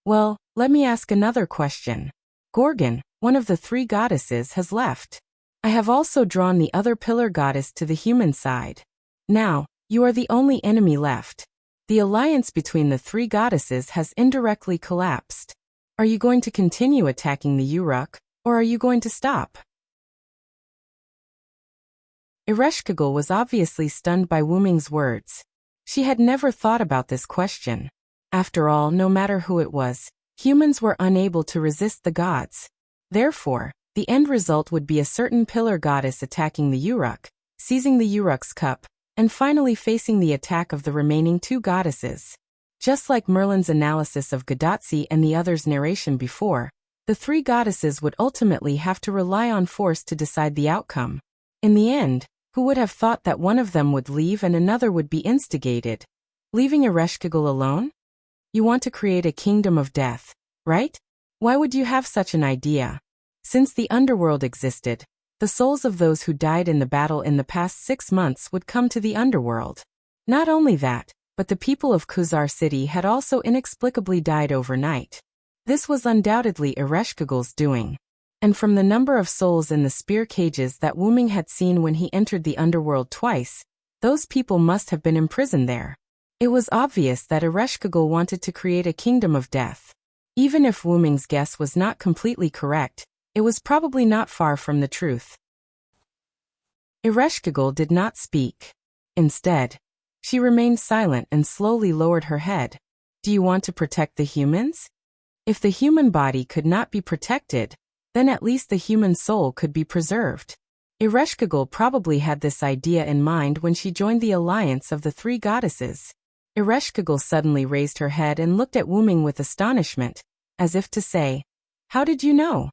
Well, let me ask another question. Gorgon, one of the three goddesses, has left. I have also drawn the other pillar goddess to the human side. Now, you are the only enemy left. The alliance between the three goddesses has indirectly collapsed. Are you going to continue attacking the Uruk, or are you going to stop? Ereshkigal was obviously stunned by Wu Ming's words. She had never thought about this question. After all, no matter who it was, humans were unable to resist the gods. Therefore, the end result would be a certain pillar goddess attacking the Uruk, seizing the Uruk's cup, and finally facing the attack of the remaining two goddesses. Just like Merlin's analysis of Gadatsi and the others' narration before, the three goddesses would ultimately have to rely on force to decide the outcome. In the end, who would have thought that one of them would leave and another would be instigated? Leaving Ereshkigal alone? You want to create a kingdom of death, right? Why would you have such an idea? Since the underworld existed, the souls of those who died in the battle in the past 6 months would come to the underworld. Not only that, but the people of Khuzar City had also inexplicably died overnight. This was undoubtedly Ereshkigal's doing. And from the number of souls in the spear cages that Wu Ming had seen when he entered the underworld twice, those people must have been imprisoned there. It was obvious that Ereshkigal wanted to create a kingdom of death. Even if Wu Ming's guess was not completely correct, it was probably not far from the truth. Ereshkigal did not speak. Instead, she remained silent and slowly lowered her head. Do you want to protect the humans? If the human body could not be protected, then at least the human soul could be preserved. Ereshkigal probably had this idea in mind when she joined the alliance of the 3 goddesses. Ereshkigal suddenly raised her head and looked at Wu Ming with astonishment, as if to say, "How did you know?"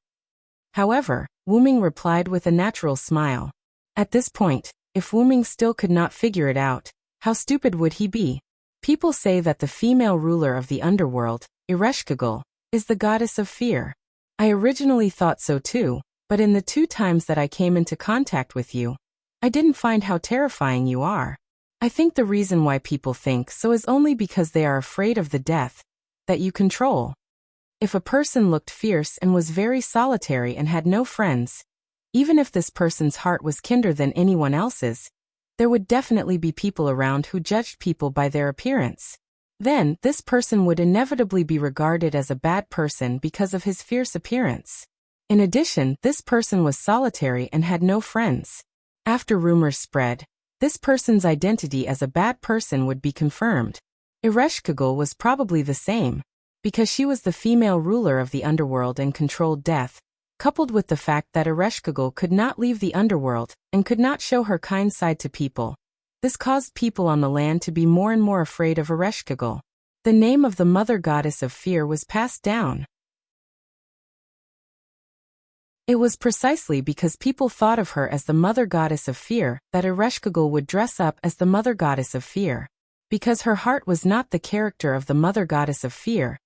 However, Wu Ming replied with a natural smile. At this point, if Wu Ming still could not figure it out, how stupid would he be? People say that the female ruler of the underworld, Ereshkigal, is the goddess of fear. I originally thought so too, but in the 2 times that I came into contact with you, I didn't find how terrifying you are. I think the reason why people think so is only because they are afraid of the death that you control. If a person looked fierce and was very solitary and had no friends, even if this person's heart was kinder than anyone else's, there would definitely be people around who judged people by their appearance. Then, this person would inevitably be regarded as a bad person because of his fierce appearance. In addition, this person was solitary and had no friends. After rumors spread, this person's identity as a bad person would be confirmed. Ereshkigal was probably the same, because she was the female ruler of the underworld and controlled death, coupled with the fact that Ereshkigal could not leave the underworld and could not show her kind side to people. This caused people on the land to be more and more afraid of Ereshkigal. The name of the mother goddess of fear was passed down. It was precisely because people thought of her as the mother goddess of fear that Ereshkigal would dress up as the mother goddess of fear. Because her heart was not the character of the mother goddess of fear,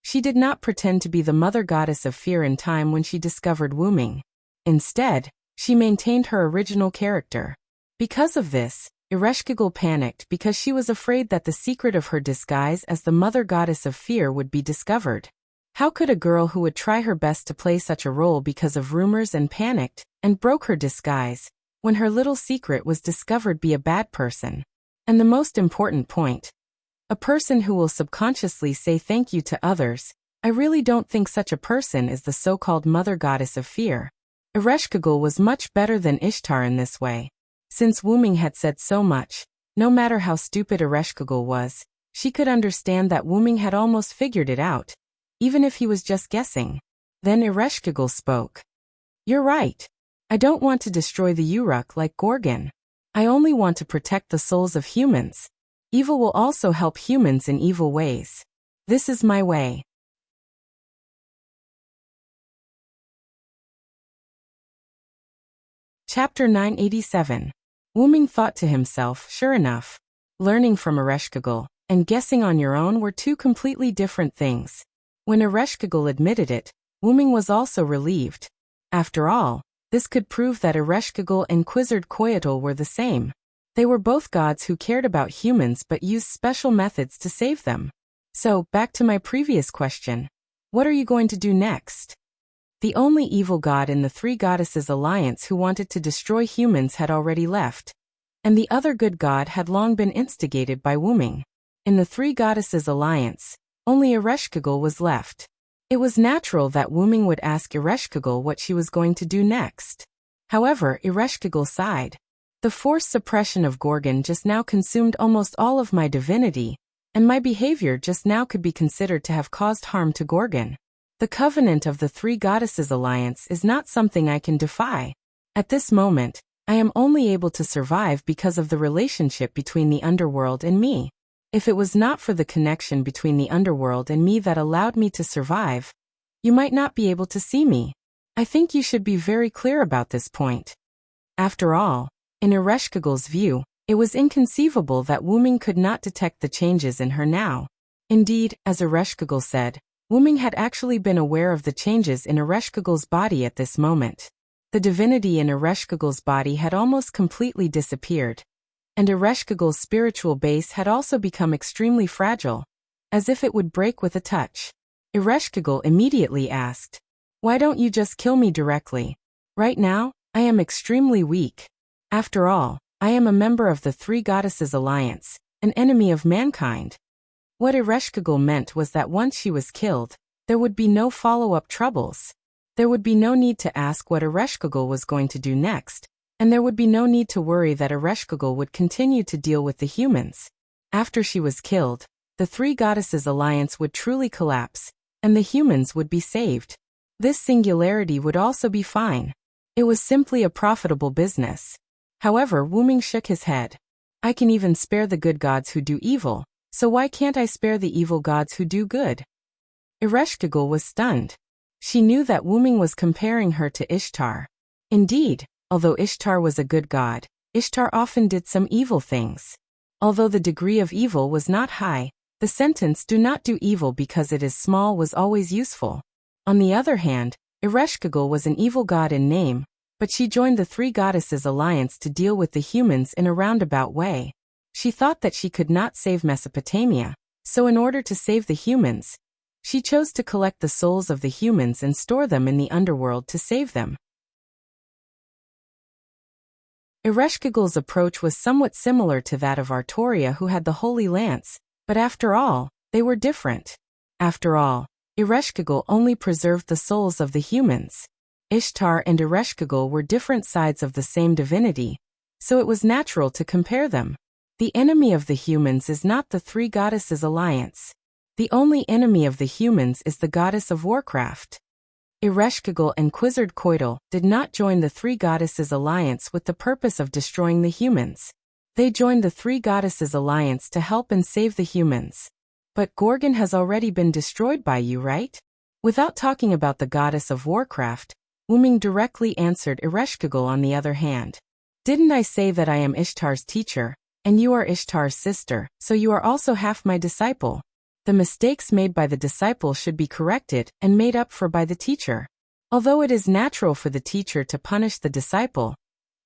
she did not pretend to be the mother goddess of fear in time when she discovered Wu Ming. Instead, she maintained her original character. Because of this, Ereshkigal panicked because she was afraid that the secret of her disguise as the mother goddess of fear would be discovered. How could a girl who would try her best to play such a role because of rumors and panicked and broke her disguise, when her little secret was discovered, be a bad person? And the most important point, a person who will subconsciously say thank you to others. I really don't think such a person is the so-called mother goddess of fear. Ereshkigal was much better than Ishtar in this way. Since Wu Ming had said so much, no matter how stupid Ereshkigal was, she could understand that Wu Ming had almost figured it out, even if he was just guessing. Then Ereshkigal spoke. You're right. I don't want to destroy the Uruk like Gorgon. I only want to protect the souls of humans. Evil will also help humans in evil ways. This is my way. Chapter 987. Wu Ming thought to himself, sure enough, learning from Ereshkigal and guessing on your own were 2 completely different things. When Ereshkigal admitted it, Wu Ming was also relieved. After all, this could prove that Ereshkigal and Quetzalcoatl were the same. They were both gods who cared about humans but used special methods to save them. So, back to my previous question. What are you going to do next? The only evil god in the 3 goddesses alliance who wanted to destroy humans had already left. And the other good god had long been instigated by Wu Ming. In the 3 goddesses alliance, only Ereshkigal was left. It was natural that Wu Ming would ask Ereshkigal what she was going to do next. However, Ereshkigal sighed. The forced suppression of Gorgon just now consumed almost all of my divinity, and my behavior just now could be considered to have caused harm to Gorgon. The covenant of the 3 goddesses alliance is not something I can defy. At this moment, I am only able to survive because of the relationship between the underworld and me. If it was not for the connection between the underworld and me that allowed me to survive, you might not be able to see me. I think you should be very clear about this point. After all, in Ereshkigal's view, it was inconceivable that Wuming could not detect the changes in her now. Indeed, as Ereshkigal said, Wuming had actually been aware of the changes in Ereshkigal's body at this moment. The divinity in Ereshkigal's body had almost completely disappeared, and Ereshkigal's spiritual base had also become extremely fragile, as if it would break with a touch. Ereshkigal immediately asked, "Why don't you just kill me directly? Right now, I am extremely weak. After all, I am a member of the Three Goddesses Alliance, an enemy of mankind." What Ereshkigal meant was that once she was killed, there would be no follow-up troubles. There would be no need to ask what Ereshkigal was going to do next, and there would be no need to worry that Ereshkigal would continue to deal with the humans. After she was killed, the Three Goddesses Alliance would truly collapse, and the humans would be saved. This singularity would also be fine. It was simply a profitable business. However, Wuming shook his head. "I can even spare the good gods who do evil, so why can't I spare the evil gods who do good?" Ereshkigal was stunned. She knew that Wuming was comparing her to Ishtar. Indeed, although Ishtar was a good god, Ishtar often did some evil things. Although the degree of evil was not high, the sentence "do not do evil because it is small" was always useful. On the other hand, Ereshkigal was an evil god in name, but she joined the Three Goddesses Alliance to deal with the humans in a roundabout way. She thought that she could not save Mesopotamia, so in order to save the humans, she chose to collect the souls of the humans and store them in the underworld to save them. Ereshkigal's approach was somewhat similar to that of Artoria, who had the Holy Lance, but after all, they were different. After all, Ereshkigal only preserved the souls of the humans. Ishtar and Ereshkigal were different sides of the same divinity, so it was natural to compare them. The enemy of the humans is not the Three Goddesses Alliance. The only enemy of the humans is the goddess of warcraft. Ereshkigal and Quetzalcoatl did not join the Three Goddesses Alliance with the purpose of destroying the humans. They joined the Three Goddesses Alliance to help and save the humans. "But Gorgon has already been destroyed by you, right?" Without talking about the goddess of warcraft, Wuming directly answered Ereshkigal. "On the other hand, didn't I say that I am Ishtar's teacher, and you are Ishtar's sister, so you are also half my disciple? The mistakes made by the disciple should be corrected and made up for by the teacher. Although it is natural for the teacher to punish the disciple,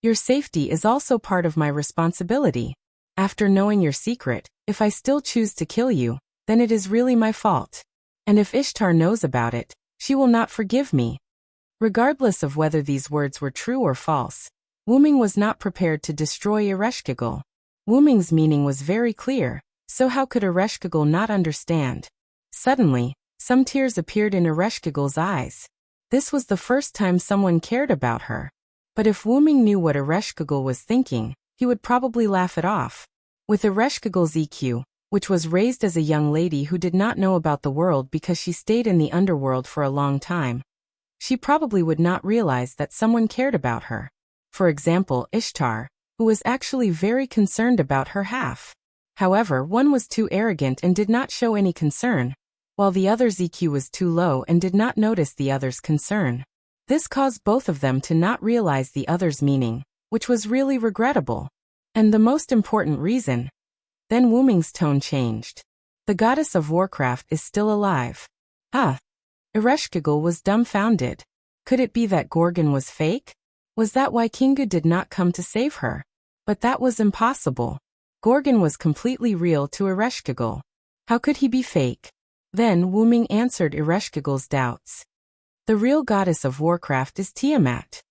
your safety is also part of my responsibility. After knowing your secret, if I still choose to kill you, then it is really my fault. And if Ishtar knows about it, she will not forgive me." Regardless of whether these words were true or false, Wuming was not prepared to destroy Ereshkigal. Wuming's meaning was very clear, so how could Ereshkigal not understand? Suddenly, some tears appeared in Ereshkigal's eyes. This was the first time someone cared about her. But if Wuming knew what Ereshkigal was thinking, he would probably laugh it off. With Ereshkigal's EQ, which was raised as a young lady who did not know about the world because she stayed in the underworld for a long time, she probably would not realize that someone cared about her. For example, Ishtar, who was actually very concerned about her half. However, one was too arrogant and did not show any concern, while the other's EQ was too low and did not notice the other's concern. This caused both of them to not realize the other's meaning, which was really regrettable. And the most important reason. Then Wuming's tone changed. "The goddess of warcraft is still alive." Ah! Ereshkigal was dumbfounded. Could it be that Gorgon was fake? Was that why Kingu did not come to save her? But that was impossible. Gorgon was completely real to Ereshkigal. How could he be fake? Then Wuming answered Ereshkigal's doubts. "The real goddess of warcraft is Tiamat."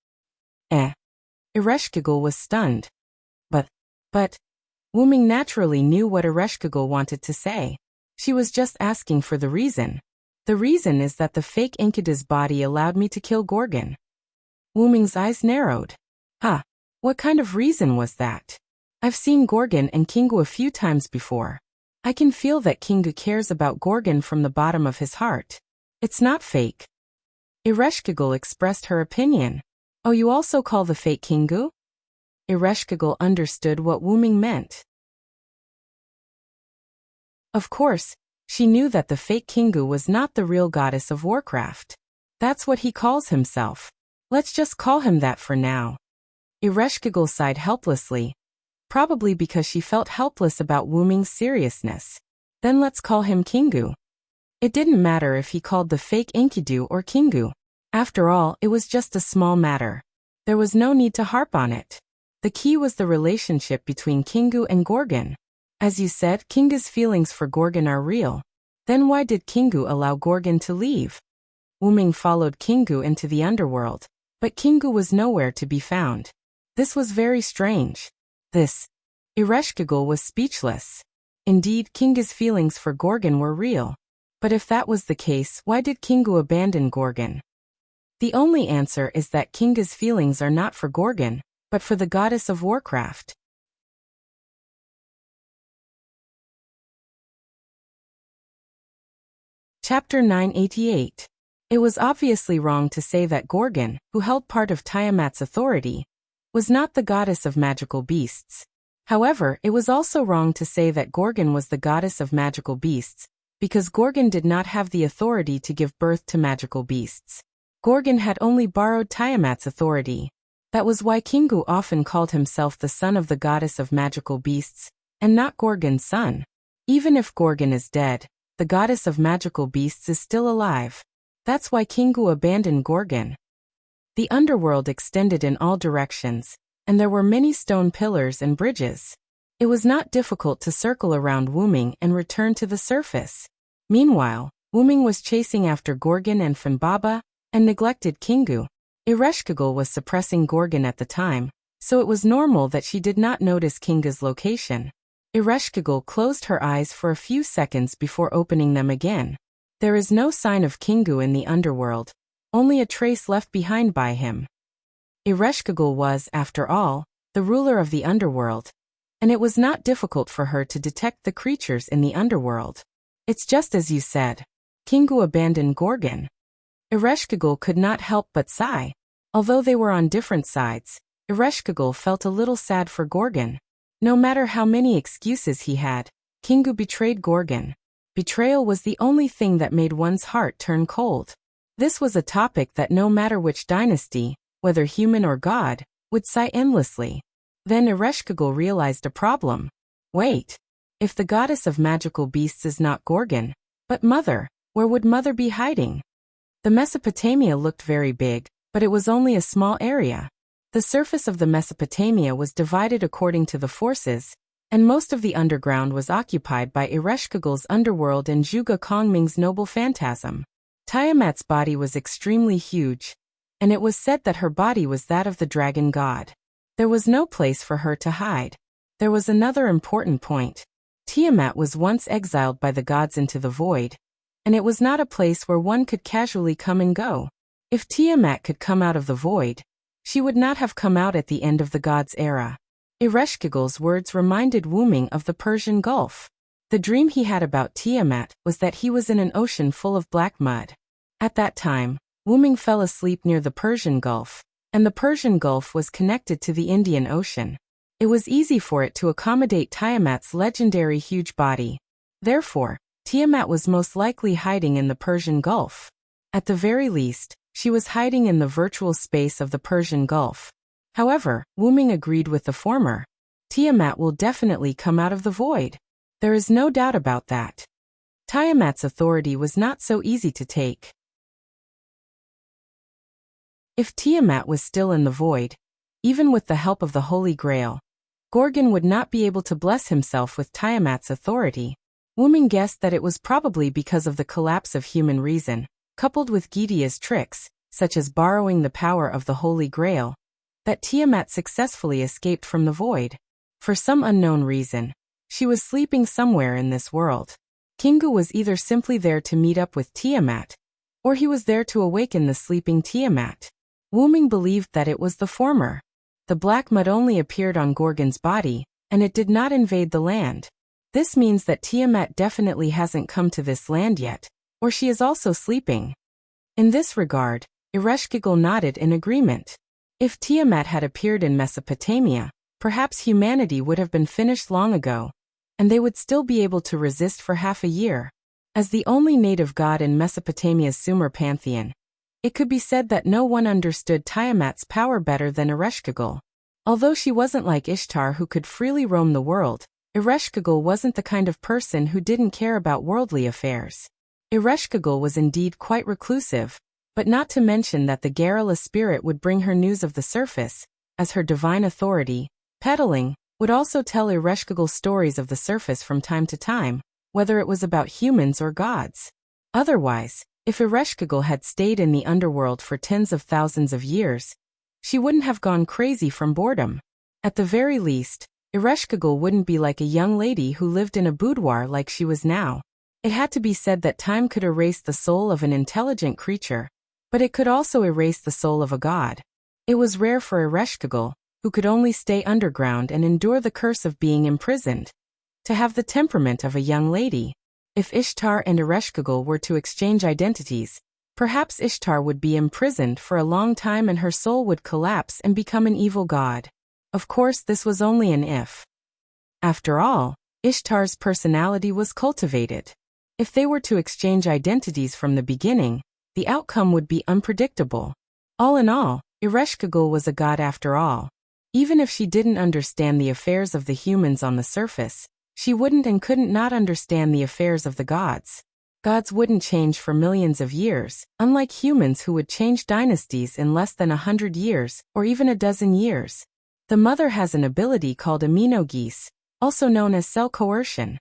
Ereshkigal was stunned. But, Wuming naturally knew what Ereshkigal wanted to say. She was just asking for the reason. "The reason is that the fake Enkidu's body allowed me to kill Gorgon." Wuming's eyes narrowed. What kind of reason was that? I've seen Gorgon and Kingu a few times before. I can feel that Kingu cares about Gorgon from the bottom of his heart. It's not fake. Ereshkigal expressed her opinion. "Oh, you also call the fake Kingu?" Ereshkigal understood what Wuming meant. Of course, she knew that the fake Kingu was not the real goddess of warcraft. That's what he calls himself. Let's just call him that for now. Ereshkigal sighed helplessly, probably because she felt helpless about Wuming's seriousness. Then let's call him Kingu. It didn't matter if he called the fake Enkidu or Kingu. After all, it was just a small matter. There was no need to harp on it. The key was the relationship between Kingu and Gorgon. As you said, Kingu's feelings for Gorgon are real. Then why did Kingu allow Gorgon to leave? Wuming followed Kingu into the underworld, but Kingu was nowhere to be found. This was very strange. Ereshkigal was speechless. Indeed, Kingu's feelings for Gorgon were real. But if that was the case, why did Kingu abandon Gorgon? The only answer is that Kingu's feelings are not for Gorgon, but for the goddess of warcraft. Chapter 988. It was obviously wrong to say that Gorgon, who held part of Tiamat's authority, was not the goddess of magical beasts. However, it was also wrong to say that Gorgon was the goddess of magical beasts, because Gorgon did not have the authority to give birth to magical beasts. Gorgon had only borrowed Tiamat's authority. That was why Kingu often called himself the son of the goddess of magical beasts, and not Gorgon's son. Even if Gorgon is dead, the goddess of magical beasts is still alive. That's why Kingu abandoned Gorgon. The underworld extended in all directions, and there were many stone pillars and bridges. It was not difficult to circle around Wuming and return to the surface. Meanwhile, Wuming was chasing after Gorgon and Funbaba, and neglected Kingu. Ereshkigal was suppressing Gorgon at the time, so it was normal that she did not notice Kingu's location. Ereshkigal closed her eyes for a few seconds before opening them again. There is no sign of Kingu in the underworld, only a trace left behind by him. Ereshkigal was, after all, the ruler of the underworld, and it was not difficult for her to detect the creatures in the underworld. It's just as you said. Kingu abandoned Gorgon. Ereshkigal could not help but sigh. Although they were on different sides, Ereshkigal felt a little sad for Gorgon. No matter how many excuses he had, Kingu betrayed Gorgon. Betrayal was the only thing that made one's heart turn cold. This was a topic that no matter which dynasty, whether human or god, would sigh endlessly. Then Ereshkigal realized a problem. Wait. If the goddess of magical beasts is not Gorgon, but Mother, where would Mother be hiding? The Mesopotamia looked very big, but it was only a small area. The surface of the Mesopotamia was divided according to the forces, and most of the underground was occupied by Ereshkigal's underworld and Zhuge Kongming's noble phantasm. Tiamat's body was extremely huge, and it was said that her body was that of the dragon god. There was no place for her to hide. There was another important point. Tiamat was once exiled by the gods into the void, and it was not a place where one could casually come and go. If Tiamat could come out of the void, she would not have come out at the end of the gods' era. Ereshkigal's words reminded Wuming of the Persian Gulf. The dream he had about Tiamat was that he was in an ocean full of black mud. At that time, Wuming fell asleep near the Persian Gulf, and the Persian Gulf was connected to the Indian Ocean. It was easy for it to accommodate Tiamat's legendary huge body. Therefore, Tiamat was most likely hiding in the Persian Gulf. At the very least, she was hiding in the virtual space of the Persian Gulf. However, Wuming agreed with the former. Tiamat will definitely come out of the void. There is no doubt about that. Tiamat's authority was not so easy to take. If Tiamat was still in the void, even with the help of the Holy Grail, Gorgon would not be able to bless himself with Tiamat's authority. Wuming guessed that it was probably because of the collapse of human reason, coupled with Gidea's tricks, such as borrowing the power of the Holy Grail, that Tiamat successfully escaped from the void. For some unknown reason, she was sleeping somewhere in this world. Kingu was either simply there to meet up with Tiamat, or he was there to awaken the sleeping Tiamat. Wuming believed that it was the former. The black mud only appeared on Gorgon's body, and it did not invade the land. This means that Tiamat definitely hasn't come to this land yet, or she is also sleeping. In this regard, Ereshkigal nodded in agreement. If Tiamat had appeared in Mesopotamia, perhaps humanity would have been finished long ago, and they would still be able to resist for half a year. As the only native god in Mesopotamia's Sumer pantheon, it could be said that no one understood Tiamat's power better than Ereshkigal. Although she wasn't like Ishtar who could freely roam the world, Ereshkigal wasn't the kind of person who didn't care about worldly affairs. Ereshkigal was indeed quite reclusive, but not to mention that the Garrula spirit would bring her news of the surface, as her divine authority, peddling, would also tell Ereshkigal stories of the surface from time to time, whether it was about humans or gods. Otherwise, if Ereshkigal had stayed in the underworld for tens of thousands of years, she wouldn't have gone crazy from boredom. At the very least, Ereshkigal wouldn't be like a young lady who lived in a boudoir like she was now. It had to be said that time could erase the soul of an intelligent creature, but it could also erase the soul of a god. It was rare for Ereshkigal, who could only stay underground and endure the curse of being imprisoned, to have the temperament of a young lady. If Ishtar and Ereshkigal were to exchange identities, perhaps Ishtar would be imprisoned for a long time and her soul would collapse and become an evil god. Of course, this was only an if. After all, Ishtar's personality was cultivated. If they were to exchange identities from the beginning, the outcome would be unpredictable. All in all, Ereshkigal was a god after all. Even if she didn't understand the affairs of the humans on the surface, she wouldn't and couldn't not understand the affairs of the gods. Gods wouldn't change for millions of years, unlike humans who would change dynasties in less than 100 years, or even a dozen years. The mother has an ability called immunogease, also known as cell coercion.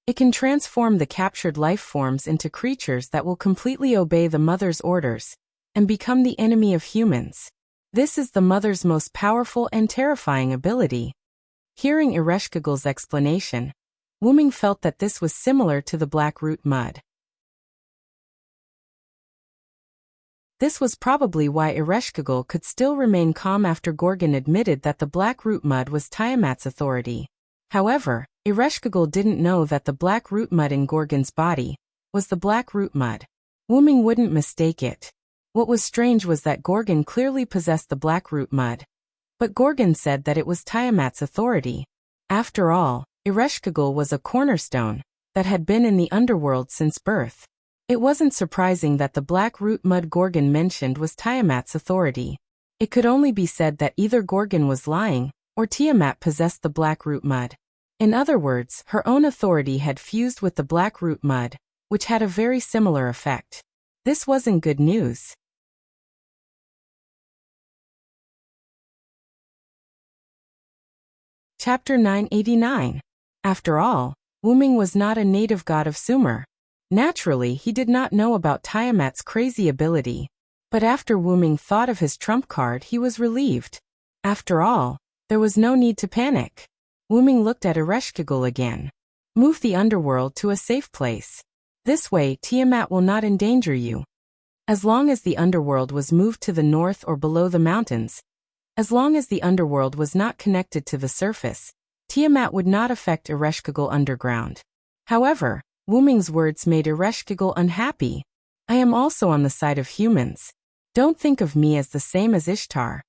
It can transform the captured life forms into creatures that will completely obey the mother's orders and become the enemy of humans. This is the mother's most powerful and terrifying ability. Hearing Ereshkigal's explanation, Wuming felt that this was similar to the black root mud. This was probably why Ereshkigal could still remain calm after Gorgon admitted that the black root mud was Tiamat's authority. However, Ereshkigal didn't know that the black root mud in Gorgon's body was the black root mud. Wuming wouldn't mistake it. What was strange was that Gorgon clearly possessed the black root mud, but Gorgon said that it was Tiamat's authority. After all, Ereshkigal was a cornerstone that had been in the underworld since birth. It wasn't surprising that the black root mud Gorgon mentioned was Tiamat's authority. It could only be said that either Gorgon was lying, or Tiamat possessed the black root mud. In other words, her own authority had fused with the black root mud, which had a very similar effect. This wasn't good news. Chapter 989. After all, Wuming was not a native god of Sumer. Naturally, he did not know about Tiamat's crazy ability. But after Wuming thought of his trump card, he was relieved. After all, there was no need to panic. Wuming looked at Ereshkigal again. Move the underworld to a safe place. This way, Tiamat will not endanger you. As long as the underworld was moved to the north or below the mountains, as long as the underworld was not connected to the surface, Tiamat would not affect Ereshkigal underground. However, Wuming's words made Ereshkigal unhappy. I am also on the side of humans. Don't think of me as the same as Ishtar.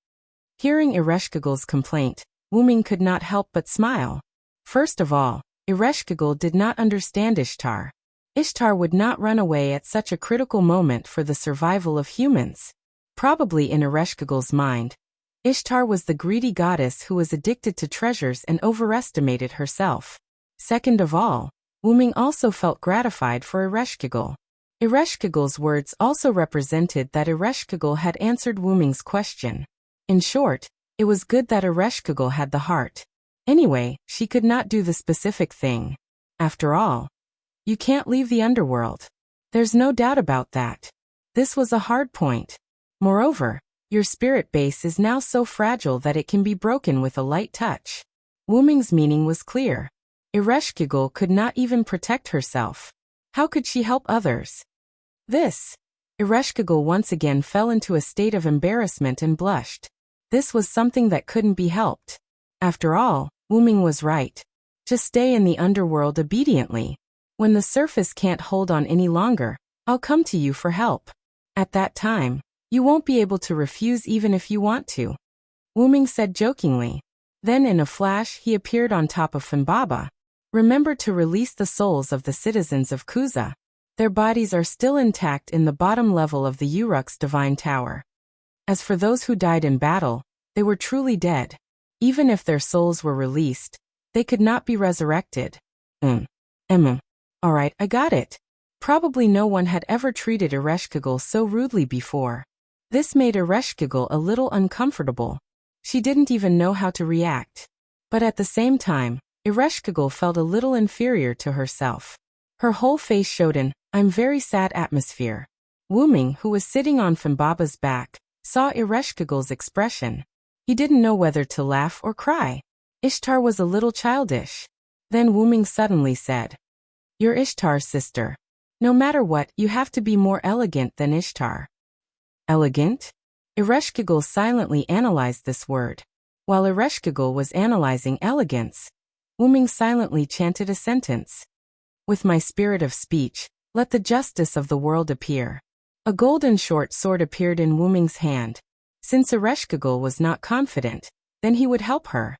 Hearing Ereshkigal's complaint, Wuming could not help but smile. First of all, Ereshkigal did not understand Ishtar. Ishtar would not run away at such a critical moment for the survival of humans. Probably in Ereshkigal's mind, Ishtar was the greedy goddess who was addicted to treasures and overestimated herself. Second of all, Wuming also felt gratified for Ereshkigal. Ereshkigal's words also represented that Ereshkigal had answered Wuming's question. In short, it was good that Ereshkigal had the heart. Anyway, she could not do the specific thing. After all, you can't leave the underworld. There's no doubt about that. This was a hard point. Moreover, your spirit base is now so fragile that it can be broken with a light touch. Wuming's meaning was clear. Ereshkigal could not even protect herself. How could she help others? Ereshkigal once again fell into a state of embarrassment and blushed. This was something that couldn't be helped. After all, Wuming was right. Just stay in the underworld obediently. When the surface can't hold on any longer, I'll come to you for help. At that time, you won't be able to refuse even if you want to. Wuming said jokingly. Then in a flash he appeared on top of Funbaba. Remember to release the souls of the citizens of Kuza. Their bodies are still intact in the bottom level of the Uruk's divine tower. As for those who died in battle, they were truly dead. Even if their souls were released, they could not be resurrected. Alright, I got it. Probably no one had ever treated Ereshkigal so rudely before. This made Ereshkigal a little uncomfortable. She didn't even know how to react. But at the same time, Ereshkigal felt a little inferior to herself. Her whole face showed an "I'm very sad" atmosphere. Wuming, who was sitting on Fimbaba's back, saw Ereshkigal's expression. He didn't know whether to laugh or cry. Ishtar was a little childish. Then Wuming suddenly said, "You're Ishtar's sister. No matter what, you have to be more elegant than Ishtar." Elegant? Ereshkigal silently analyzed this word. While Ereshkigal was analyzing elegance, Wuming silently chanted a sentence. "With my spirit of speech, let the justice of the world appear." A golden short sword appeared in Wuming's hand. Since Ereshkigal was not confident, then he would help her.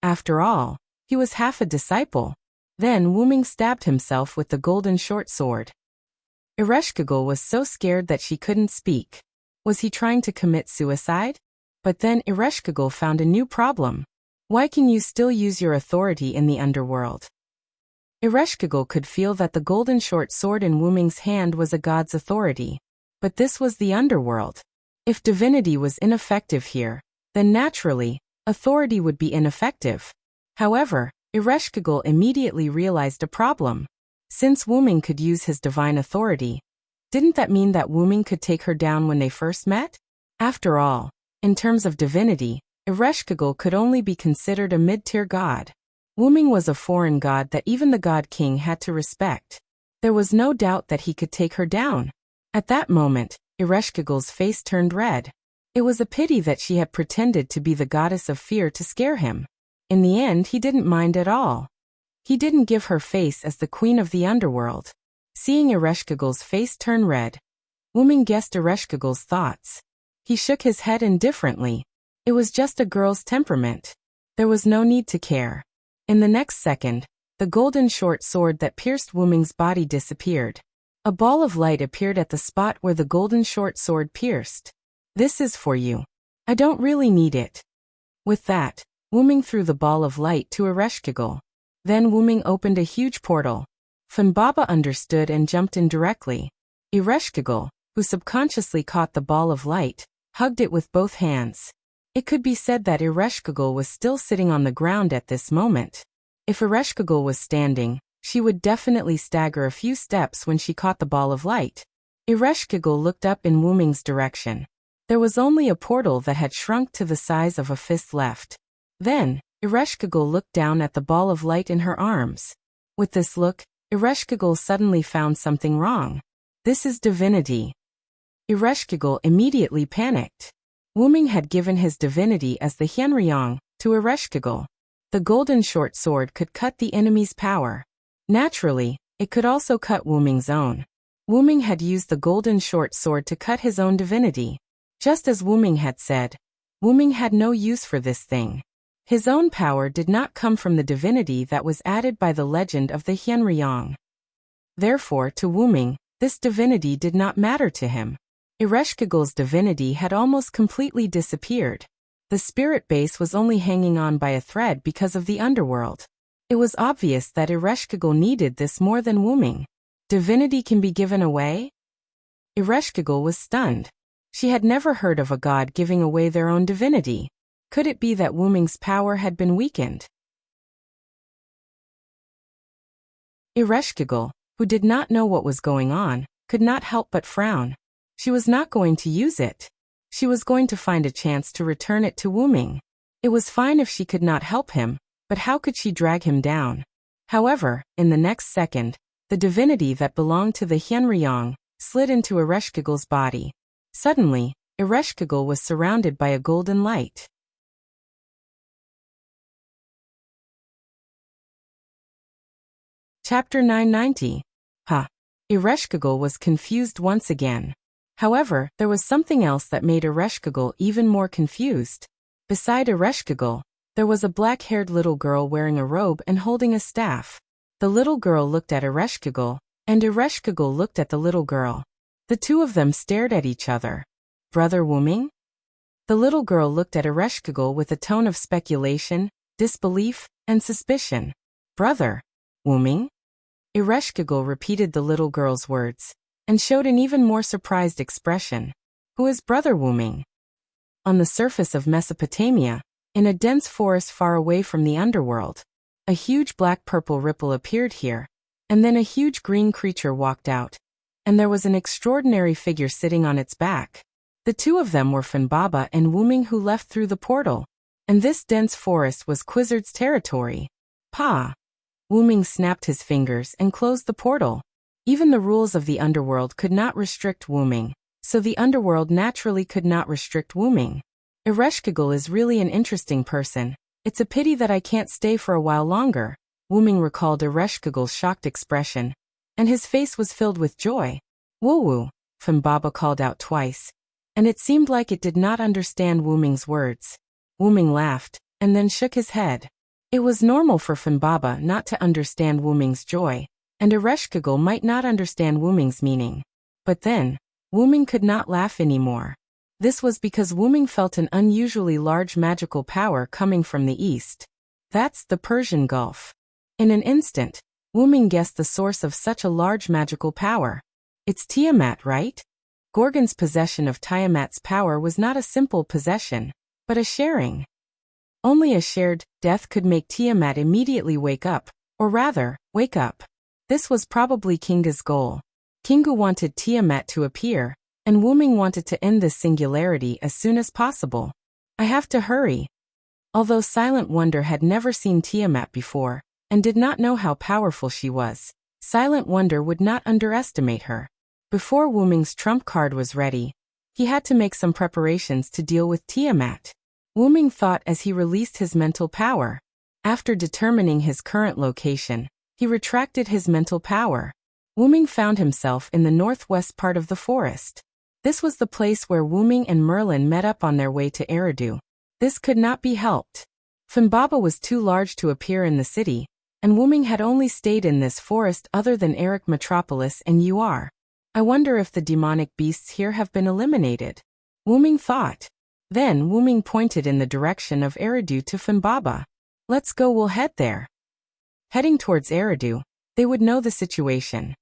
After all, he was half a disciple. Then Wuming stabbed himself with the golden short sword. Ereshkigal was so scared that she couldn't speak. Was he trying to commit suicide? But then Ereshkigal found a new problem. Why can you still use your authority in the underworld? Ereshkigal could feel that the golden short sword in Wuming's hand was a god's authority. But this was the underworld. If divinity was ineffective here, then naturally, authority would be ineffective. However, Ereshkigal immediately realized a problem. Since Wuming could use his divine authority, didn't that mean that Wuming could take her down when they first met? After all, in terms of divinity, Ereshkigal could only be considered a mid-tier god. Wuming was a foreign god that even the god king had to respect. There was no doubt that he could take her down. At that moment, Ereshkigal's face turned red. It was a pity that she had pretended to be the goddess of fear to scare him. In the end, he didn't mind at all. He didn't give her face as the queen of the underworld. Seeing Ereshkigal's face turn red, Wuming guessed Ereshkigal's thoughts. He shook his head indifferently. It was just a girl's temperament. There was no need to care. In the next second, the golden short sword that pierced Wuming's body disappeared. A ball of light appeared at the spot where the golden short sword pierced. "This is for you. I don't really need it." With that, Wuming threw the ball of light to Ereshkigal. Then Wuming opened a huge portal. Fimbaba understood and jumped in directly. Ereshkigal, who subconsciously caught the ball of light, hugged it with both hands. It could be said that Ereshkigal was still sitting on the ground at this moment. If Ereshkigal was standing, she would definitely stagger a few steps when she caught the ball of light. Ereshkigal looked up in Wuming's direction. There was only a portal that had shrunk to the size of a fist left. Then, Ereshkigal looked down at the ball of light in her arms. With this look, Ereshkigal suddenly found something wrong. This is divinity. Ereshkigal immediately panicked. Wuming had given his divinity as the Hyenryong to Ereshkigal. The golden short sword could cut the enemy's power. Naturally, it could also cut Wuming's own. Wuming had used the golden short sword to cut his own divinity. Just as Wuming had said, Wuming had no use for this thing. His own power did not come from the divinity that was added by the legend of the Hyenryong. Therefore, to Wuming, this divinity did not matter to him. Ereshkigal's divinity had almost completely disappeared. The spirit base was only hanging on by a thread because of the underworld. It was obvious that Ereshkigal needed this more than Wuming. Divinity can be given away? Ereshkigal was stunned. She had never heard of a god giving away their own divinity. Could it be that Wuming's power had been weakened? Ereshkigal, who did not know what was going on, could not help but frown. She was not going to use it. She was going to find a chance to return it to Wuming. It was fine if she could not help him, but how could she drag him down? However, in the next second, the divinity that belonged to the Hyenryong slid into Ereshkigal's body. Suddenly, Ereshkigal was surrounded by a golden light. Chapter 990. Ereshkigal was confused once again. However, there was something else that made Ereshkigal even more confused. Beside Ereshkigal, there was a black-haired little girl wearing a robe and holding a staff. The little girl looked at Ereshkigal, and Ereshkigal looked at the little girl. The two of them stared at each other. Brother Wuming? The little girl looked at Ereshkigal with a tone of speculation, disbelief, and suspicion. Brother? Wuming? Ereshkigal repeated the little girl's words, and showed an even more surprised expression. Who is Brother Wuming? On the surface of Mesopotamia, in a dense forest far away from the underworld, a huge black-purple ripple appeared here, and then a huge green creature walked out, and there was an extraordinary figure sitting on its back. The two of them were Finbaba and Wuming, who left through the portal, and this dense forest was Quizzard's territory. Pa! Wuming snapped his fingers and closed the portal. Even the rules of the underworld could not restrict Wuming, so the underworld naturally could not restrict Wuming. Ereshkigal is really an interesting person. It's a pity that I can't stay for a while longer. Wuming recalled Ereshkigal's shocked expression, and his face was filled with joy. Woo-woo, Finbaba called out twice, and it seemed like it did not understand Wuming's words. Wuming laughed, and then shook his head. It was normal for Finbaba not to understand Wuming's joy, and Ereshkigal might not understand Wuming's meaning. But then, Wuming could not laugh anymore. This was because Wuming felt an unusually large magical power coming from the east. That's the Persian Gulf. In an instant, Wuming guessed the source of such a large magical power. It's Tiamat, right? Gorgon's possession of Tiamat's power was not a simple possession, but a sharing. Only a shared death could make Tiamat immediately wake up, or rather, wake up. This was probably Kinga's goal. Kingu wanted Tiamat to appear, and Wuming wanted to end this singularity as soon as possible. I have to hurry. Although Silent Wonder had never seen Tiamat before, and did not know how powerful she was, Silent Wonder would not underestimate her. Before Wuming's trump card was ready, he had to make some preparations to deal with Tiamat. Wuming thought as he released his mental power. After determining his current location, he retracted his mental power. Wuming found himself in the northwest part of the forest. This was the place where Wuming and Merlin met up on their way to Eridu. This could not be helped. Finbaba was too large to appear in the city, and Wuming had only stayed in this forest other than Eric Metropolis and UR. I wonder if the demonic beasts here have been eliminated. Wuming thought. Then Wuming pointed in the direction of Eridu to Finbaba. Let's go, we'll head there. Heading towards Eridu, they would know the situation.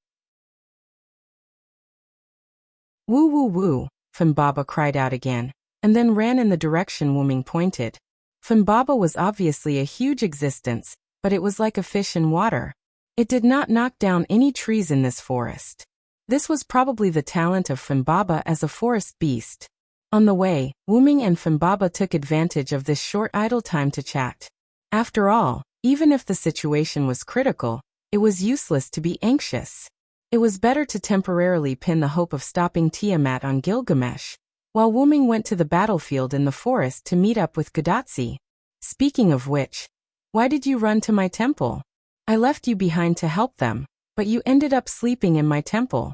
Woo woo woo, Finbaba cried out again, and then ran in the direction Wuming pointed. Finbaba was obviously a huge existence, but it was like a fish in water. It did not knock down any trees in this forest. This was probably the talent of Finbaba as a forest beast. On the way, Wuming and Finbaba took advantage of this short idle time to chat. After all, even if the situation was critical, it was useless to be anxious. It was better to temporarily pin the hope of stopping Tiamat on Gilgamesh, while Wuming went to the battlefield in the forest to meet up with Gadatsi. Speaking of which, why did you run to my temple? I left you behind to help them, but you ended up sleeping in my temple.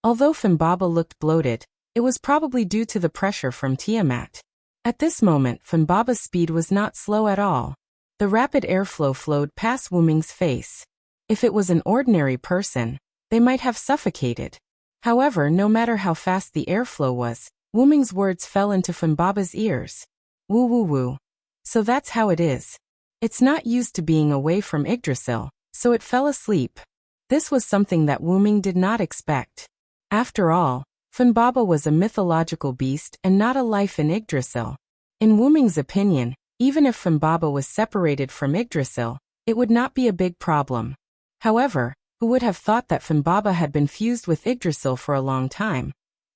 Although Finbaba looked bloated, it was probably due to the pressure from Tiamat. At this moment, Finbaba's speed was not slow at all. The rapid airflow flowed past Wuming's face. If it was an ordinary person, they might have suffocated. However, no matter how fast the airflow was, Wuming's words fell into Finbaba's ears. Woo woo woo. So that's how it is. It's not used to being away from Yggdrasil, so it fell asleep. This was something that Wuming did not expect. After all, Finbaba was a mythological beast and not a life in Yggdrasil. In Wuming's opinion, even if Finbaba was separated from Yggdrasil, it would not be a big problem. However, who would have thought that Finbaba had been fused with Yggdrasil for a long time?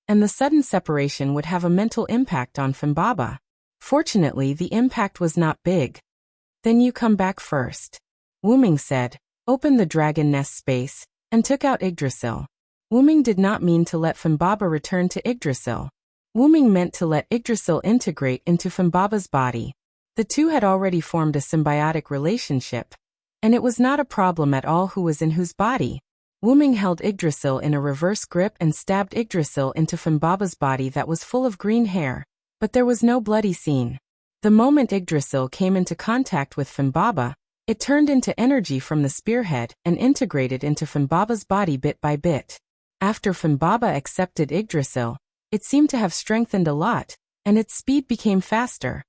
And the sudden separation would have a mental impact on Finbaba. Fortunately, the impact was not big. Then you come back first. Wuming said, opened the dragon nest space, and took out Yggdrasil. Wuming did not mean to let Finbaba return to Yggdrasil. Wuming meant to let Yggdrasil integrate into Finbaba's body. The two had already formed a symbiotic relationship, and it was not a problem at all who was in whose body. Wuming held Yggdrasil in a reverse grip and stabbed Yggdrasil into Finbaba's body that was full of green hair, but there was no bloody scene. The moment Yggdrasil came into contact with Finbaba, it turned into energy from the spearhead and integrated into Finbaba's body bit by bit. After Finbaba accepted Yggdrasil, it seemed to have strengthened a lot, and its speed became faster.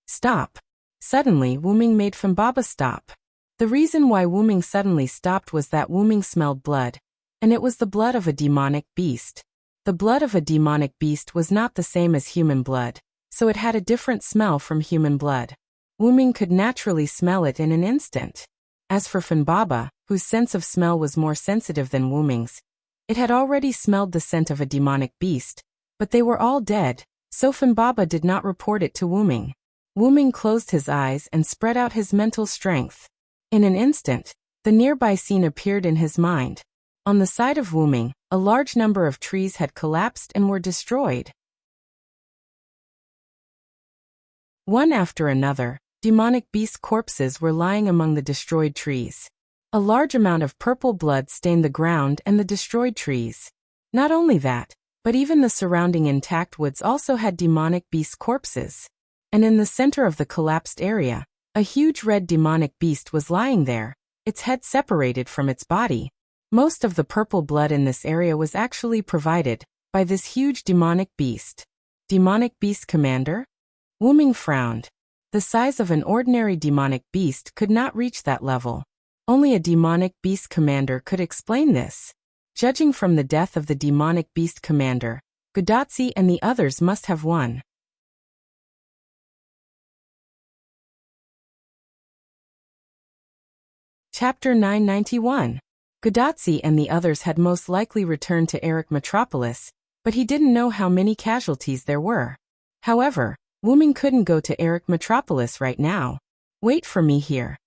Stop. Suddenly, Wu Ming made Fanbaba stop. The reason why Wu Ming suddenly stopped was that Wu Ming smelled blood, and it was the blood of a demonic beast. The blood of a demonic beast was not the same as human blood, so it had a different smell from human blood. Wu Ming could naturally smell it in an instant. As for Fanbaba, whose sense of smell was more sensitive than Wu Ming's, it had already smelled the scent of a demonic beast, but they were all dead, so Fanbaba did not report it to Wu Ming. Wu Ming closed his eyes and spread out his mental strength. In an instant, the nearby scene appeared in his mind. On the side of Wu Ming, a large number of trees had collapsed and were destroyed. One after another, demonic beast corpses were lying among the destroyed trees. A large amount of purple blood stained the ground and the destroyed trees. Not only that, but even the surrounding intact woods also had demonic beast corpses. And in the center of the collapsed area, a huge red demonic beast was lying there, its head separated from its body. Most of the purple blood in this area was actually provided by this huge demonic beast. Demonic beast commander? Wu Ming frowned. The size of an ordinary demonic beast could not reach that level. Only a demonic beast commander could explain this. Judging from the death of the demonic beast commander, Gudatsi and the others must have won. Chapter 991. Gudatsi and the others had most likely returned to Eric Metropolis, but he didn't know how many casualties there were. However, Wu Ming couldn't go to Eric Metropolis right now. Wait for me here.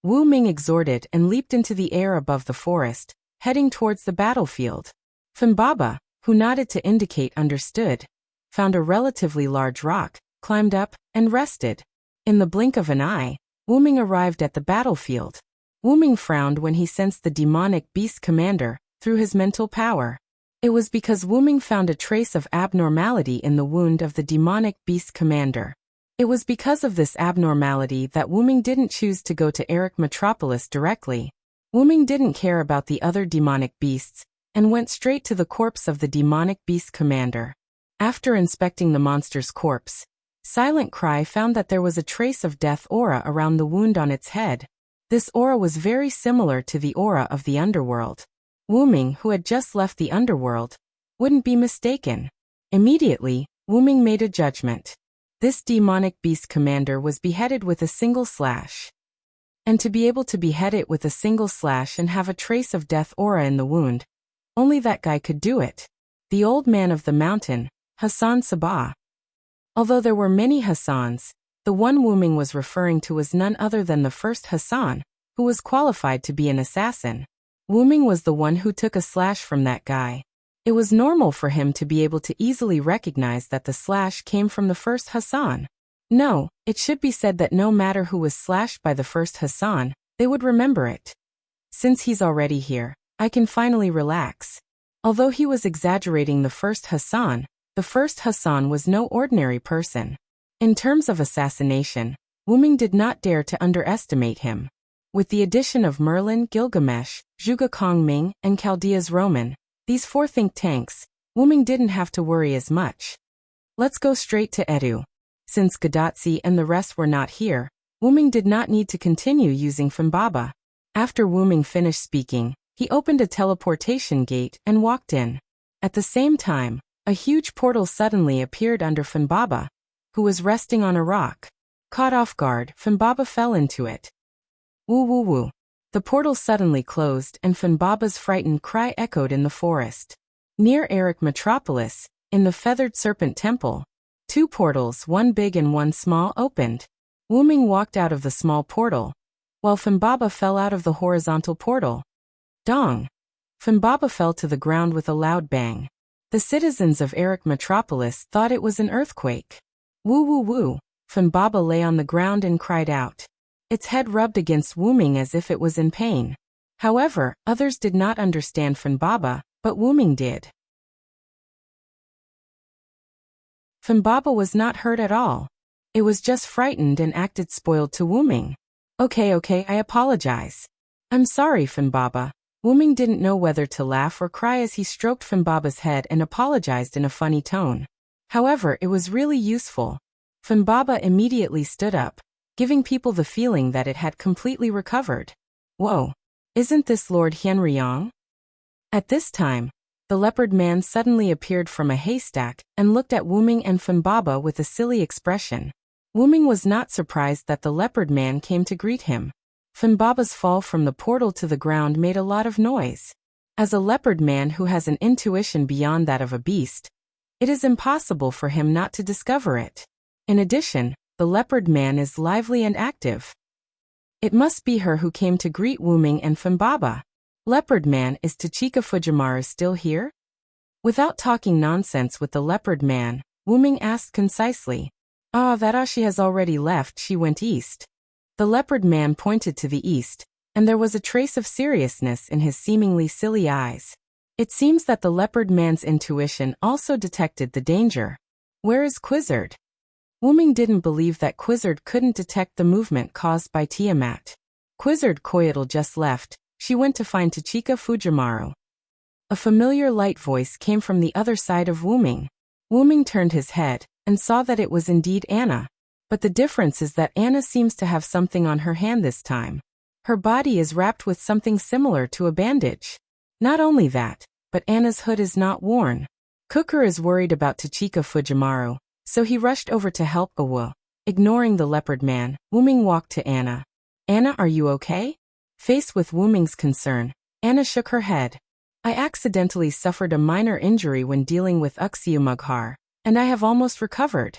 Wu Ming exhorted and leaped into the air above the forest, heading towards the battlefield. Fanbaba, who nodded to indicate understood, found a relatively large rock, climbed up, and rested. In the blink of an eye, Wu Ming arrived at the battlefield. Wu Ming frowned when he sensed the demonic beast commander through his mental power. It was because Wu Ming found a trace of abnormality in the wound of the demonic beast commander. It was because of this abnormality that Wu Ming didn't choose to go to Eric Metropolis directly. Wu Ming didn't care about the other demonic beasts, and went straight to the corpse of the demonic beast commander. After inspecting the monster's corpse, Silent Cry found that there was a trace of death aura around the wound on its head. This aura was very similar to the aura of the underworld. Wu Ming, who had just left the underworld, wouldn't be mistaken. Immediately, Wu Ming made a judgment. This demonic beast commander was beheaded with a single slash. And to be able to behead it with a single slash and have a trace of death aura in the wound, only that guy could do it. The old man of the mountain, Hassan Sabah. Although there were many Hassans, the one Wu Ming was referring to was none other than the first Hassan, who was qualified to be an assassin. Wu Ming was the one who took a slash from that guy. It was normal for him to be able to easily recognize that the slash came from the first Hassan. No, it should be said that no matter who was slashed by the first Hassan, they would remember it. Since he's already here, I can finally relax. Although he was exaggerating the first Hassan was no ordinary person. In terms of assassination, Wu Ming did not dare to underestimate him. With the addition of Merlin, Gilgamesh, Zhuge Kongming, and Chaldea's Roman, these four think tanks, Wu Ming didn't have to worry as much. Let's go straight to Edu. Since Gudatsi and the rest were not here, Wu Ming did not need to continue using Fanbaba. After Wu Ming finished speaking, he opened a teleportation gate and walked in. At the same time, a huge portal suddenly appeared under Fanbaba, who was resting on a rock. Caught off guard, Fanbaba fell into it. Woo woo woo. The portal suddenly closed and Fanbaba's frightened cry echoed in the forest. Near Eric Metropolis, in the Feathered Serpent Temple, two portals, one big and one small, opened. Wu Ming walked out of the small portal, while Fanbaba fell out of the horizontal portal. Dong! Fanbaba fell to the ground with a loud bang. The citizens of Eric Metropolis thought it was an earthquake. Woo woo woo. Fanbaba lay on the ground and cried out. Its head rubbed against Wu Ming as if it was in pain. However, others did not understand Fanbaba, but Wu Ming did. Fanbaba was not hurt at all. It was just frightened and acted spoiled to Wu Ming. Okay, I apologize. I'm sorry, Fanbaba. Wu Ming didn't know whether to laugh or cry as he stroked Fanbaba's head and apologized in a funny tone. However, it was really useful. Funbaba immediately stood up, giving people the feeling that it had completely recovered. Whoa! Isn't this Lord Hyenryong? At this time, the leopard man suddenly appeared from a haystack and looked at Wuming and Funbaba with a silly expression. Wuming was not surprised that the leopard man came to greet him. Funbaba's fall from the portal to the ground made a lot of noise. As a leopard man who has an intuition beyond that of a beast, it is impossible for him not to discover it. In addition, the leopard man is lively and active. It must be her who came to greet Wuming and Funbaba. Leopard man, is Tachika Fujimaru still here? Without talking nonsense with the leopard man, Wuming asked concisely. She has already left, she went east. The leopard man pointed to the east, and there was a trace of seriousness in his seemingly silly eyes. It seems that the leopard man's intuition also detected the danger. Where is Quizzard? Wuming didn't believe that Quizzard couldn't detect the movement caused by Tiamat. Quizzard Koyatl just left. She went to find Tachika Fujimaru. A familiar light voice came from the other side of Wuming. Wuming turned his head and saw that it was indeed Anna. But the difference is that Anna seems to have something on her hand this time. Her body is wrapped with something similar to a bandage. Not only that, but Anna's hood is not worn. Cooker is worried about Tachika Fujimaru, so he rushed over to help Awu. Ignoring the leopard man, Wuming walked to Anna. Anna, are you okay? Faced with Wuming's concern, Anna shook her head. I accidentally suffered a minor injury when dealing with Uxiumughar, and I have almost recovered.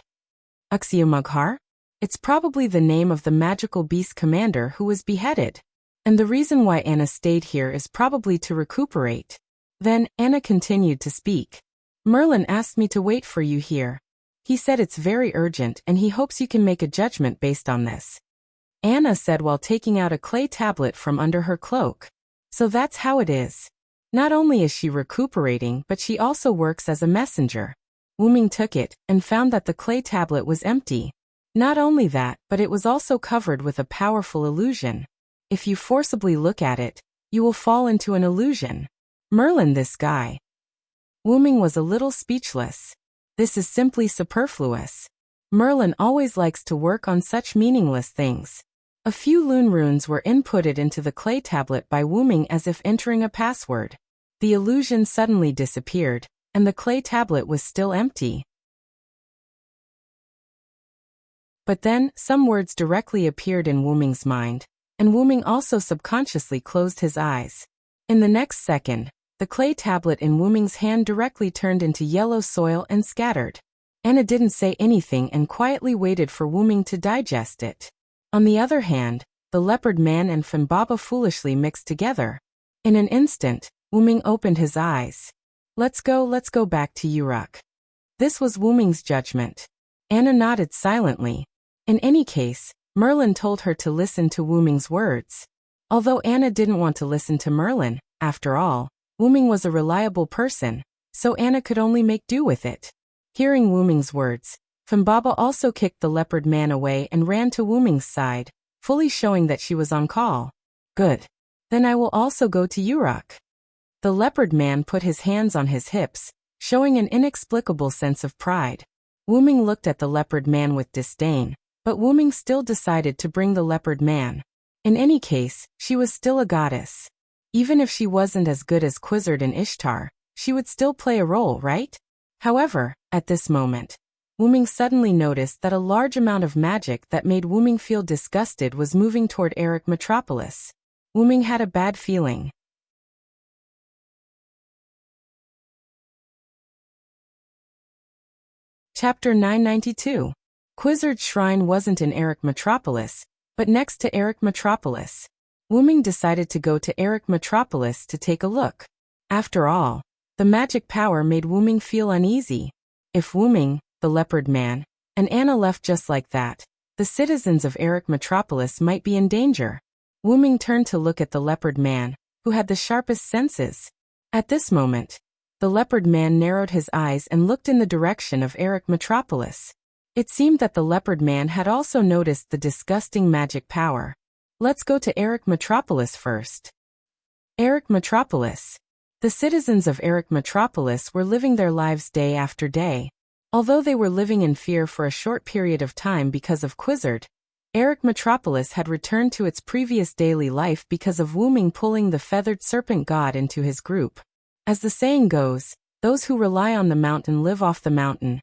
Uxiumughar? It's probably the name of the magical beast commander who was beheaded. And the reason why Anna stayed here is probably to recuperate. Then, Anna continued to speak. Merlin asked me to wait for you here. He said it's very urgent and he hopes you can make a judgment based on this. Anna said while taking out a clay tablet from under her cloak. So that's how it is. Not only is she recuperating, but she also works as a messenger. Wuming took it and found that the clay tablet was empty. Not only that, but it was also covered with a powerful illusion. If you forcibly look at it, you will fall into an illusion. Merlin, this guy. Wuming was a little speechless. This is simply superfluous. Merlin always likes to work on such meaningless things. A few Lune runes were inputted into the clay tablet by Wuming as if entering a password. The illusion suddenly disappeared, and the clay tablet was still empty. But then, some words directly appeared in Wuming's mind, and Wuming also subconsciously closed his eyes. In the next second, the clay tablet in Wuming's hand directly turned into yellow soil and scattered. Anna didn't say anything and quietly waited for Wuming to digest it. On the other hand, the leopard man and Funbaba foolishly mixed together. In an instant, Wuming opened his eyes. Let's go back to Uruk. This was Wuming's judgment. Anna nodded silently. In any case, Merlin told her to listen to Wuming's words. Although Anna didn't want to listen to Merlin, after all, Wuming was a reliable person, so Anna could only make do with it. Hearing Wuming's words, Funbaba also kicked the leopard man away and ran to Wuming's side, fully showing that she was on call. Good. Then I will also go to Uruk. The leopard man put his hands on his hips, showing an inexplicable sense of pride. Wuming looked at the leopard man with disdain, but Wuming still decided to bring the leopard man. In any case, she was still a goddess. Even if she wasn't as good as Quizzard and Ishtar, she would still play a role, right? However, at this moment, Wuming suddenly noticed that a large amount of magic that made Wuming feel disgusted was moving toward Eric Metropolis. Wuming had a bad feeling. Chapter 992. Quizzard's shrine wasn't in Eric Metropolis, but next to Eric Metropolis. Wuming decided to go to Eric Metropolis to take a look. After all, the magic power made Wuming feel uneasy. If Wuming, the leopard man, and Anna left just like that, the citizens of Eric Metropolis might be in danger. Wuming turned to look at the leopard man, who had the sharpest senses. At this moment, the leopard man narrowed his eyes and looked in the direction of Eric Metropolis. It seemed that the leopard man had also noticed the disgusting magic power. Let's go to Eric Metropolis first. Eric Metropolis. The citizens of Eric Metropolis were living their lives day after day. Although they were living in fear for a short period of time because of Quizzard, Eric Metropolis had returned to its previous daily life because of Wooming pulling the feathered serpent god into his group. As the saying goes, those who rely on the mountain live off the mountain,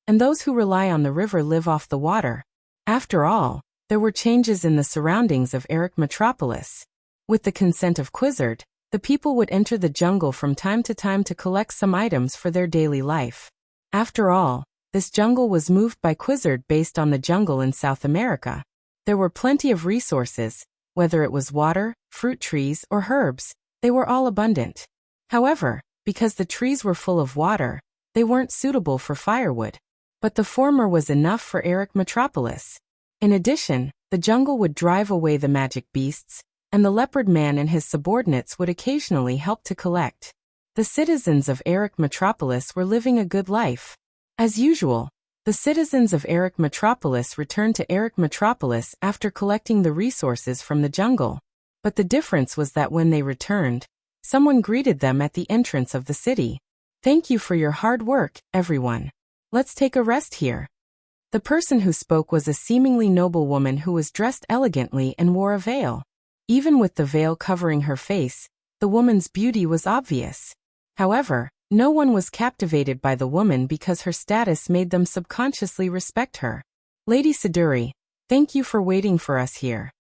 and those who rely on the river live off the water. After all, there were changes in the surroundings of Eric Metropolis. With the consent of Quizzard, the people would enter the jungle from time to collect some items for their daily life. After all, this jungle was moved by Quizzard based on the jungle in South America. There were plenty of resources, whether it was water, fruit trees, or herbs, they were all abundant. However, because the trees were full of water, they weren't suitable for firewood. But the former was enough for Eric Metropolis. In addition, the jungle would drive away the magic beasts, and the leopard man and his subordinates would occasionally help to collect. The citizens of Eric Metropolis were living a good life. As usual, the citizens of Eric Metropolis returned to Eric Metropolis after collecting the resources from the jungle. But the difference was that when they returned, someone greeted them at the entrance of the city. "Thank you for your hard work, everyone. Let's take a rest here." The person who spoke was a seemingly noble woman who was dressed elegantly and wore a veil. Even with the veil covering her face, the woman's beauty was obvious. However, no one was captivated by the woman because her status made them subconsciously respect her. "Lady Siduri, thank you for waiting for us here."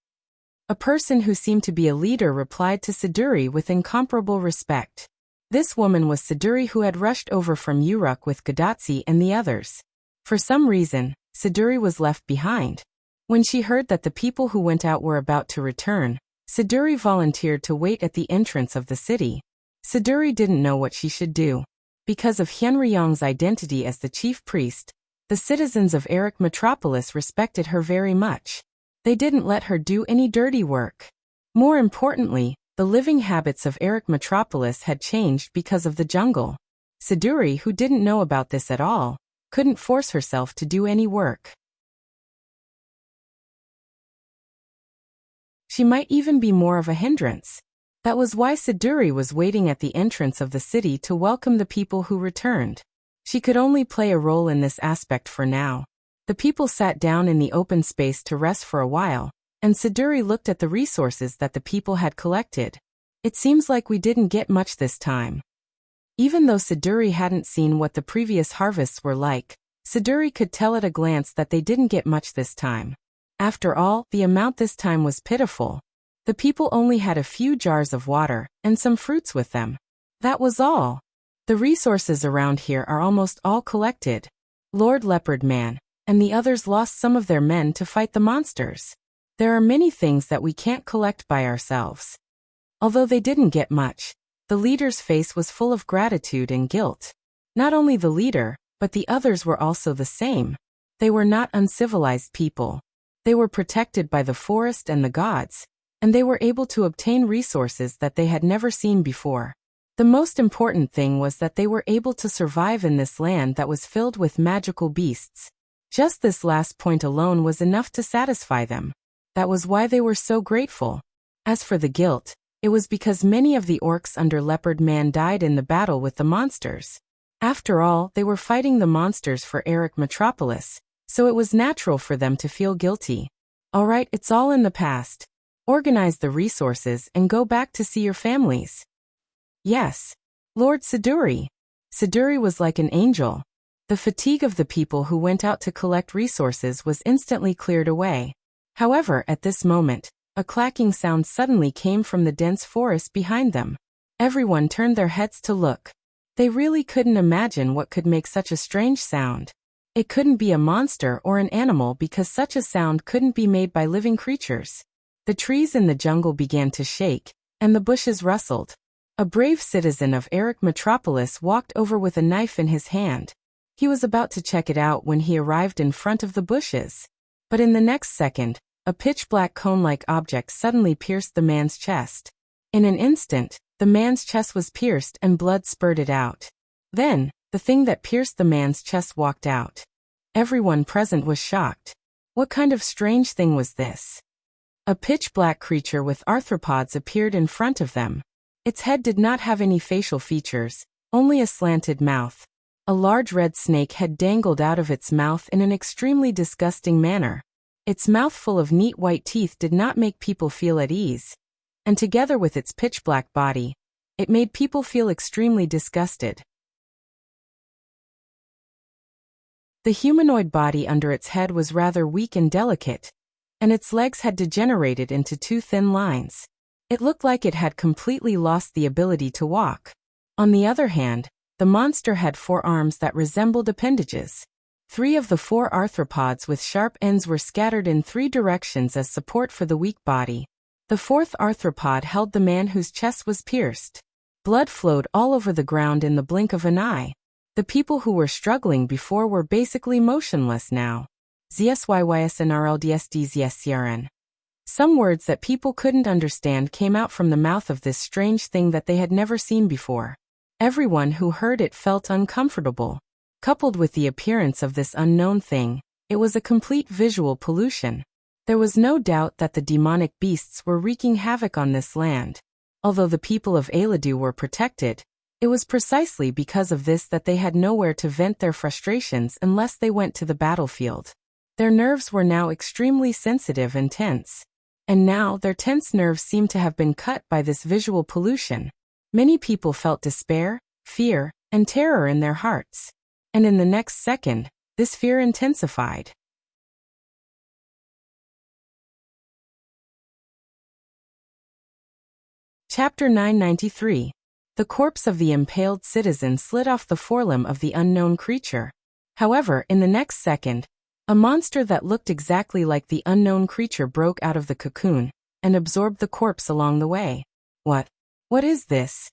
A person who seemed to be a leader replied to Siduri with incomparable respect. This woman was Siduri, who had rushed over from Uruk with Gadatsi and the others. For some reason, Siduri was left behind. When she heard that the people who went out were about to return, Siduri volunteered to wait at the entrance of the city. Siduri didn't know what she should do. Because of Hyunryong's identity as the chief priest, the citizens of Eric Metropolis respected her very much. They didn't let her do any dirty work. More importantly, the living habits of Eric Metropolis had changed because of the jungle. Siduri, who didn't know about this at all, couldn't force herself to do any work. She might even be more of a hindrance. That was why Siduri was waiting at the entrance of the city to welcome the people who returned. She could only play a role in this aspect for now. The people sat down in the open space to rest for a while, and Siduri looked at the resources that the people had collected. "It seems like we didn't get much this time." Even though Siduri hadn't seen what the previous harvests were like, Siduri could tell at a glance that they didn't get much this time. After all, the amount this time was pitiful. The people only had a few jars of water and some fruits with them. That was all. The resources around here are almost all collected. Lord Leopard Man and the others lost some of their men to fight the monsters. There are many things that we can't collect by ourselves. Although they didn't get much, the leader's face was full of gratitude and guilt. Not only the leader, but the others were also the same. They were not uncivilized people. They were protected by the forest and the gods, and they were able to obtain resources that they had never seen before. The most important thing was that they were able to survive in this land that was filled with magical beasts. Just this last point alone was enough to satisfy them. That was why they were so grateful. As for the guilt, it was because many of the orcs under Leopard Man died in the battle with the monsters. After all, they were fighting the monsters for Eric Metropolis, so it was natural for them to feel guilty. Alright, it's all in the past. Organize the resources and go back to see your families. Yes. Lord Siduri. Siduri was like an angel. The fatigue of the people who went out to collect resources was instantly cleared away. However, at this moment, a clacking sound suddenly came from the dense forest behind them. Everyone turned their heads to look. They really couldn't imagine what could make such a strange sound. It couldn't be a monster or an animal because such a sound couldn't be made by living creatures. The trees in the jungle began to shake, and the bushes rustled. A brave citizen of Eric Metropolis walked over with a knife in his hand. He was about to check it out when he arrived in front of the bushes. But in the next second, a pitch-black cone-like object suddenly pierced the man's chest. In an instant, the man's chest was pierced and blood spurted out. Then, the thing that pierced the man's chest walked out. Everyone present was shocked. What kind of strange thing was this? A pitch-black creature with arthropods appeared in front of them. Its head did not have any facial features, only a slanted mouth. A large red snake head dangled out of its mouth in an extremely disgusting manner. Its mouth full of neat white teeth did not make people feel at ease, and together with its pitch-black body, it made people feel extremely disgusted. The humanoid body under its head was rather weak and delicate, and its legs had degenerated into two thin lines. It looked like it had completely lost the ability to walk. On the other hand, the monster had 4 arms that resembled appendages. 3 of the 4 arthropods with sharp ends were scattered in 3 directions as support for the weak body. The 4th arthropod held the man whose chest was pierced. Blood flowed all over the ground in the blink of an eye. The people who were struggling before were basically motionless now. ZSYYSNRLDSDZSCRN. Some words that people couldn't understand came out from the mouth of this strange thing that they had never seen before. Everyone who heard it felt uncomfortable. Coupled with the appearance of this unknown thing, it was a complete visual pollution. There was no doubt that the demonic beasts were wreaking havoc on this land. Although the people of Ailadu were protected, it was precisely because of this that they had nowhere to vent their frustrations unless they went to the battlefield. Their nerves were now extremely sensitive and tense. And now their tense nerves seemed to have been cut by this visual pollution. Many people felt despair, fear, and terror in their hearts. And in the next second, this fear intensified. Chapter 993. The corpse of the impaled citizen slid off the forelimb of the unknown creature. However, in the next second, a monster that looked exactly like the unknown creature broke out of the cocoon and absorbed the corpse along the way. What is this?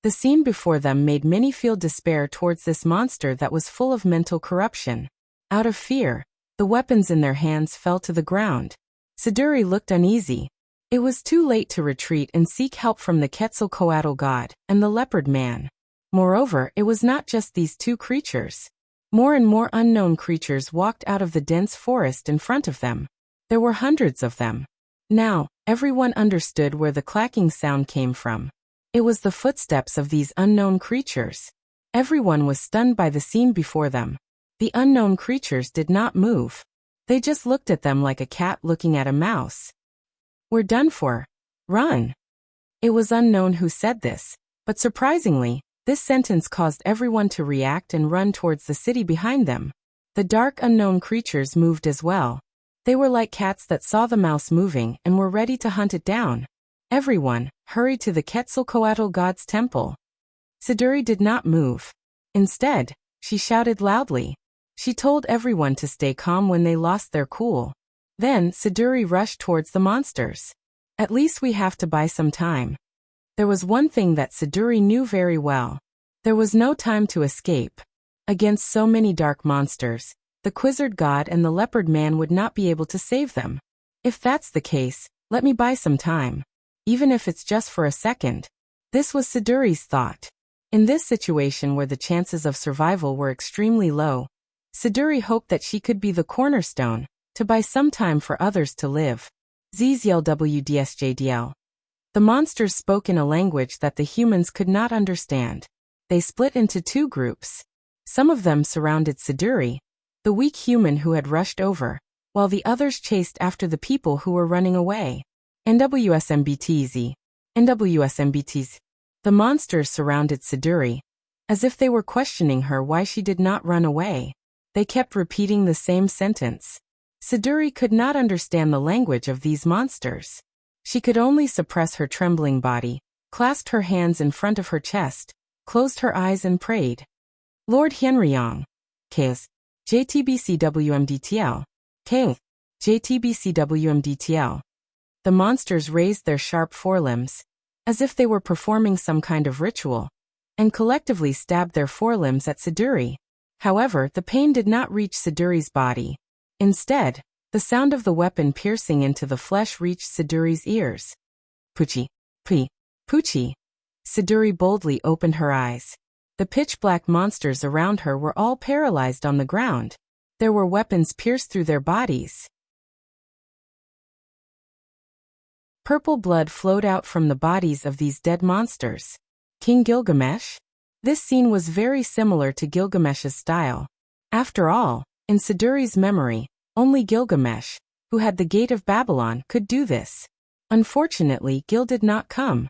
The scene before them made many feel despair towards this monster that was full of mental corruption. Out of fear, the weapons in their hands fell to the ground. Siduri looked uneasy. It was too late to retreat and seek help from the Quetzalcoatl god and the leopard man. Moreover, it was not just these 2 creatures. More and more unknown creatures walked out of the dense forest in front of them. There were hundreds of them. Now, everyone understood where the clacking sound came from. It was the footsteps of these unknown creatures. Everyone was stunned by the scene before them. The unknown creatures did not move. They just looked at them like a cat looking at a mouse. "We're done for. Run." It was unknown who said this, but surprisingly, this sentence caused everyone to react and run towards the city behind them. The dark unknown creatures moved as well. They were like cats that saw the mouse moving and were ready to hunt it down. Everyone hurried to the Quetzalcoatl god's temple. Siduri did not move. Instead, she shouted loudly. She told everyone to stay calm when they lost their cool. Then Siduri rushed towards the monsters. "At least we have to buy some time." There was one thing that Siduri knew very well. There was no time to escape. Against so many dark monsters, the Quizzard god and the leopard man would not be able to save them. If that's the case, let me buy some time. Even if it's just for a second. This was Siduri's thought. In this situation where the chances of survival were extremely low, Siduri hoped that she could be the cornerstone to buy some time for others to live. ZZLWDSJDL. The monsters spoke in a language that the humans could not understand. They split into 2 groups. Some of them surrounded Siduri, the weak human who had rushed over, while the others chased after the people who were running away. NWSMBTZ. NWSMBTZ. The monsters surrounded Siduri, as if they were questioning her why she did not run away. They kept repeating the same sentence. Siduri could not understand the language of these monsters. She could only suppress her trembling body, clasped her hands in front of her chest, closed her eyes and prayed. "Lord Henryong. Kez. JTBCWMDTL. K. JTBCWMDTL." The monsters raised their sharp forelimbs, as if they were performing some kind of ritual, and collectively stabbed their forelimbs at Siduri. However, the pain did not reach Siduri's body. Instead, the sound of the weapon piercing into the flesh reached Siduri's ears. "Puchi. Puchi." Siduri boldly opened her eyes. The pitch-black monsters around her were all paralyzed on the ground. There were weapons pierced through their bodies. Purple blood flowed out from the bodies of these dead monsters. "King Gilgamesh?" This scene was very similar to Gilgamesh's style. After all, in Siduri's memory, only Gilgamesh, who had the gate of Babylon, could do this. Unfortunately, Gil did not come.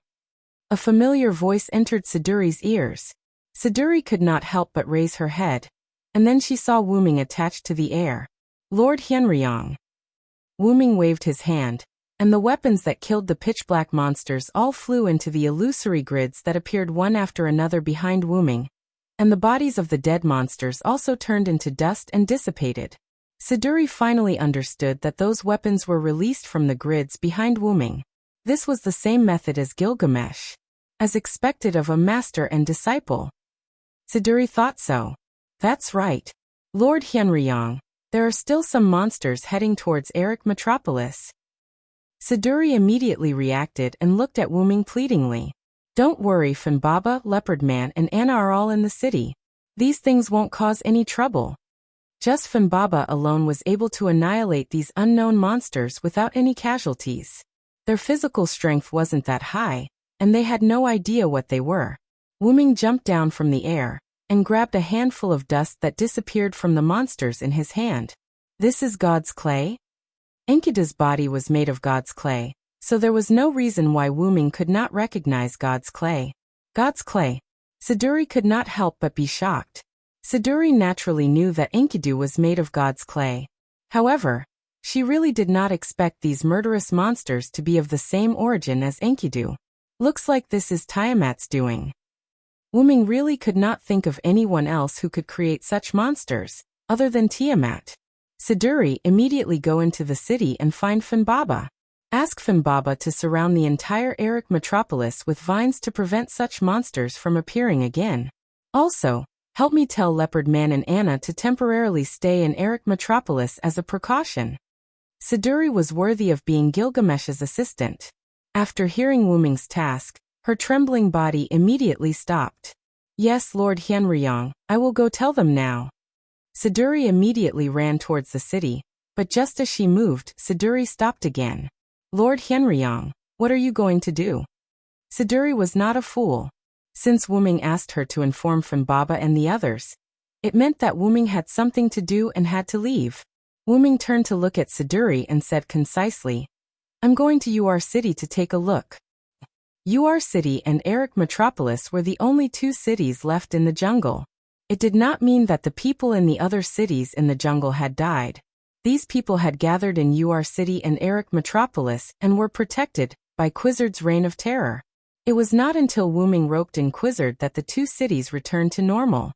A familiar voice entered Siduri's ears. Siduri could not help but raise her head, and then she saw Wu Ming attached to the air. Lord Hyenryong. Wu Ming waved his hand, and the weapons that killed the pitch-black monsters all flew into the illusory grids that appeared one after another behind Wu Ming, and the bodies of the dead monsters also turned into dust and dissipated. Siduri finally understood that those weapons were released from the grids behind Wu Ming. This was the same method as Gilgamesh, as expected of a master and disciple. Siduri thought so. That's right. Lord Hyenryong, there are still some monsters heading towards Erich Metropolis. Siduri immediately reacted and looked at Wu Ming pleadingly. Don't worry, Funbaba, Leopard Man, and Anna are all in the city. These things won't cause any trouble. Just Funbaba alone was able to annihilate these unknown monsters without any casualties. Their physical strength wasn't that high, and they had no idea what they were. Wu Ming jumped down from the air and grabbed a handful of dust that disappeared from the monsters in his hand. This is God's clay? Enkidu's body was made of God's clay, so there was no reason why Wu Ming could not recognize God's clay. God's clay. Siduri could not help but be shocked. Siduri naturally knew that Enkidu was made of God's clay. However, she really did not expect these murderous monsters to be of the same origin as Enkidu. Looks like this is Tiamat's doing. Wu Ming really could not think of anyone else who could create such monsters, other than Tiamat. Siduri, immediately go into the city and find Funbaba. Ask Funbaba to surround the entire Erich Metropolis with vines to prevent such monsters from appearing again. Also, help me tell Leopard Man and Anna to temporarily stay in Erich Metropolis as a precaution. Siduri was worthy of being Gilgamesh's assistant. After hearing Wu Ming's task, her trembling body immediately stopped. Yes, Lord Hyenryong, I will go tell them now. Siduri immediately ran towards the city, but just as she moved, Siduri stopped again. Lord Hyenryong, what are you going to do? Siduri was not a fool. Since Wu Ming asked her to inform Funbaba and the others, it meant that Wu Ming had something to do and had to leave. Wu Ming turned to look at Siduri and said concisely, I'm going to UR City to take a look. UR City and Erich Metropolis were the only two cities left in the jungle. It did not mean that the people in the other cities in the jungle had died. These people had gathered in UR City and Erich Metropolis and were protected by Quizzard's reign of terror. It was not until Wu Ming roped in Quizzard that the two cities returned to normal.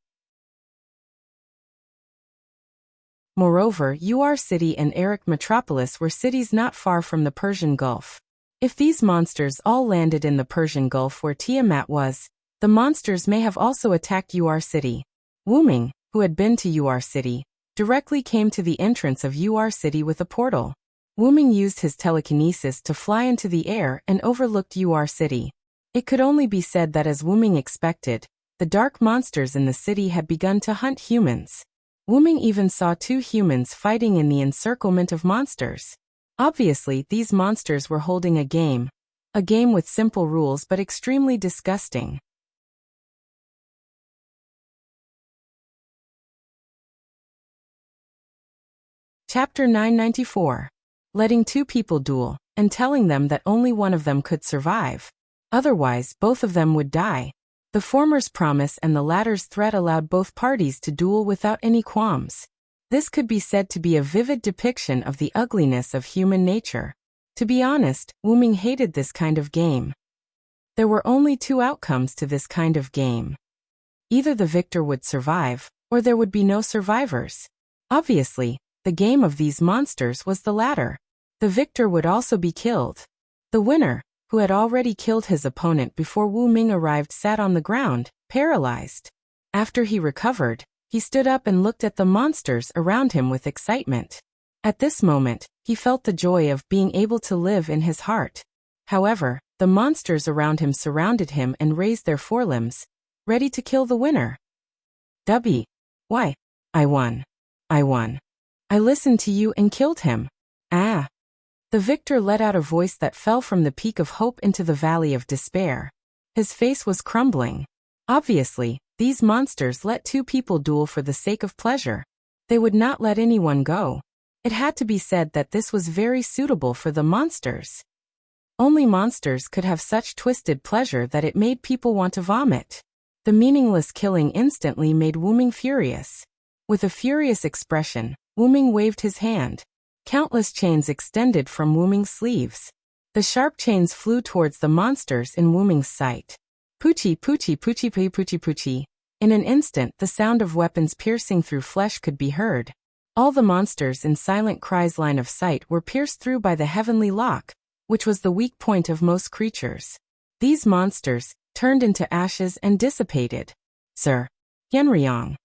Moreover, UR City and Erich Metropolis were cities not far from the Persian Gulf. If these monsters all landed in the Persian Gulf where Tiamat was, the monsters may have also attacked UR City. Wu Ming, who had been to UR City, directly came to the entrance of UR City with a portal. Wu Ming used his telekinesis to fly into the air and overlooked UR City. It could only be said that as Wu Ming expected, the dark monsters in the city had begun to hunt humans. Wu Ming even saw two humans fighting in the encirclement of monsters. Obviously, these monsters were holding a game with simple rules but extremely disgusting. Chapter 994. Letting two people duel, and telling them that only one of them could survive. Otherwise, both of them would die. The former's promise and the latter's threat allowed both parties to duel without any qualms. This could be said to be a vivid depiction of the ugliness of human nature. To be honest, Wu Ming hated this kind of game. There were only two outcomes to this kind of game. Either the victor would survive, or there would be no survivors. Obviously, the game of these monsters was the latter. The victor would also be killed. The winner, who had already killed his opponent before Wu Ming arrived, sat on the ground, paralyzed. After he recovered, he stood up and looked at the monsters around him with excitement. At this moment, he felt the joy of being able to live in his heart. However, the monsters around him surrounded him and raised their forelimbs, ready to kill the winner. Why? I won. I listened to you and killed him. Ah. The victor let out a voice that fell from the peak of hope into the valley of despair. His face was crumbling. Obviously, these monsters let two people duel for the sake of pleasure. They would not let anyone go. It had to be said that this was very suitable for the monsters. Only monsters could have such twisted pleasure that it made people want to vomit. The meaningless killing instantly made Wuming furious. With a furious expression, Wuming waved his hand. Countless chains extended from Wuming's sleeves. The sharp chains flew towards the monsters in Wuming's sight. Poochie, poochie, poochie, poochie, poochie, poochie. In an instant, the sound of weapons piercing through flesh could be heard. All the monsters in Silent Cry's line of sight were pierced through by the heavenly lock, which was the weak point of most creatures. These monsters turned into ashes and dissipated. Sir Yanryong.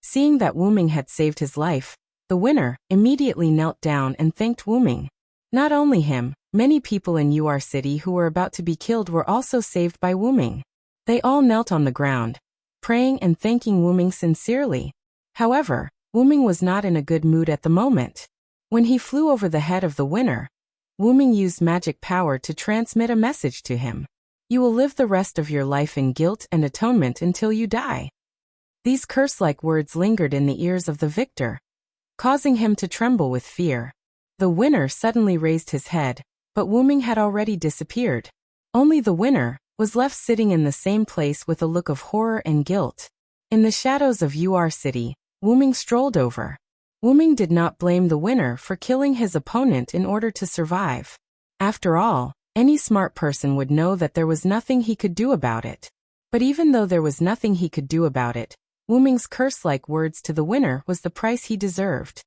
Seeing that Wuming had saved his life, the winner immediately knelt down and thanked Wuming. Not only him, many people in UR City who were about to be killed were also saved by Wuming. They all knelt on the ground, praying and thanking Wuming sincerely. However, Wuming was not in a good mood at the moment. When he flew over the head of the winner, Wuming used magic power to transmit a message to him. You will live the rest of your life in guilt and atonement until you die. These curse-like words lingered in the ears of the victor, causing him to tremble with fear. The winner suddenly raised his head, but Wuming had already disappeared. Only the winner was left sitting in the same place with a look of horror and guilt. In the shadows of UR City, Wuming strolled over. Wuming did not blame the winner for killing his opponent in order to survive. After all, any smart person would know that there was nothing he could do about it. But even though there was nothing he could do about it, Wuming's curse-like words to the winner was the price he deserved.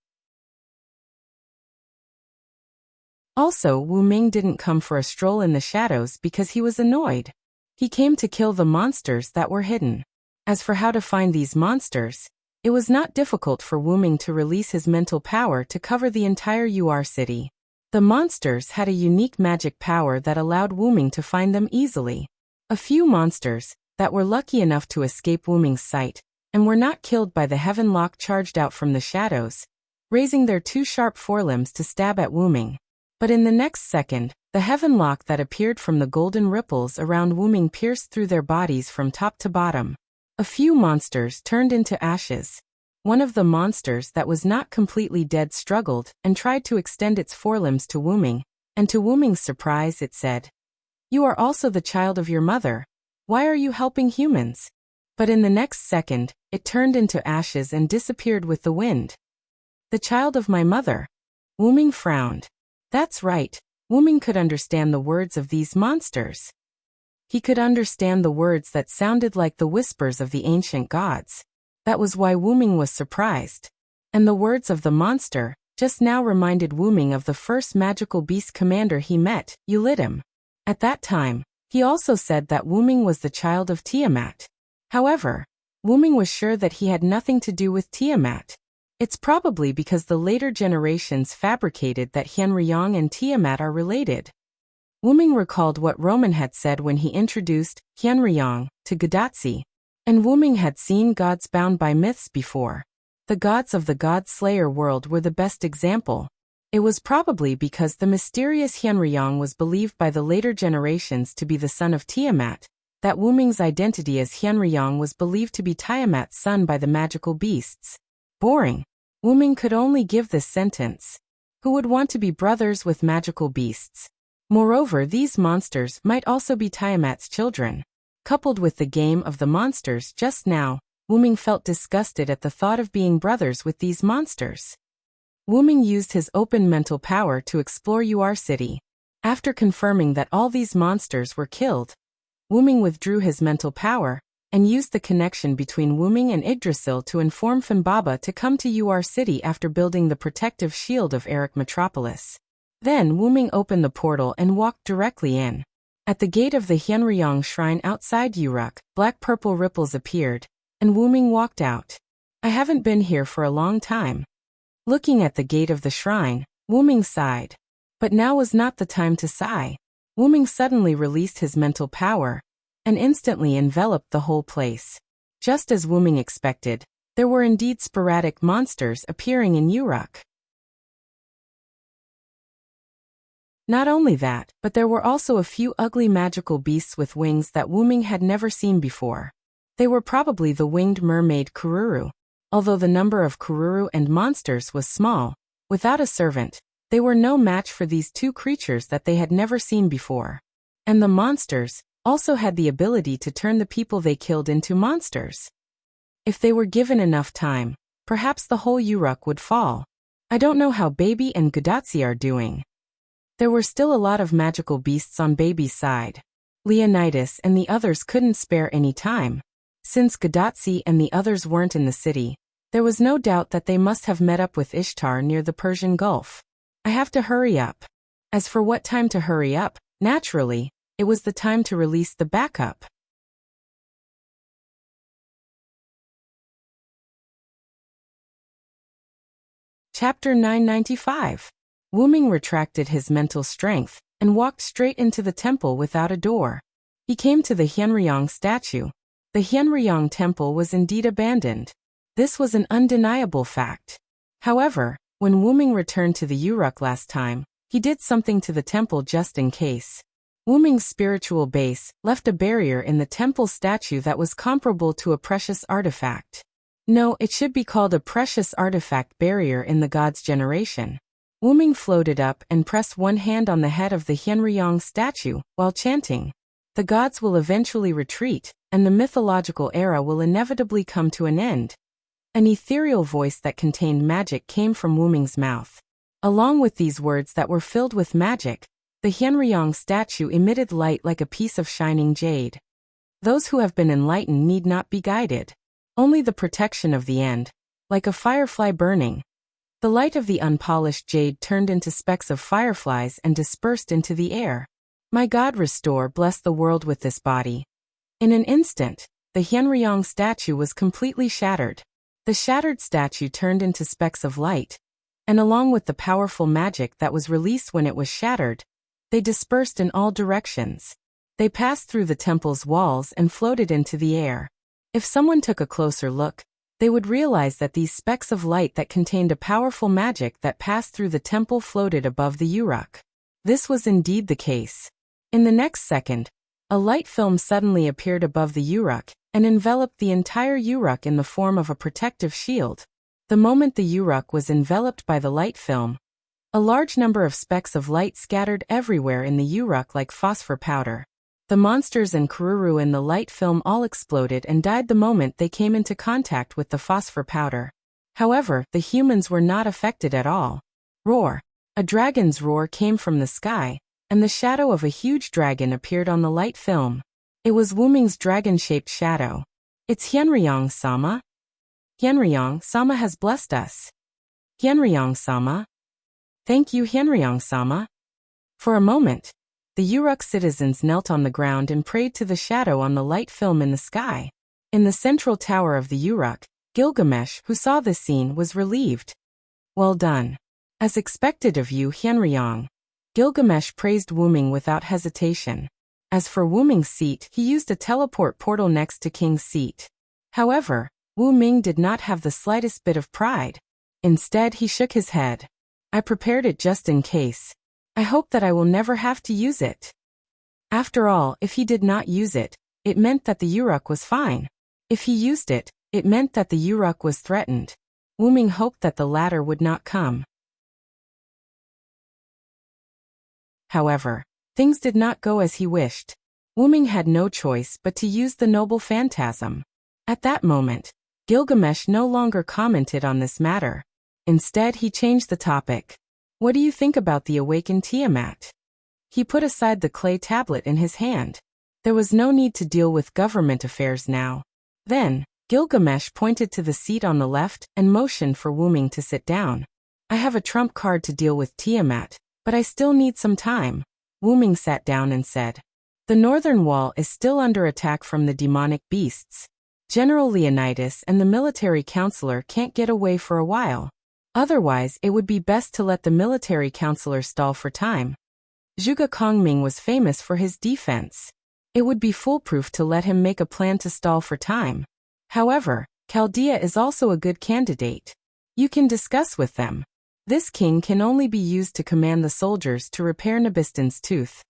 Also, Wuming didn't come for a stroll in the shadows because he was annoyed. He came to kill the monsters that were hidden. As for how to find these monsters, it was not difficult for Wuming to release his mental power to cover the entire UR City. The monsters had a unique magic power that allowed Wuming to find them easily. A few monsters that were lucky enough to escape Wuming's sight and were not killed by the heaven lock charged out from the shadows, raising their two sharp forelimbs to stab at Wuming. But in the next second, the heaven lock that appeared from the golden ripples around Wuming pierced through their bodies from top to bottom. A few monsters turned into ashes. One of the monsters that was not completely dead struggled and tried to extend its forelimbs to Wuming, and to Wuming's surprise it said, "You are also the child of your mother. Why are you helping humans?" But in the next second, it turned into ashes and disappeared with the wind. "The child of my mother." Wuming frowned. That's right, Wuming could understand the words of these monsters. He could understand the words that sounded like the whispers of the ancient gods. That was why Wuming was surprised. And the words of the monster just now reminded Wuming of the first magical beast commander he met, Ulidim. At that time, he also said that Wuming was the child of Tiamat. However, Wuming was sure that he had nothing to do with Tiamat. It's probably because the later generations fabricated that Hyenryong and Tiamat are related. Wuming recalled what Roman had said when he introduced Hyenryong to Godatsi, and Wuming had seen gods bound by myths before. The gods of the God Slayer world were the best example. It was probably because the mysterious Hyenryong was believed by the later generations to be the son of Tiamat, that Wuming's identity as Hyenryong was believed to be Tiamat's son by the magical beasts. Boring. Wuming could only give this sentence. Who would want to be brothers with magical beasts? Moreover, these monsters might also be Tiamat's children. Coupled with the game of the monsters just now, Wuming felt disgusted at the thought of being brothers with these monsters. Wuming used his open mental power to explore UR City. After confirming that all these monsters were killed, Wuming withdrew his mental power and used the connection between Wuming and Yggdrasil to inform Fimbaba to come to UR City after building the protective shield of Eric Metropolis. Then Wuming opened the portal and walked directly in. At the gate of the Hyenryong shrine outside Uruk, black-purple ripples appeared, and Wuming walked out. I haven't been here for a long time. Looking at the gate of the shrine, Wuming sighed. But now was not the time to sigh. Wuming suddenly released his mental power, and instantly enveloped the whole place. Just as Wuming expected, there were indeed sporadic monsters appearing in Uruk. Not only that, but there were also a few ugly magical beasts with wings that Wuming had never seen before. They were probably the winged mermaid Kururu. Although the number of Kururu and monsters was small, without a servant, they were no match for these two creatures that they had never seen before. And the monsters also had the ability to turn the people they killed into monsters. If they were given enough time, perhaps the whole Uruk would fall. I don't know how Baby and Gudatsi are doing. There were still a lot of magical beasts on Baby's side. Leonidas and the others couldn't spare any time. Since Gudatsi and the others weren't in the city, there was no doubt that they must have met up with Ishtar near the Persian Gulf. I have to hurry up. As for what time to hurry up, naturally, it was the time to release the backup. Chapter 995. Wu-Ming retracted his mental strength and walked straight into the temple without a door. He came to the Hienryong statue. The Hienryong temple was indeed abandoned. This was an undeniable fact. However, when Wu-Ming returned to the Uruk last time, he did something to the temple just in case. Wu-Ming's spiritual base left a barrier in the temple statue that was comparable to a precious artifact. No, it should be called a precious artifact barrier in the god's generation. Wu-Ming floated up and pressed one hand on the head of the Hienryong statue while chanting, "The gods will eventually retreat, and the mythological era will inevitably come to an end." An ethereal voice that contained magic came from Wu-Ming's mouth. Along with these words that were filled with magic, the Hienryong statue emitted light like a piece of shining jade. Those who have been enlightened need not be guided. Only the protection of the end, like a firefly burning. The light of the unpolished jade turned into specks of fireflies and dispersed into the air. My God, restore, bless the world with this body. In an instant, the Hienryong statue was completely shattered. The shattered statue turned into specks of light, and along with the powerful magic that was released when it was shattered, they dispersed in all directions. They passed through the temple's walls and floated into the air. If someone took a closer look, they would realize that these specks of light that contained a powerful magic that passed through the temple floated above the Uruk. This was indeed the case. In the next second, a light film suddenly appeared above the Uruk and enveloped the entire Uruk in the form of a protective shield. The moment the Uruk was enveloped by the light film, a large number of specks of light scattered everywhere in the Uruk like phosphor powder. The monsters and Kururu in the light film all exploded and died the moment they came into contact with the phosphor powder. However, the humans were not affected at all. Roar! A dragon's roar came from the sky, and the shadow of a huge dragon appeared on the light film. It was Wu-Ming's dragon-shaped shadow. It's Hienryong-sama. Hienryong-sama has blessed us. Hienryong-sama. Thank you, Hienryong-sama. For a moment, the Uruk citizens knelt on the ground and prayed to the shadow on the light film in the sky. In the central tower of the Uruk, Gilgamesh, who saw this scene, was relieved. Well done. As expected of you, Hienryong. Gilgamesh praised Wu-Ming without hesitation. As for Wu-Ming's seat, he used a teleport portal next to King's seat. However, Wu-Ming did not have the slightest bit of pride. Instead, he shook his head. I prepared it just in case. I hope that I will never have to use it. After all, if he did not use it, it meant that the Uruk was fine. If he used it, it meant that the Uruk was threatened. Wu-Ming hoped that the latter would not come. However, things did not go as he wished. Wu-Ming had no choice but to use the noble phantasm. At that moment, Gilgamesh no longer commented on this matter. Instead, he changed the topic. What do you think about the awakened Tiamat? He put aside the clay tablet in his hand. There was no need to deal with government affairs now. Then, Gilgamesh pointed to the seat on the left and motioned for Wu-Ming to sit down. I have a trump card to deal with Tiamat, but I still need some time. Wu-Ming sat down and said, the northern wall is still under attack from the demonic beasts. General Leonidas and the military counselor can't get away for a while. Otherwise, it would be best to let the military counselor stall for time. Zhuge Kongming was famous for his defense. It would be foolproof to let him make a plan to stall for time. However, Chaldea is also a good candidate. You can discuss with them. This king can only be used to command the soldiers to repair Nabiston's tooth.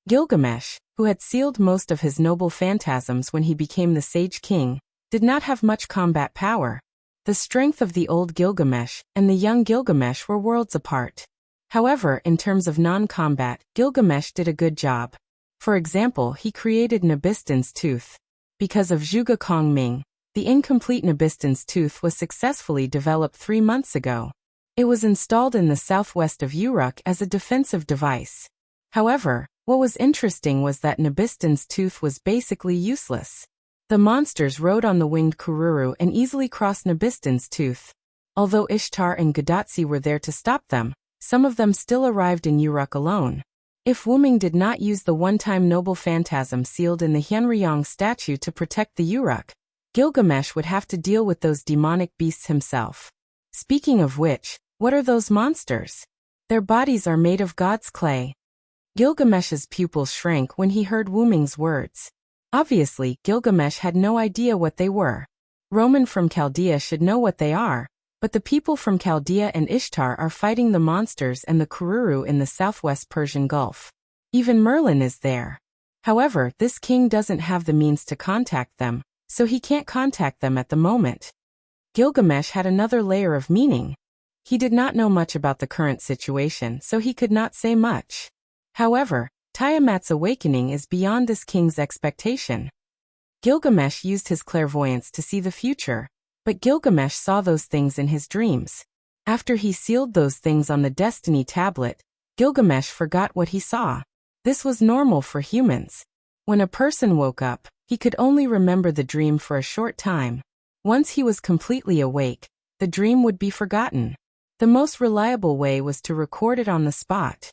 Gilgamesh, who had sealed most of his noble phantasms when he became the Sage King, did not have much combat power. The strength of the old Gilgamesh and the young Gilgamesh were worlds apart. However, in terms of non-combat, Gilgamesh did a good job. For example, he created Nabistan's tooth. Because of Zhuge Kongming, the incomplete Nabistan's tooth was successfully developed 3 months ago. It was installed in the southwest of Uruk as a defensive device. However, what was interesting was that Nabistan's tooth was basically useless. The monsters rode on the winged Kururu and easily crossed Nabistan's tooth. Although Ishtar and Gadatsi were there to stop them, some of them still arrived in Uruk alone. If Wuming did not use the one-time noble phantasm sealed in the Hyenryong statue to protect the Uruk, Gilgamesh would have to deal with those demonic beasts himself. Speaking of which, what are those monsters? Their bodies are made of God's clay. Gilgamesh's pupils shrank when he heard Wuming's words. Obviously, Gilgamesh had no idea what they were. Roman from Chaldea should know what they are, but the people from Chaldea and Ishtar are fighting the monsters and the Kururu in the southwest Persian Gulf. Even Merlin is there. However, this king doesn't have the means to contact them, so he can't contact them at the moment. Gilgamesh had another layer of meaning. He did not know much about the current situation, so he could not say much. However, Tiamat's awakening is beyond this king's expectation. Gilgamesh used his clairvoyance to see the future, but Gilgamesh saw those things in his dreams. After he sealed those things on the Destiny tablet, Gilgamesh forgot what he saw. This was normal for humans. When a person woke up, he could only remember the dream for a short time. Once he was completely awake, the dream would be forgotten. The most reliable way was to record it on the spot.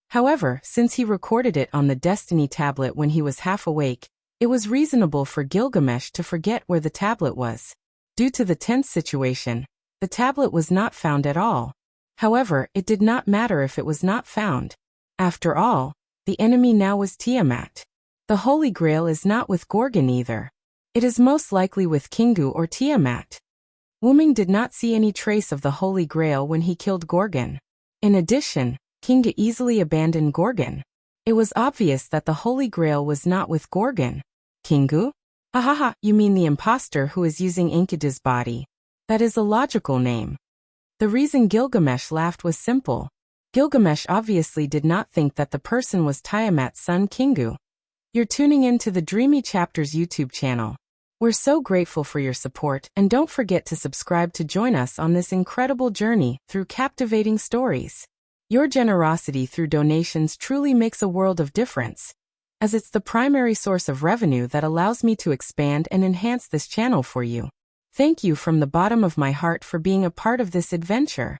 However, since he recorded it on the Destiny tablet when he was half awake, it was reasonable for Gilgamesh to forget where the tablet was. Due to the tense situation, the tablet was not found at all. However, it did not matter if it was not found. After all, the enemy now was Tiamat. The Holy Grail is not with Gorgon either. It is most likely with Kingu or Tiamat. Wuming did not see any trace of the Holy Grail when he killed Gorgon. In addition, Kingu easily abandoned Gorgon. It was obvious that the Holy Grail was not with Gorgon. Kingu? Ahaha, you mean the imposter who is using Enkidu's body. That is a logical name. The reason Gilgamesh laughed was simple. Gilgamesh obviously did not think that the person was Tiamat's son Kingu. You're tuning in to the Dreamy Chapters YouTube channel. We're so grateful for your support, and don't forget to subscribe to join us on this incredible journey through captivating stories. Your generosity through donations truly makes a world of difference, as it's the primary source of revenue that allows me to expand and enhance this channel for you. Thank you from the bottom of my heart for being a part of this adventure.